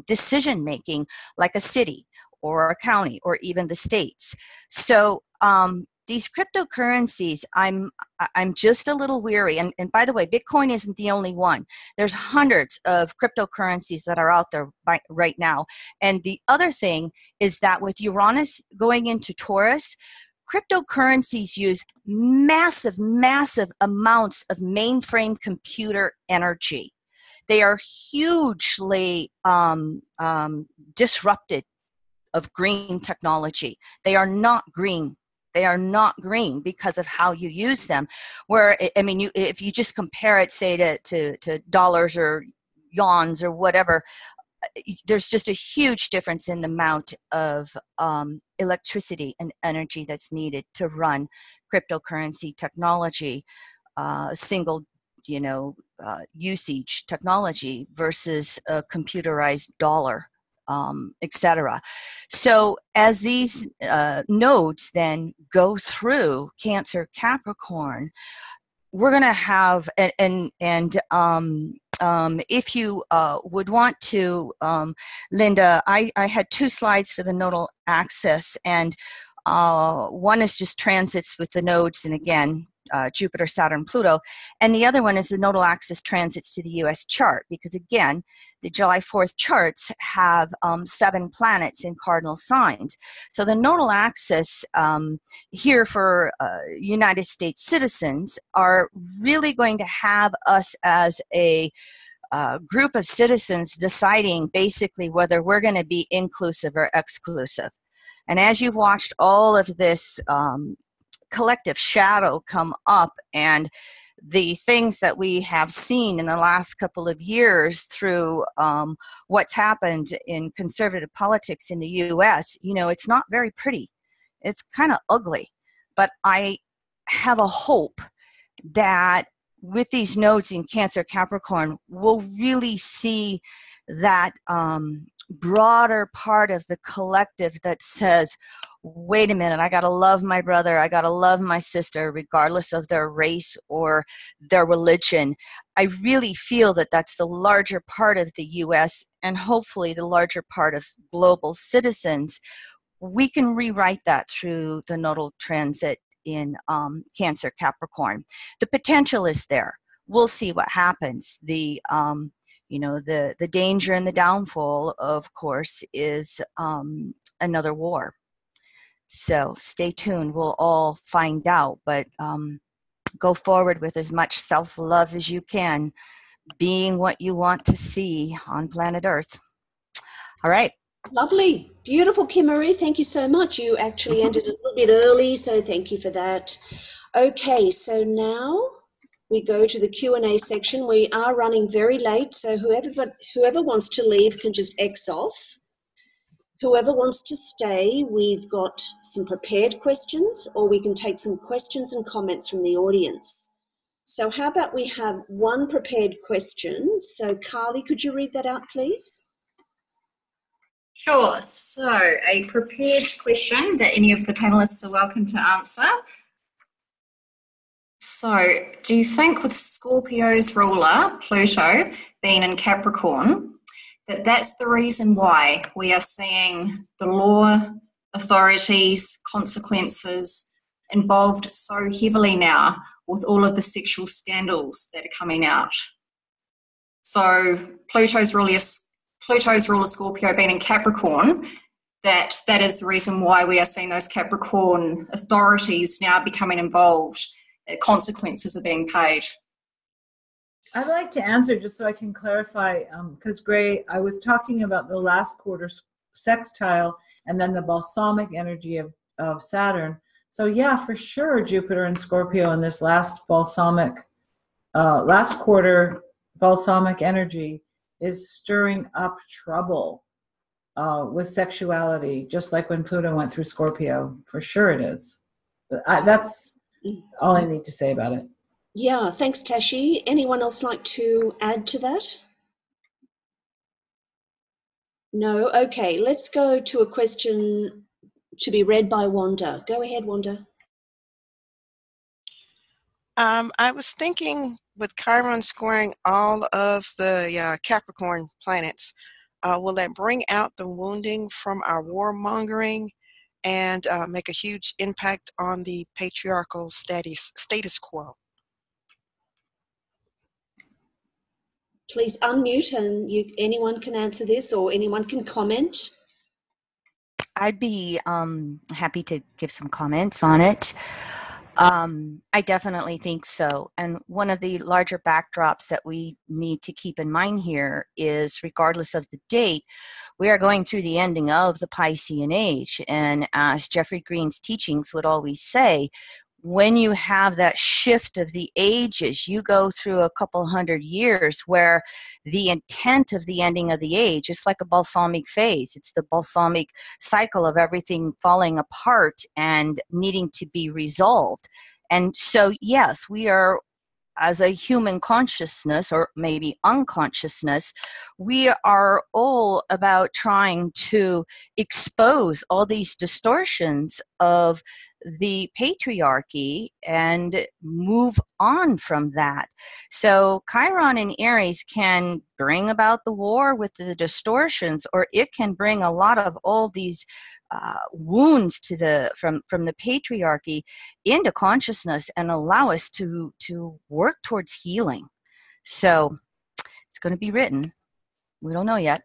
[SPEAKER 10] decision-making, like a city or a county or even the states. So these cryptocurrencies, I'm just a little weary. And by the way, Bitcoin isn't the only one. There's hundreds of cryptocurrencies that are out there right now. And the other thing is that with Uranus going into Taurus, cryptocurrencies use massive, massive amounts of mainframe computer energy. They are hugely disrupted of green technology. They are not green. They are not green because of how you use them. Where, I mean, if you just compare it, say, to dollars or yuans or whatever, there's just a huge difference in the amount of electricity and energy that's needed to run cryptocurrency technology, single, usage technology versus a computerized dollar, etc. So as these nodes then go through Cancer, Capricorn, we're going to have, if you would want to, Linda, I had 2 slides for the nodal axis, and one is just transits with the nodes, and again, Jupiter, Saturn, Pluto, and the other one is the nodal axis transits to the US chart, because again, the July 4th charts have 7 planets in cardinal signs. So the nodal axis here for United States citizens are really going to have us as a group of citizens deciding basically whether we're going to be inclusive or exclusive. And as you've watched all of this collective shadow come up, and the things that we have seen in the last couple of years through what's happened in conservative politics in the US, it's not very pretty. It's kind of ugly. But I have a hope that with these nodes in Cancer, Capricorn, we'll really see that broader part of the collective that says, wait a minute, I got to love my brother, I got to love my sister, regardless of their race or their religion. I really feel that that's the larger part of the US and hopefully the larger part of global citizens. We can rewrite that through the nodal transit in Cancer, Capricorn. The potential is there. We'll see what happens. The danger and the downfall, of course, is another war. So stay tuned. We'll all find out, but go forward with as much self-love as you can, being what you want to see on planet Earth. All right.
[SPEAKER 1] Lovely. Beautiful, Kim-Marie. Thank you so much. You actually ended a little bit early, so thank you for that. Okay, so now we go to the Q&A section. We are running very late, so whoever wants to leave can just X off. Whoever wants to stay, we've got some prepared questions, or we can take some questions and comments from the audience. So how about we have one prepared question? So Carlee, could you read that out, please?
[SPEAKER 2] Sure. So a prepared question that any of the panelists are welcome to answer. So do you think with Scorpio's ruler, Pluto, being in Capricorn, that's the reason why we are seeing the law, authorities, consequences involved so heavily now with all of the sexual scandals that are coming out? So Pluto's Pluto's ruler Scorpio being in Capricorn, that is the reason why we are seeing those Capricorn authorities now becoming involved. Consequences are being paid.
[SPEAKER 5] I'd like to answer just so I can clarify, because Gray, I was talking about the last quarter sextile and then the balsamic energy of Saturn. So yeah, for sure, Jupiter and Scorpio in this last quarter balsamic energy is stirring up trouble with sexuality, just like when Pluto went through Scorpio. For sure it is. That's all I need to say about it.
[SPEAKER 1] Yeah, thanks, Tashi. Anyone else like to add to that? No? Okay, let's go to a question to be read by Wanda. Go ahead, Wanda.
[SPEAKER 3] I was thinking with Chiron squaring all of the Capricorn planets, will that bring out the wounding from our warmongering and make a huge impact on the patriarchal status quo?
[SPEAKER 1] Please unmute and anyone can answer this or anyone can comment.
[SPEAKER 10] I'd be happy to give some comments on it. I definitely think so. And one of the larger backdrops that we need to keep in mind here is, regardless of the date, we are going through the ending of the Piscean age. And as Jeffrey Green's teachings would always say, when you have that shift of the ages, you go through a couple hundred years where the intent of the ending of the age is like a balsamic phase. It's the balsamic cycle of everything falling apart and needing to be resolved. And so, yes, we are, as a human consciousness, or maybe unconsciousness, we are all about trying to expose all these distortions of the patriarchy and move on from that. So Chiron in Aries can bring about the war with the distortions, or it can bring a lot of all these wounds to from the patriarchy into consciousness and allow us to work towards healing. So it's going to be written. We don't know yet.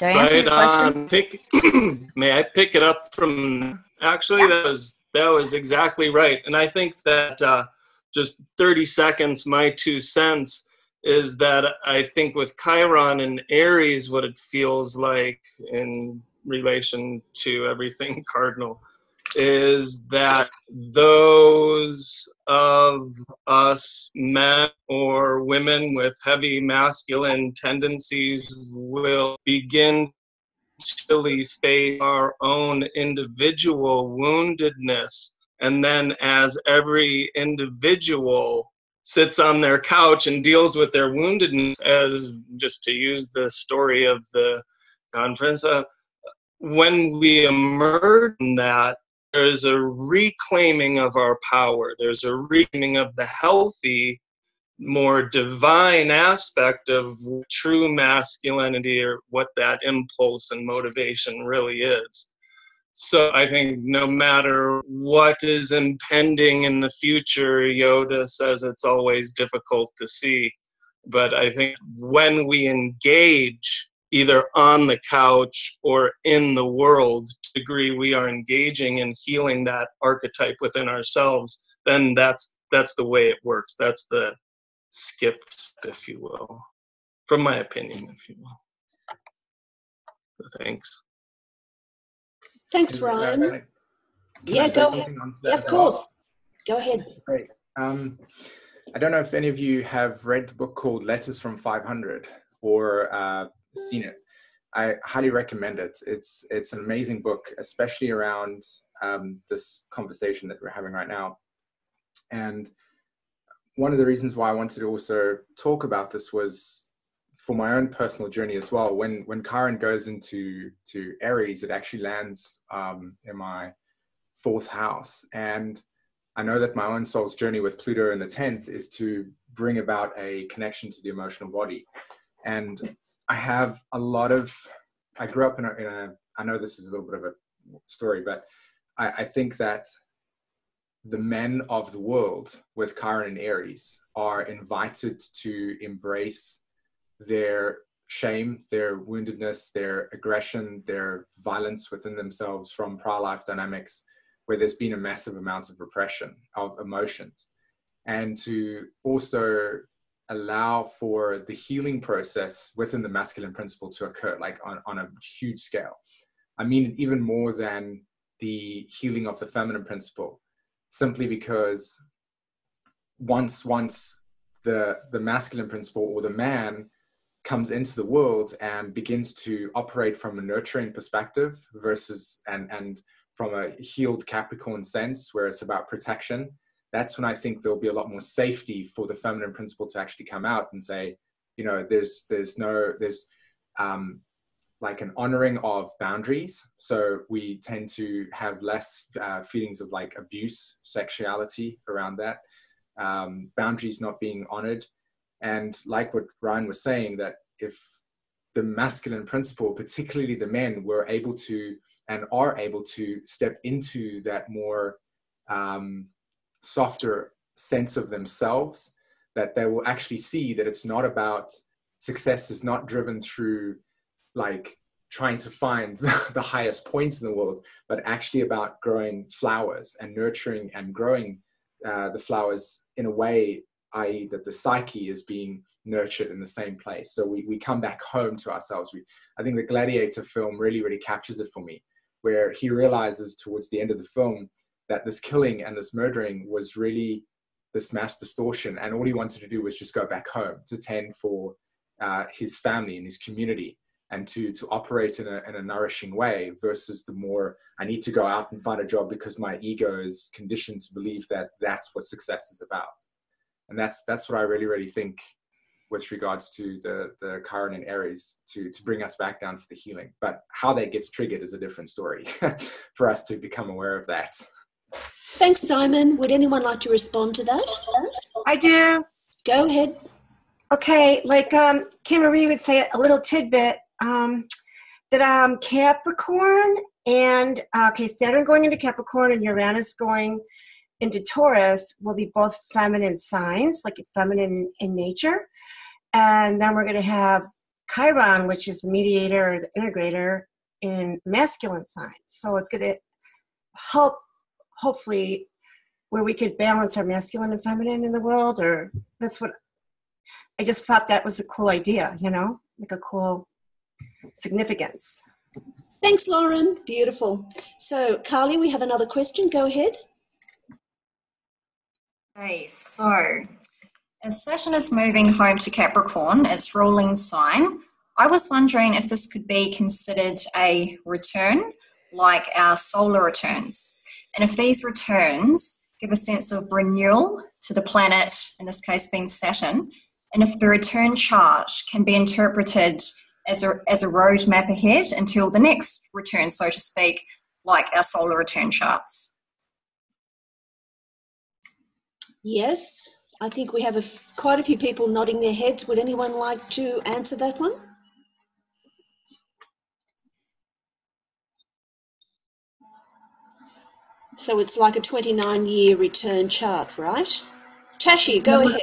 [SPEAKER 10] Did I answer your question?
[SPEAKER 14] May I pick it up from? Actually, yeah. that was exactly right, and I think that just 30 seconds, my 2 cents is that I think with Chiron and Aries, what it feels like in relation to everything cardinal is that those of us men or women with heavy masculine tendencies will begin to face our own individual woundedness. And then as every individual sits on their couch and deals with their woundedness, as just to use the story of the conference, when we emerge from that, there's a reclaiming of our power. There's a reclaiming of the healthy, more divine aspect of true masculinity, or what that impulse and motivation really is. So I think no matter what is impending in the future, Yoda says it's always difficult to see. But I think when we engage either on the couch or in the world, to the degree we are engaging in healing that archetype within ourselves, then that's the way it works. That's the skipped step, if you will, from my opinion, if you will. So thanks.
[SPEAKER 1] Thanks, Ryan. Yeah, go ahead. Yeah, of course. Go ahead.
[SPEAKER 18] Great. I don't know if any of you have read the book called Letters from 500 or seen it. I highly recommend it. It's an amazing book, especially around this conversation that we're having right now. And one of the reasons why I wanted to also talk about this was for my own personal journey as well. When Chiron goes into Aries, it actually lands in my 4th house. And I know that my own soul's journey with Pluto in the 10th is to bring about a connection to the emotional body. And I have I grew up in a I know this is a little bit of a story, but I think that the men of the world with Chiron and Aries are invited to embrace their shame, their woundedness, their aggression, their violence within themselves from prior life dynamics, where there's been a massive amount of repression of emotions. And to also allow for the healing process within the masculine principle to occur, like on a huge scale. I mean, even more than the healing of the feminine principle, simply because once the masculine principle, or the man, comes into the world and begins to operate from a nurturing perspective versus and from a healed Capricorn sense where it's about protection, that's when I think there'll be a lot more safety for the feminine principle to actually come out and say, you know, there's like an honoring of boundaries. So we tend to have less feelings of like abuse, sexuality around that, boundaries not being honored. And like what Ryan was saying, that if the masculine principle, particularly the men, were able to and are able to step into that more softer sense of themselves, that they will actually see that it's not about, success is not driven through like trying to find the highest points in the world, but actually about growing flowers and nurturing and growing the flowers in a way, i.e. that the psyche is being nurtured in the same place. So we come back home to ourselves. I think the Gladiator film really, really captures it for me, where he realizes towards the end of the film that this killing and this murdering was really this mass distortion, and all he wanted to do was just go back home to tend for his family and his community, and to operate in a nourishing way, versus the more, I need to go out and find a job because my ego is conditioned to believe that that's what success is about. And that's what I really, really think with regards to the Chiron and Aries, to bring us back down to the healing. But how that gets triggered is a different story for us to become aware of that.
[SPEAKER 1] Thanks, SＩmÖn. Would anyone like to respond to that?
[SPEAKER 13] I do.
[SPEAKER 1] Go ahead.
[SPEAKER 13] Okay, like Kim Marie would say, a little tidbit, that Capricorn and, Saturn going into Capricorn and Uranus going into Taurus will be both feminine signs, like feminine in nature. And then we're going to have Chiron, which is the mediator or the integrator, in masculine signs. So it's going to help, hopefully, where we could balance our masculine and feminine in the world. Or that's what I just thought, that was a cool idea, you know, like a cool significance.
[SPEAKER 1] Thanks, Lauren. Beautiful. So, Carlee, we have another question. Go ahead.
[SPEAKER 2] Okay, so as Saturn is moving home to Capricorn, its ruling sign, I was wondering if this could be considered a return, like our solar returns. And if these returns give a sense of renewal to the planet, in this case being Saturn, and if the return chart can be interpreted as a roadmap ahead until the next return, so to speak, like our solar return charts.
[SPEAKER 1] Yes, I think we have quite a few people nodding their heads. Would anyone like to answer that one? So it's like a 29-year return chart, right? Tashi, go ahead.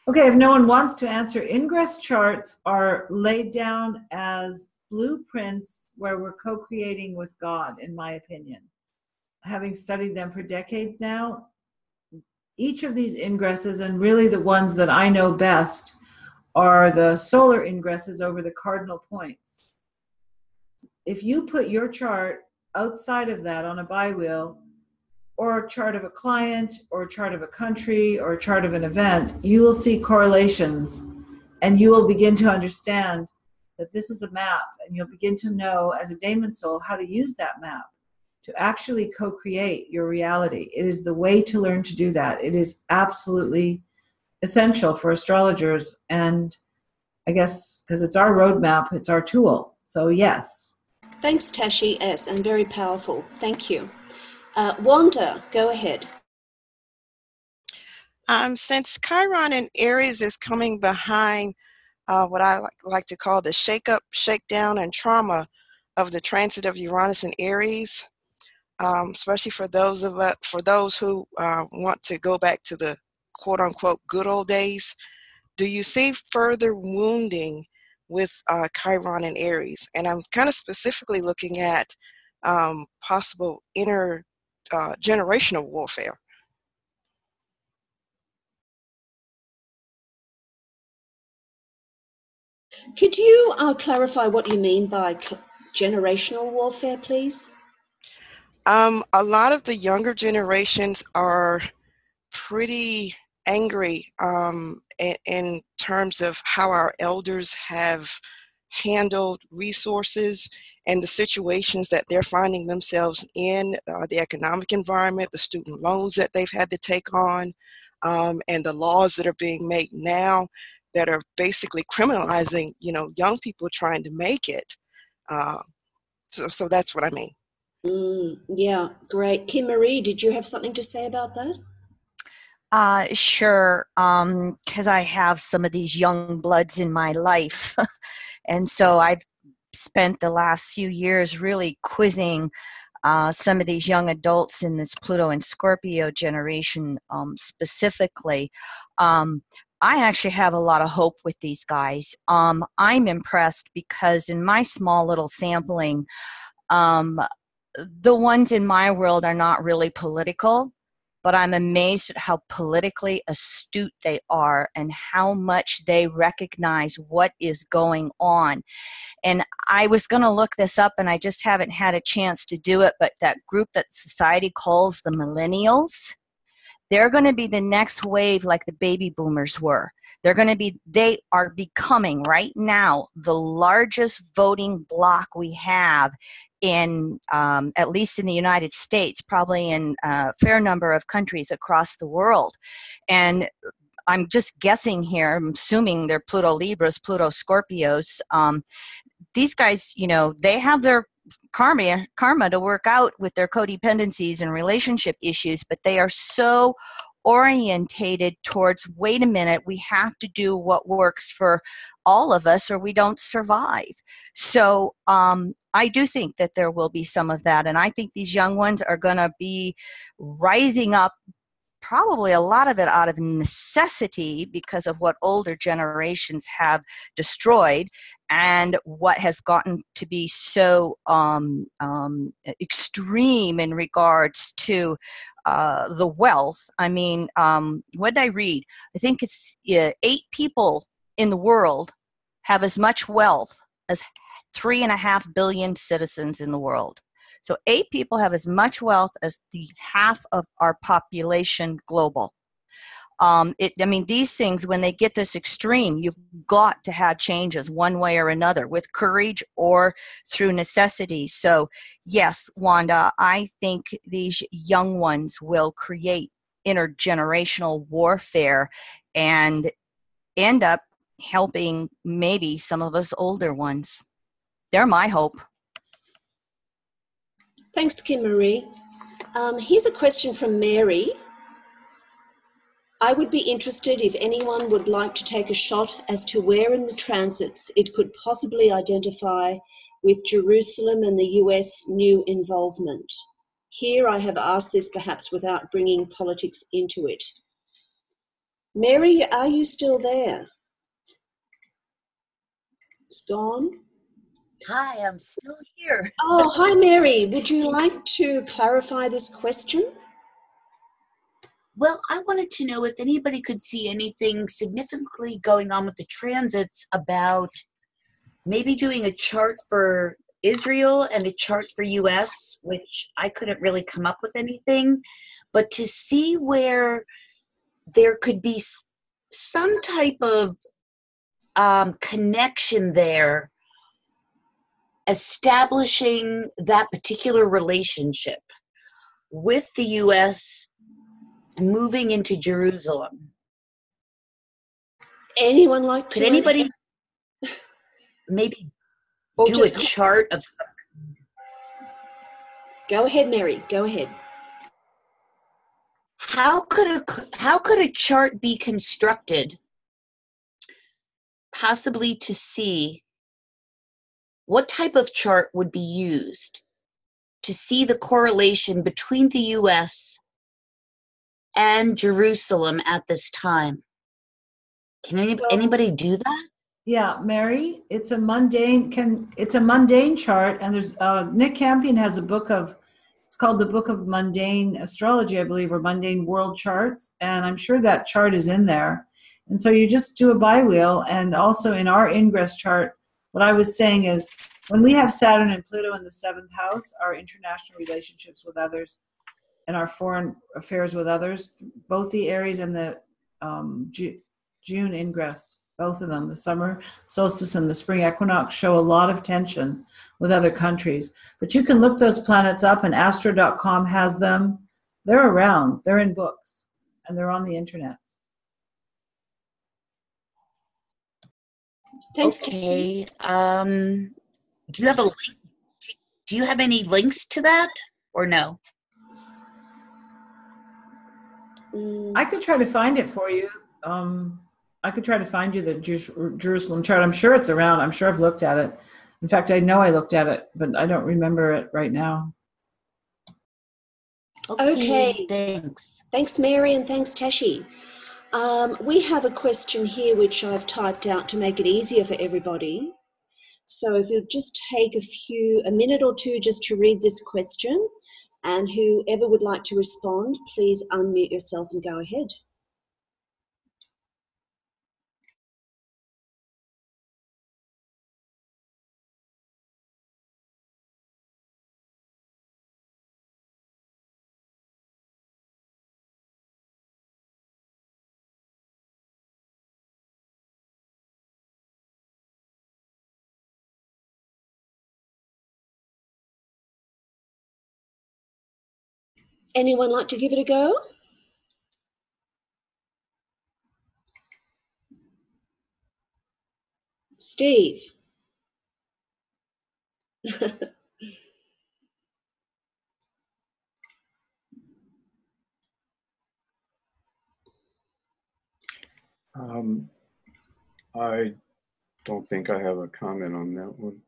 [SPEAKER 5] Okay, if no one wants to answer, Ingress charts are laid down as blueprints where we're co-creating with God, in my opinion. Having studied them for decades now, each of these ingresses, and really the ones that I know best, are the solar ingresses over the cardinal points. If you put your chart outside of that on a bi-wheel, or a chart of a client, or a chart of a country, or a chart of an event, you will see correlations, and you will begin to understand that this is a map, and you'll begin to know as a daemon soul how to use that map to actually co-create your reality. It is the way to learn to do that. It is absolutely essential for astrologers, and I guess because it's our roadmap, it's our tool. So yes.
[SPEAKER 1] Thanks, Tashi, yes, and very powerful. Thank you. Wanda, go ahead.
[SPEAKER 3] Since Chiron in Aries is coming behind what I like to call the shake-up, shakedown, and trauma of the transit of Uranus in Aries, especially for those who want to go back to the quote-unquote good old days, do you see further wounding with Chiron and Aries. And I'm kind of specifically looking at possible intergenerational warfare.
[SPEAKER 1] Could you clarify what you mean by generational warfare, please?
[SPEAKER 3] A lot of the younger generations are pretty angry in terms of how our elders have handled resources and the situations that they're finding themselves in, the economic environment, the student loans that they've had to take on, and the laws that are being made now that are basically criminalizing, young people trying to make it. So that's what I mean.
[SPEAKER 1] Yeah, great. Kim Marie, did you have something to say about that?
[SPEAKER 10] Sure, because I have some of these young bloods in my life. And so I've spent the last few years really quizzing some of these young adults in this Pluto and Scorpio generation specifically. I actually have a lot of hope with these guys. I'm impressed because in my small little sampling, the ones in my world are not really political, but I'm amazed at how politically astute they are and how much they recognize what is going on. And I was going to look this up and I just haven't had a chance to do it, but that group that society calls the millennials, they're going to be the next wave like the baby boomers were. They are becoming right now the largest voting bloc we have in, at least in the United States, probably in a fair number of countries across the world. And I'm just guessing here, I'm assuming they're Pluto Libras, Pluto Scorpios. These guys, they have their karma to work out with their codependencies and relationship issues, but they are so orientated towards, wait a minute, we have to do what works for all of us or we don't survive. So I do think that there will be some of that, and I think these young ones are going to be rising up, probably a lot of it out of necessity because of what older generations have destroyed and what has gotten to be so extreme in regards to the wealth. I mean, what did I read? I think it's 8 people in the world have as much wealth as 3.5 billion citizens in the world. So 8 people have as much wealth as the half of our population global. These things, when they get this extreme, you've got to have changes one way or another with courage or through necessity. So yes, Wanda, I think these young ones will create intergenerational warfare and end up helping maybe some of us older ones. They're my hope.
[SPEAKER 1] Thanks, Kim Marie. Here's a question from Mary. I would be interested if anyone would like to take a shot as to where in the transits it could possibly identify with Jerusalem and the US new involvement. Here I have asked this perhaps without bringing politics into it. Mary, are you still there? It's gone.
[SPEAKER 19] Hi, I'm still here.
[SPEAKER 1] Oh, hi, Mary. Would you like to clarify this question?
[SPEAKER 19] Well, I wanted to know if anybody could see anything significantly going on with the transits about maybe doing a chart for Israel and a chart for US, which I couldn't really come up with anything, but to see where there could be some type of connection there, establishing that particular relationship with the US moving into Jerusalem.
[SPEAKER 1] Anyone like to?
[SPEAKER 19] Could anybody maybe do a chart of?
[SPEAKER 1] Go ahead, Mary. Go ahead.
[SPEAKER 19] How could a chart be constructed, possibly to see what type of chart would be used to see the correlation between the U.S. and Jerusalem at this time? Can anybody do that?
[SPEAKER 5] Yeah, Mary, it's a mundane chart, and there's Nick Campion has a book of, it's called the Book of Mundane Astrology, I believe, or Mundane World Charts, and I'm sure that chart is in there. And so you just do a bi-wheel, and also in our Ingress chart, what I was saying is when we have Saturn and Pluto in the 7th house, our international relationships with others and our foreign affairs with others, both the Aries and the June Ingress, both of them, the summer solstice and the spring equinox, show a lot of tension with other countries. But you can look those planets up, and astro.com has them. They're around. They're in books, and they're on the internet.
[SPEAKER 1] Thanks.
[SPEAKER 19] Okay. Do you have a link? Do you have any links to that, or no?
[SPEAKER 5] I could try to find it for you. I could try to find you the Jerusalem chart. I'm sure it's around. I'm sure I've looked at it. In fact, I know I looked at it, but I don't remember it right now.
[SPEAKER 1] Okay.
[SPEAKER 19] Thanks.
[SPEAKER 1] Thanks, Mary, and thanks, Tashi. We have a question here which I've typed out to make it easier for everybody. So if you'll just take a minute or two just to read this question, and whoever would like to respond, please unmute yourself and go ahead. Anyone like to give it a go? Steve.
[SPEAKER 12] I don't think I have a comment on that one.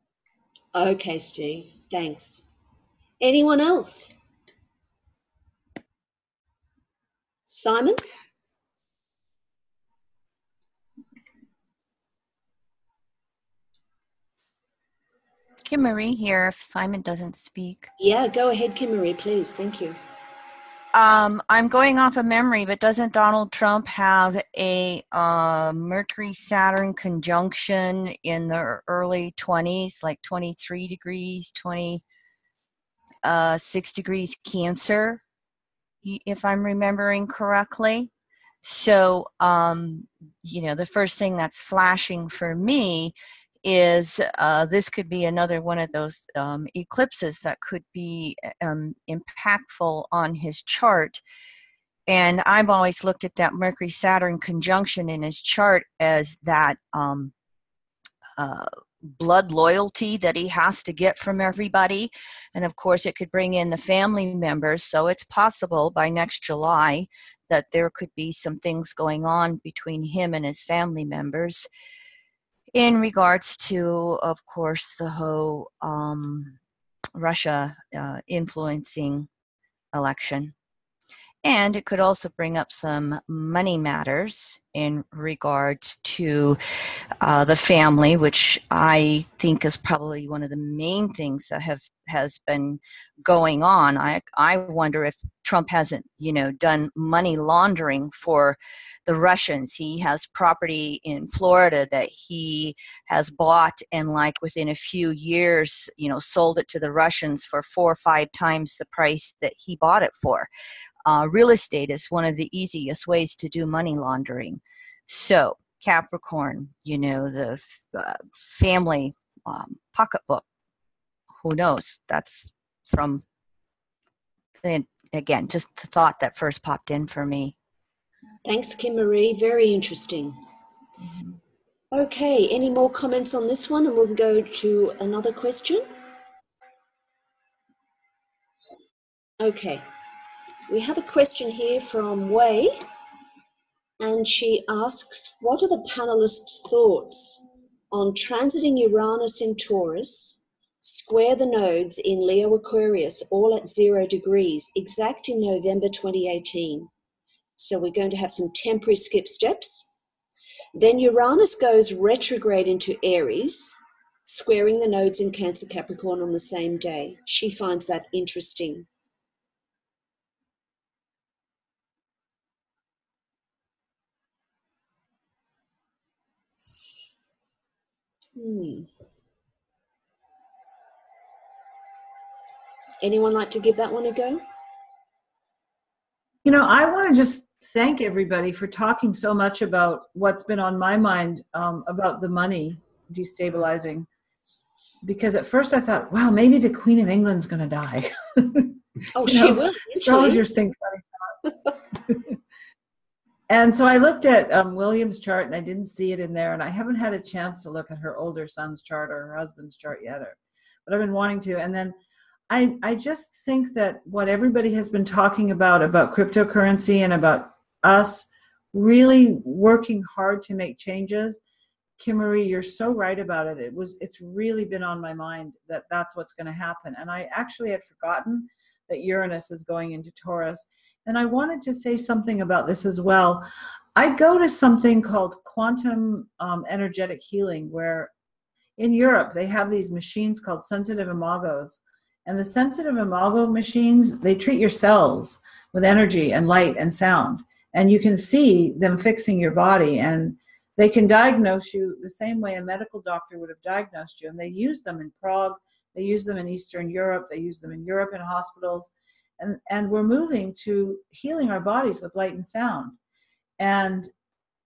[SPEAKER 1] Okay, Steve, thanks. Anyone else? SÍmÖn?
[SPEAKER 10] Kim-Marie here if SÍmÖn doesn't speak.
[SPEAKER 1] Yeah, go ahead, Kim-Marie, please. Thank you.
[SPEAKER 10] I'm going off of memory, but doesn't Donald Trump have a Mercury-Saturn conjunction in the early 20s, like 23 degrees, 26 degrees Cancer, if I'm remembering correctly? So, the first thing that's flashing for me is this could be another one of those eclipses that could be impactful on his chart. And I've always looked at that Mercury-Saturn conjunction in his chart as that blood loyalty that he has to get from everybody. And of course, it could bring in the family members. So it's possible by next July that there could be some things going on between him and his family members in regards to, of course, the whole Russia influencing election. And it could also bring up some money matters in regards to the family, which I think is probably one of the main things that has been going on. I wonder if Trump hasn't, done money laundering for the Russians. He has property in Florida that he has bought and within a few years, sold it to the Russians for 4 or 5 times the price that he bought it for. Real estate is one of the easiest ways to do money laundering. So Capricorn, the family pocketbook, who knows? That's from, and again, just the thought that first popped in for me.
[SPEAKER 1] Thanks, Kim-Marie. Very interesting. Okay, any more comments on this one? And we'll go to another question. Okay, we have a question here from Wei, and she asks, what are the panelists' thoughts on transiting Uranus in Taurus, square the nodes in Leo Aquarius, all at 0 degrees, exact in November 2018? So we're going to have some temporary skip steps. Then Uranus goes retrograde into Aries, squaring the nodes in Cancer Capricorn on the same day. She finds that interesting. Anyone like to give that one a go?
[SPEAKER 5] You know, I want to just thank everybody for talking so much about what's been on my mind about the money destabilizing. Because at first I thought, wow, maybe the Queen of England's going to die.
[SPEAKER 1] Oh, she will.
[SPEAKER 5] Astrologers think funny thoughts. And so I looked at William's chart, and I didn't see it in there. And I haven't had a chance to look at her older son's chart or her husband's chart yet, but I've been wanting to. And then I just think that what everybody has been talking about cryptocurrency and about us really working hard to make changes. Kim Marie, you're so right about it. It's really been on my mind that that's what's going to happen. And I actually had forgotten that Uranus is going into Taurus. And I wanted to say something about this as well. I go to something called quantum energetic healing, where in Europe they have these machines called sensitive imagos. And the sensitive imago machines, they treat your cells with energy and light and sound. And you can see them fixing your body, and they can diagnose you the same way a medical doctor would have diagnosed you. And they use them in Prague, they use them in Eastern Europe, they use them in Europe in hospitals. And we're moving to healing our bodies with light and sound. And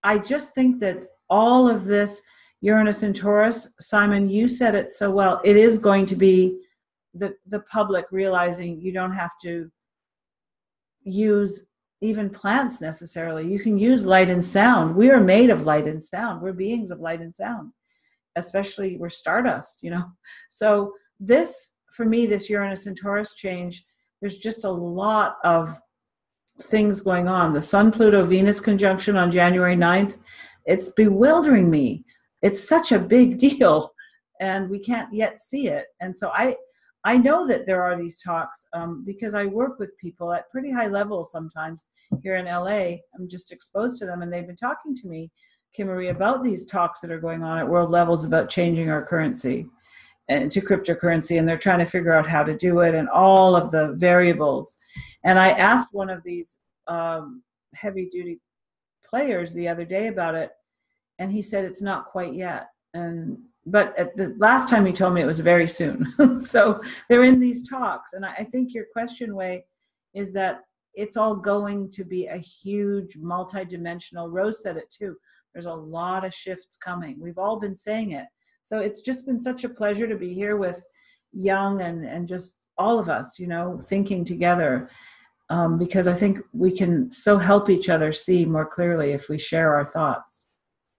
[SPEAKER 5] I just think that all of this Uranus and Taurus, SＩmÖN, you said it so well, it is going to be the public realizing you don't have to use even plants necessarily. You can use light and sound. We are made of light and sound. We're beings of light and sound, especially we're stardust, you know. So this, for me, this Uranus and Taurus change, there's just a lot of things going on. The Sun-Pluto-Venus conjunction on January 9th, it's bewildering me. It's such a big deal, and we can't yet see it. And so I know that there are these talks because I work with people at pretty high levels sometimes here in LA. I'm just exposed to them, and they've been talking to me, Kim Marie, about these talks that are going on at world levels about changing our currency and to cryptocurrency, and they're trying to figure out how to do it and all of the variables. And I asked one of these heavy-duty players the other day about it, and he said it's not quite yet. But at the last time he told me it was very soon. So they're in these talks. And I think your question, Wei, is that it's all going to be a huge multi-dimensional. Rose said it too. There's a lot of shifts coming. We've all been saying it. So it's just been such a pleasure to be here with Young and just all of us, you know, thinking together. Because I think we can so help each other see more clearly if we share our thoughts,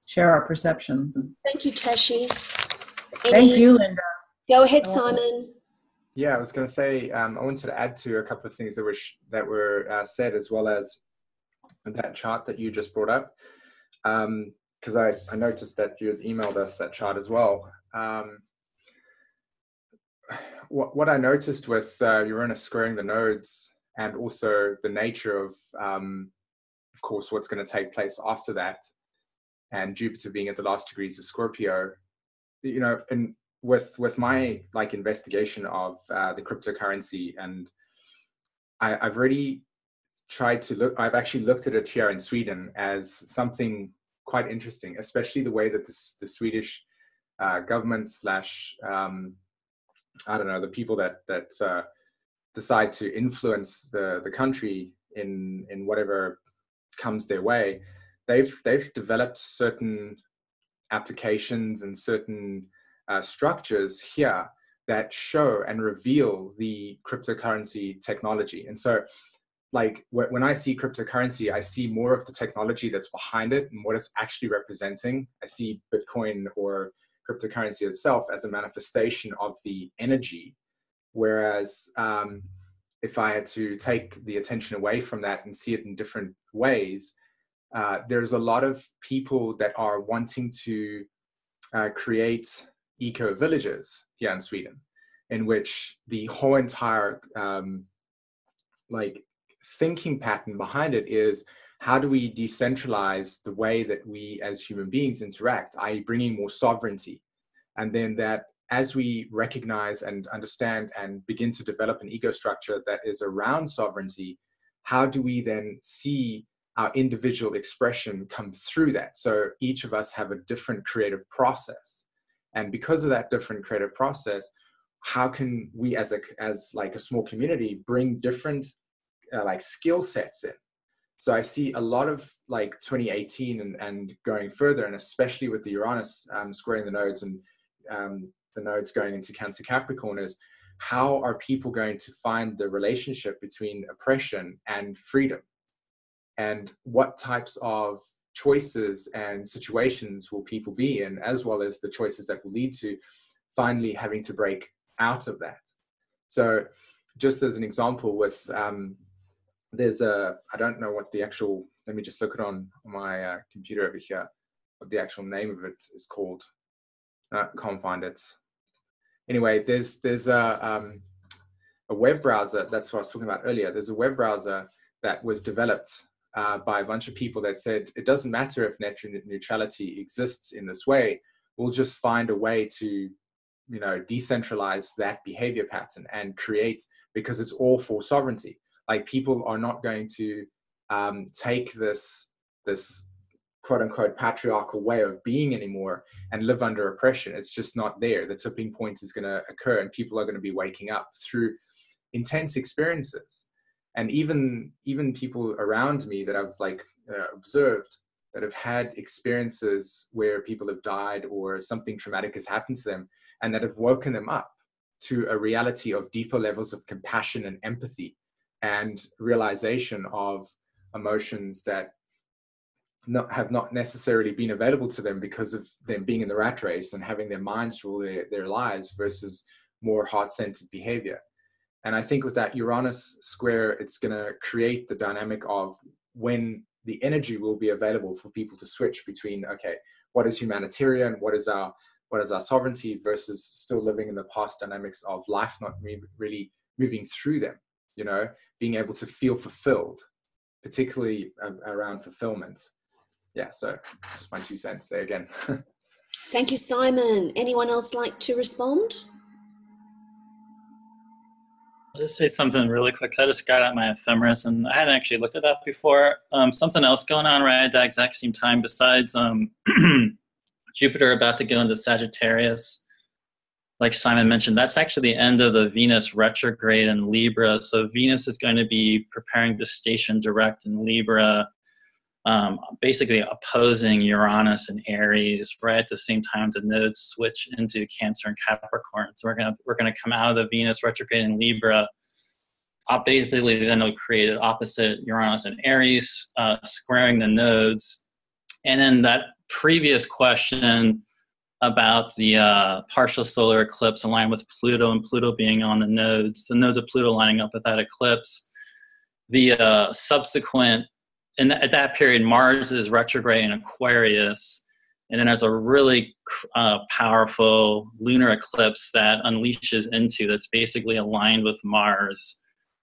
[SPEAKER 5] share our perceptions.
[SPEAKER 1] Thank you, Tashi.
[SPEAKER 5] Thank you, Linda.
[SPEAKER 1] Go ahead, SImÖN.
[SPEAKER 18] Yeah, I was going to say, I wanted to add to a couple of things that were said, as well as that chart that you just brought up, because I noticed that you had emailed us that chart as well. What I noticed with Uranus squaring the nodes, and also the nature of course, what's going to take place after that, and Jupiter being at the last degrees of Scorpio, you know, and with my investigation of the cryptocurrency, and I've really tried to look, I've actually looked at it here in Sweden as something quite interesting, especially the way that the Swedish government slash, I don't know, the people that decide to influence the country in whatever comes their way, they've developed certain applications and certain structures here that show and reveal the cryptocurrency technology. And so, like, when I see cryptocurrency, I see more of the technology that's behind it and what it's actually representing. I see Bitcoin or cryptocurrency itself as a manifestation of the energy. Whereas if I had to take the attention away from that and see it in different ways, there's a lot of people that are wanting to create eco-villages here in Sweden, in which the whole entire thinking pattern behind it is, how do we decentralize the way that we as human beings interact, i.e. bringing more sovereignty? And then that as we recognize and understand and begin to develop an ego structure that is around sovereignty, how do we then see our individual expression come through that? So each of us have a different creative process. And because of that different creative process, how can we as like a small community bring different like skill sets in? So I see a lot of like 2018 and going further, and especially with the Uranus squaring the nodes and the nodes going into Cancer Capricorn, is how are people going to find the relationship between oppression and freedom? And what types of choices and situations will people be in, as well as the choices that will lead to finally having to break out of that. So just as an example, with there's a, I don't know what the actual, let me just look it on my computer over here, what the actual name of it is called. No, can't find it. Anyway, there's a web browser, that's what I was talking about earlier. There's a web browser that was developed by a bunch of people that said, it doesn't matter if net neutrality exists in this way, we'll just find a way to, you know, decentralize that behavior pattern and create, because it's all for sovereignty. Like, people are not going to take this quote unquote patriarchal way of being anymore and live under oppression. It's just not there. The tipping point is going to occur, and people are going to be waking up through intense experiences. And even people around me that I've like observed that have had experiences where people have died or something traumatic has happened to them, and that have woken them up to a reality of deeper levels of compassion and empathy and realization of emotions that have not necessarily been available to them because of them being in the rat race and having their minds rule their lives versus more heart-centered behavior. And I think with that Uranus square, it's going to create the dynamic of when the energy will be available for people to switch between, okay, what is humanitarian, what is our sovereignty, versus still living in the past dynamics of life not really moving through them, you know, being able to feel fulfilled, particularly around fulfillment. Yeah, so just my 2 cents there again.
[SPEAKER 1] Thank you, SＩmÖn. Anyone else like to respond?
[SPEAKER 6] I'll just say something really quick. I just got out my ephemeris and I hadn't actually looked at that before. Something else going on right at that exact same time besides Jupiter about to go into Sagittarius. Like SImÖn mentioned, that's actually the end of the Venus retrograde in Libra. So Venus is going to be preparing to station direct in Libra, basically opposing Uranus and Aries right at the same time the nodes switch into Cancer and Capricorn. So we're gonna come out of the Venus retrograde in Libra. Basically, then it'll create an opposite Uranus and Aries, squaring the nodes. And then that previous question about the partial solar eclipse aligned with Pluto and Pluto being on the nodes of Pluto lining up with that eclipse. The subsequent, and at that period, Mars is retrograde in Aquarius, and then there's a really powerful lunar eclipse that unleashes into, that's basically aligned with Mars.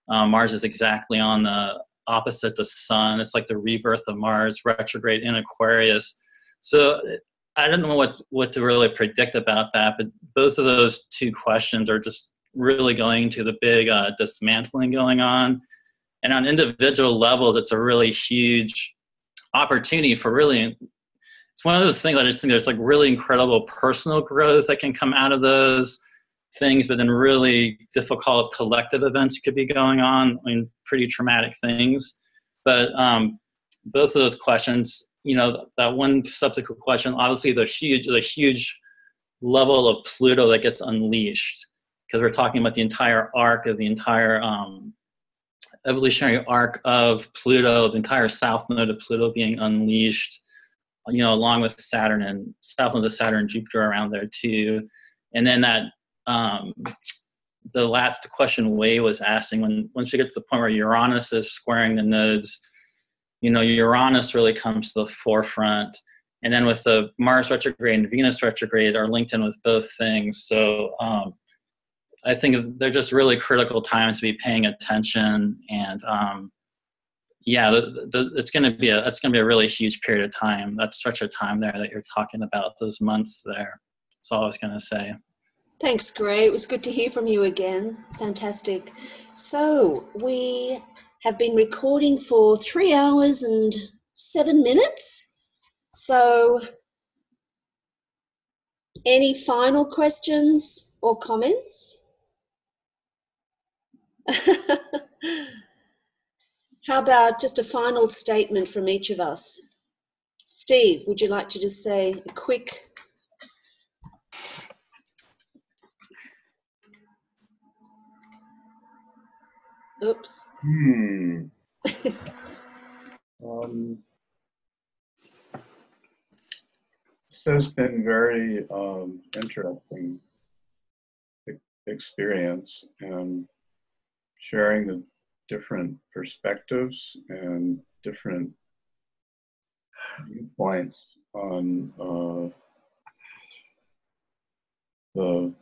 [SPEAKER 6] Mars is exactly on the opposite the sun. It's like the rebirth of Mars retrograde in Aquarius. So I don't know what to really predict about that, but both of those two questions are just really going to the big dismantling going on. And on individual levels, it's a really huge opportunity for really, it's one of those things I just think there's like really incredible personal growth that can come out of those things, but then really difficult collective events could be going on. I mean, pretty traumatic things. But both of those questions, you know, that one subsequent question, obviously the huge level of Pluto that gets unleashed, because we're talking about the entire arc of the entire evolutionary arc of Pluto, the entire south node of Pluto being unleashed, you know, along with Saturn and south node of Saturn and Jupiter around there too. And then that the last question Wei was asking, once you get to the point where Uranus is squaring the nodes, you know, Uranus really comes to the forefront. And then with the Mars retrograde and Venus retrograde are linked in with both things. So I think they're just really critical times to be paying attention and, yeah, it's going to be a really huge period of time. That stretch of time there that you're talking about, those months there. That's all I was going to say.
[SPEAKER 1] Thanks, Gray. It was good to hear from you again. Fantastic. So we have been recording for 3 hours and 7 minutes. So any final questions or comments? How about just a final statement from each of us? Steve, would you like to just say a quick... Oops.
[SPEAKER 12] This has been very interesting experience, and sharing the different perspectives and different viewpoints on the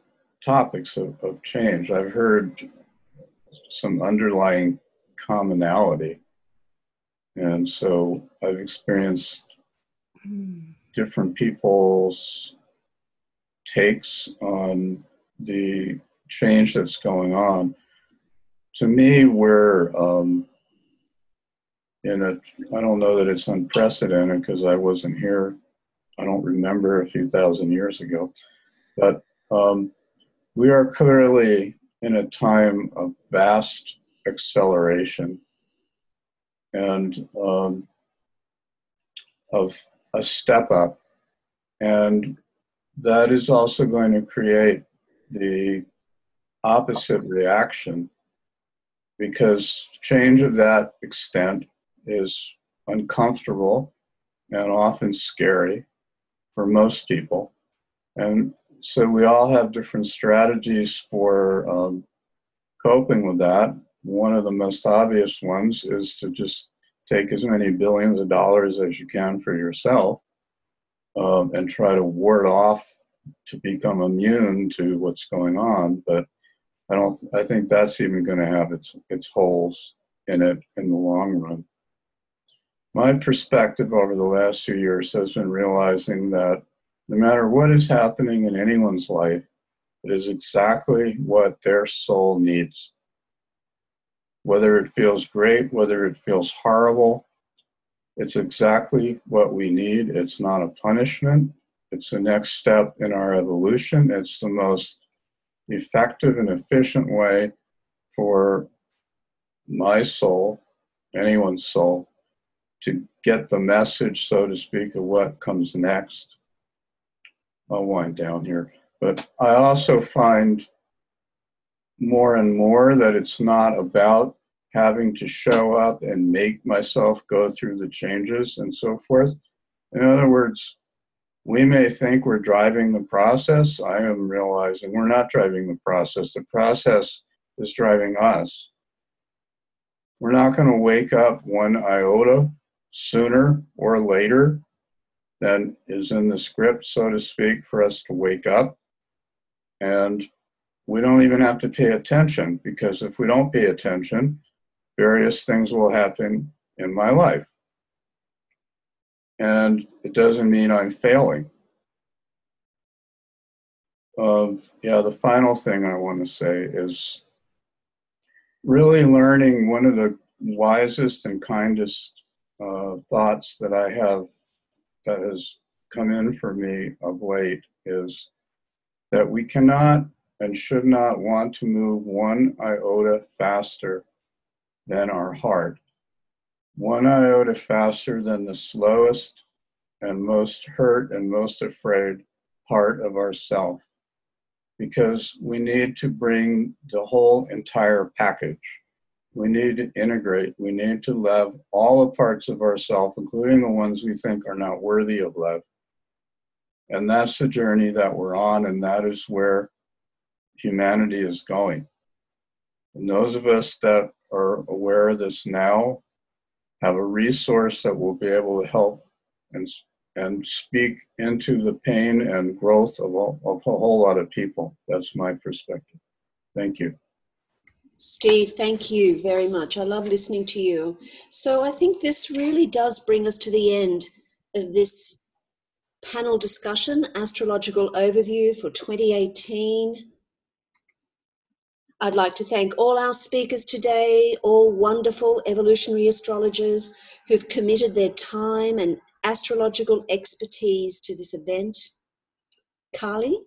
[SPEAKER 12] topics of change. I've heard some underlying commonality, and so I've experienced different people's takes on the change that's going on. To me, we're in a, I don't know that it's unprecedented because I wasn't here. I don't remember a few thousand years ago, but we are clearly in a time of vast acceleration and of a step up. And that is also going to create the opposite reaction, because change of that extent is uncomfortable and often scary for most people. And so we all have different strategies for coping with that. One of the most obvious ones is to just take as many billions of dollars as you can for yourself and try to ward off to become immune to what's going on. But I think that's even going to have its holes in it in the long run. My perspective over the last few years has been realizing that no matter what is happening in anyone's life, it is exactly what their soul needs. Whether it feels great, whether it feels horrible, it's exactly what we need. It's not a punishment. It's the next step in our evolution. It's the most effective and efficient way for my soul, anyone's soul, to get the message, so to speak, of what comes next. I'll wind down here. But I also find more and more that it's not about having to show up and make myself go through the changes and so forth. In other words, we may think we're driving the process. I am realizing we're not driving the process. The process is driving us. We're not going to wake up one iota sooner or later than is in the script, so to speak, for us to wake up. And we don't even have to pay attention, because if we don't pay attention, various things will happen in my life. And it doesn't mean I'm failing. The final thing I want to say is really learning. One of the wisest and kindest thoughts that I have that has come in for me of late is that we cannot and should not want to move one iota faster than our heart, one iota faster than the slowest and most hurt and most afraid part of ourself, because we need to bring the whole entire package. We need to integrate. We need to love all the parts of ourself, including the ones we think are not worthy of love. And that's the journey that we're on, and that is where humanity is going. And those of us that are aware of this now have a resource that will be able to help and speak into the pain and growth of a whole lot of people. That's my perspective. Thank you.
[SPEAKER 1] Steve, thank you very much. I love listening to you. So I think this really does bring us to the end of this panel discussion, Astrological Overview for 2018. I'd like to thank all our speakers today, all wonderful evolutionary astrologers who've committed their time and astrological expertise to this event. Carlee?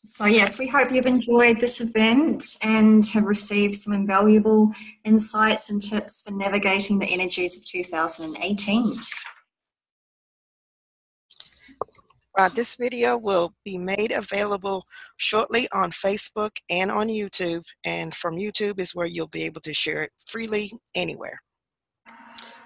[SPEAKER 2] So yes, we hope you've enjoyed this event and have received some invaluable insights and tips for navigating the energies of 2018.
[SPEAKER 3] This video will be made available shortly on Facebook and on YouTube, and from YouTube is where you'll be able to share it freely anywhere.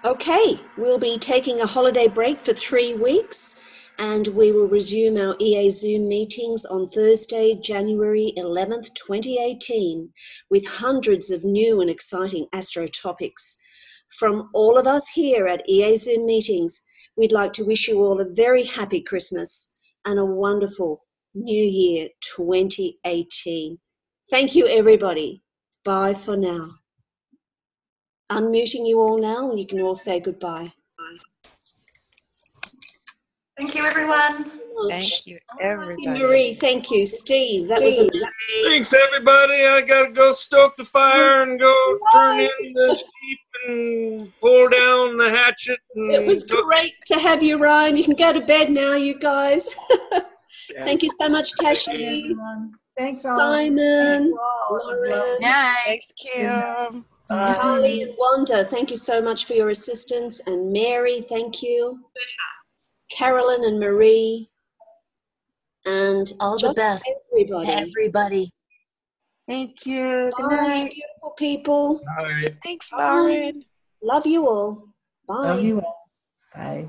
[SPEAKER 1] Okay, we'll be taking a holiday break for 3 weeks, and we will resume our EA Zoom meetings on Thursday, January 11th, 2018, with hundreds of new and exciting astro topics. From all of us here at EA Zoom meetings, we'd like to wish you all a very happy Christmas and a wonderful New Year 2018. Thank you, everybody. Bye for now. Unmuting you all now, and you can all say goodbye.
[SPEAKER 2] Thank you, everyone.
[SPEAKER 3] Thank you, everybody.
[SPEAKER 1] Thank you, Marie. Thank you, Steve. That was a
[SPEAKER 14] Thanks, everybody. I gotta go stoke the fire and go turn in the sheep and pull down the hatchet. And
[SPEAKER 1] It was great to have you, Ryan. You can go to bed now, you guys. Thank you so much, Tashi.
[SPEAKER 5] Thanks, all.
[SPEAKER 1] SΥmµN.
[SPEAKER 5] Lauren.
[SPEAKER 3] Thanks, Kim.
[SPEAKER 1] Carlee and Wanda, thank you so much for your assistance. And Mary, thank you. Carolyn and Marie. And
[SPEAKER 19] all the best
[SPEAKER 1] everybody.
[SPEAKER 19] to everybody.
[SPEAKER 3] Thank you.
[SPEAKER 1] Bye, beautiful people.
[SPEAKER 12] Bye.
[SPEAKER 3] Thanks, Lauren.
[SPEAKER 1] Love you all. Bye.
[SPEAKER 5] Love you all. Bye.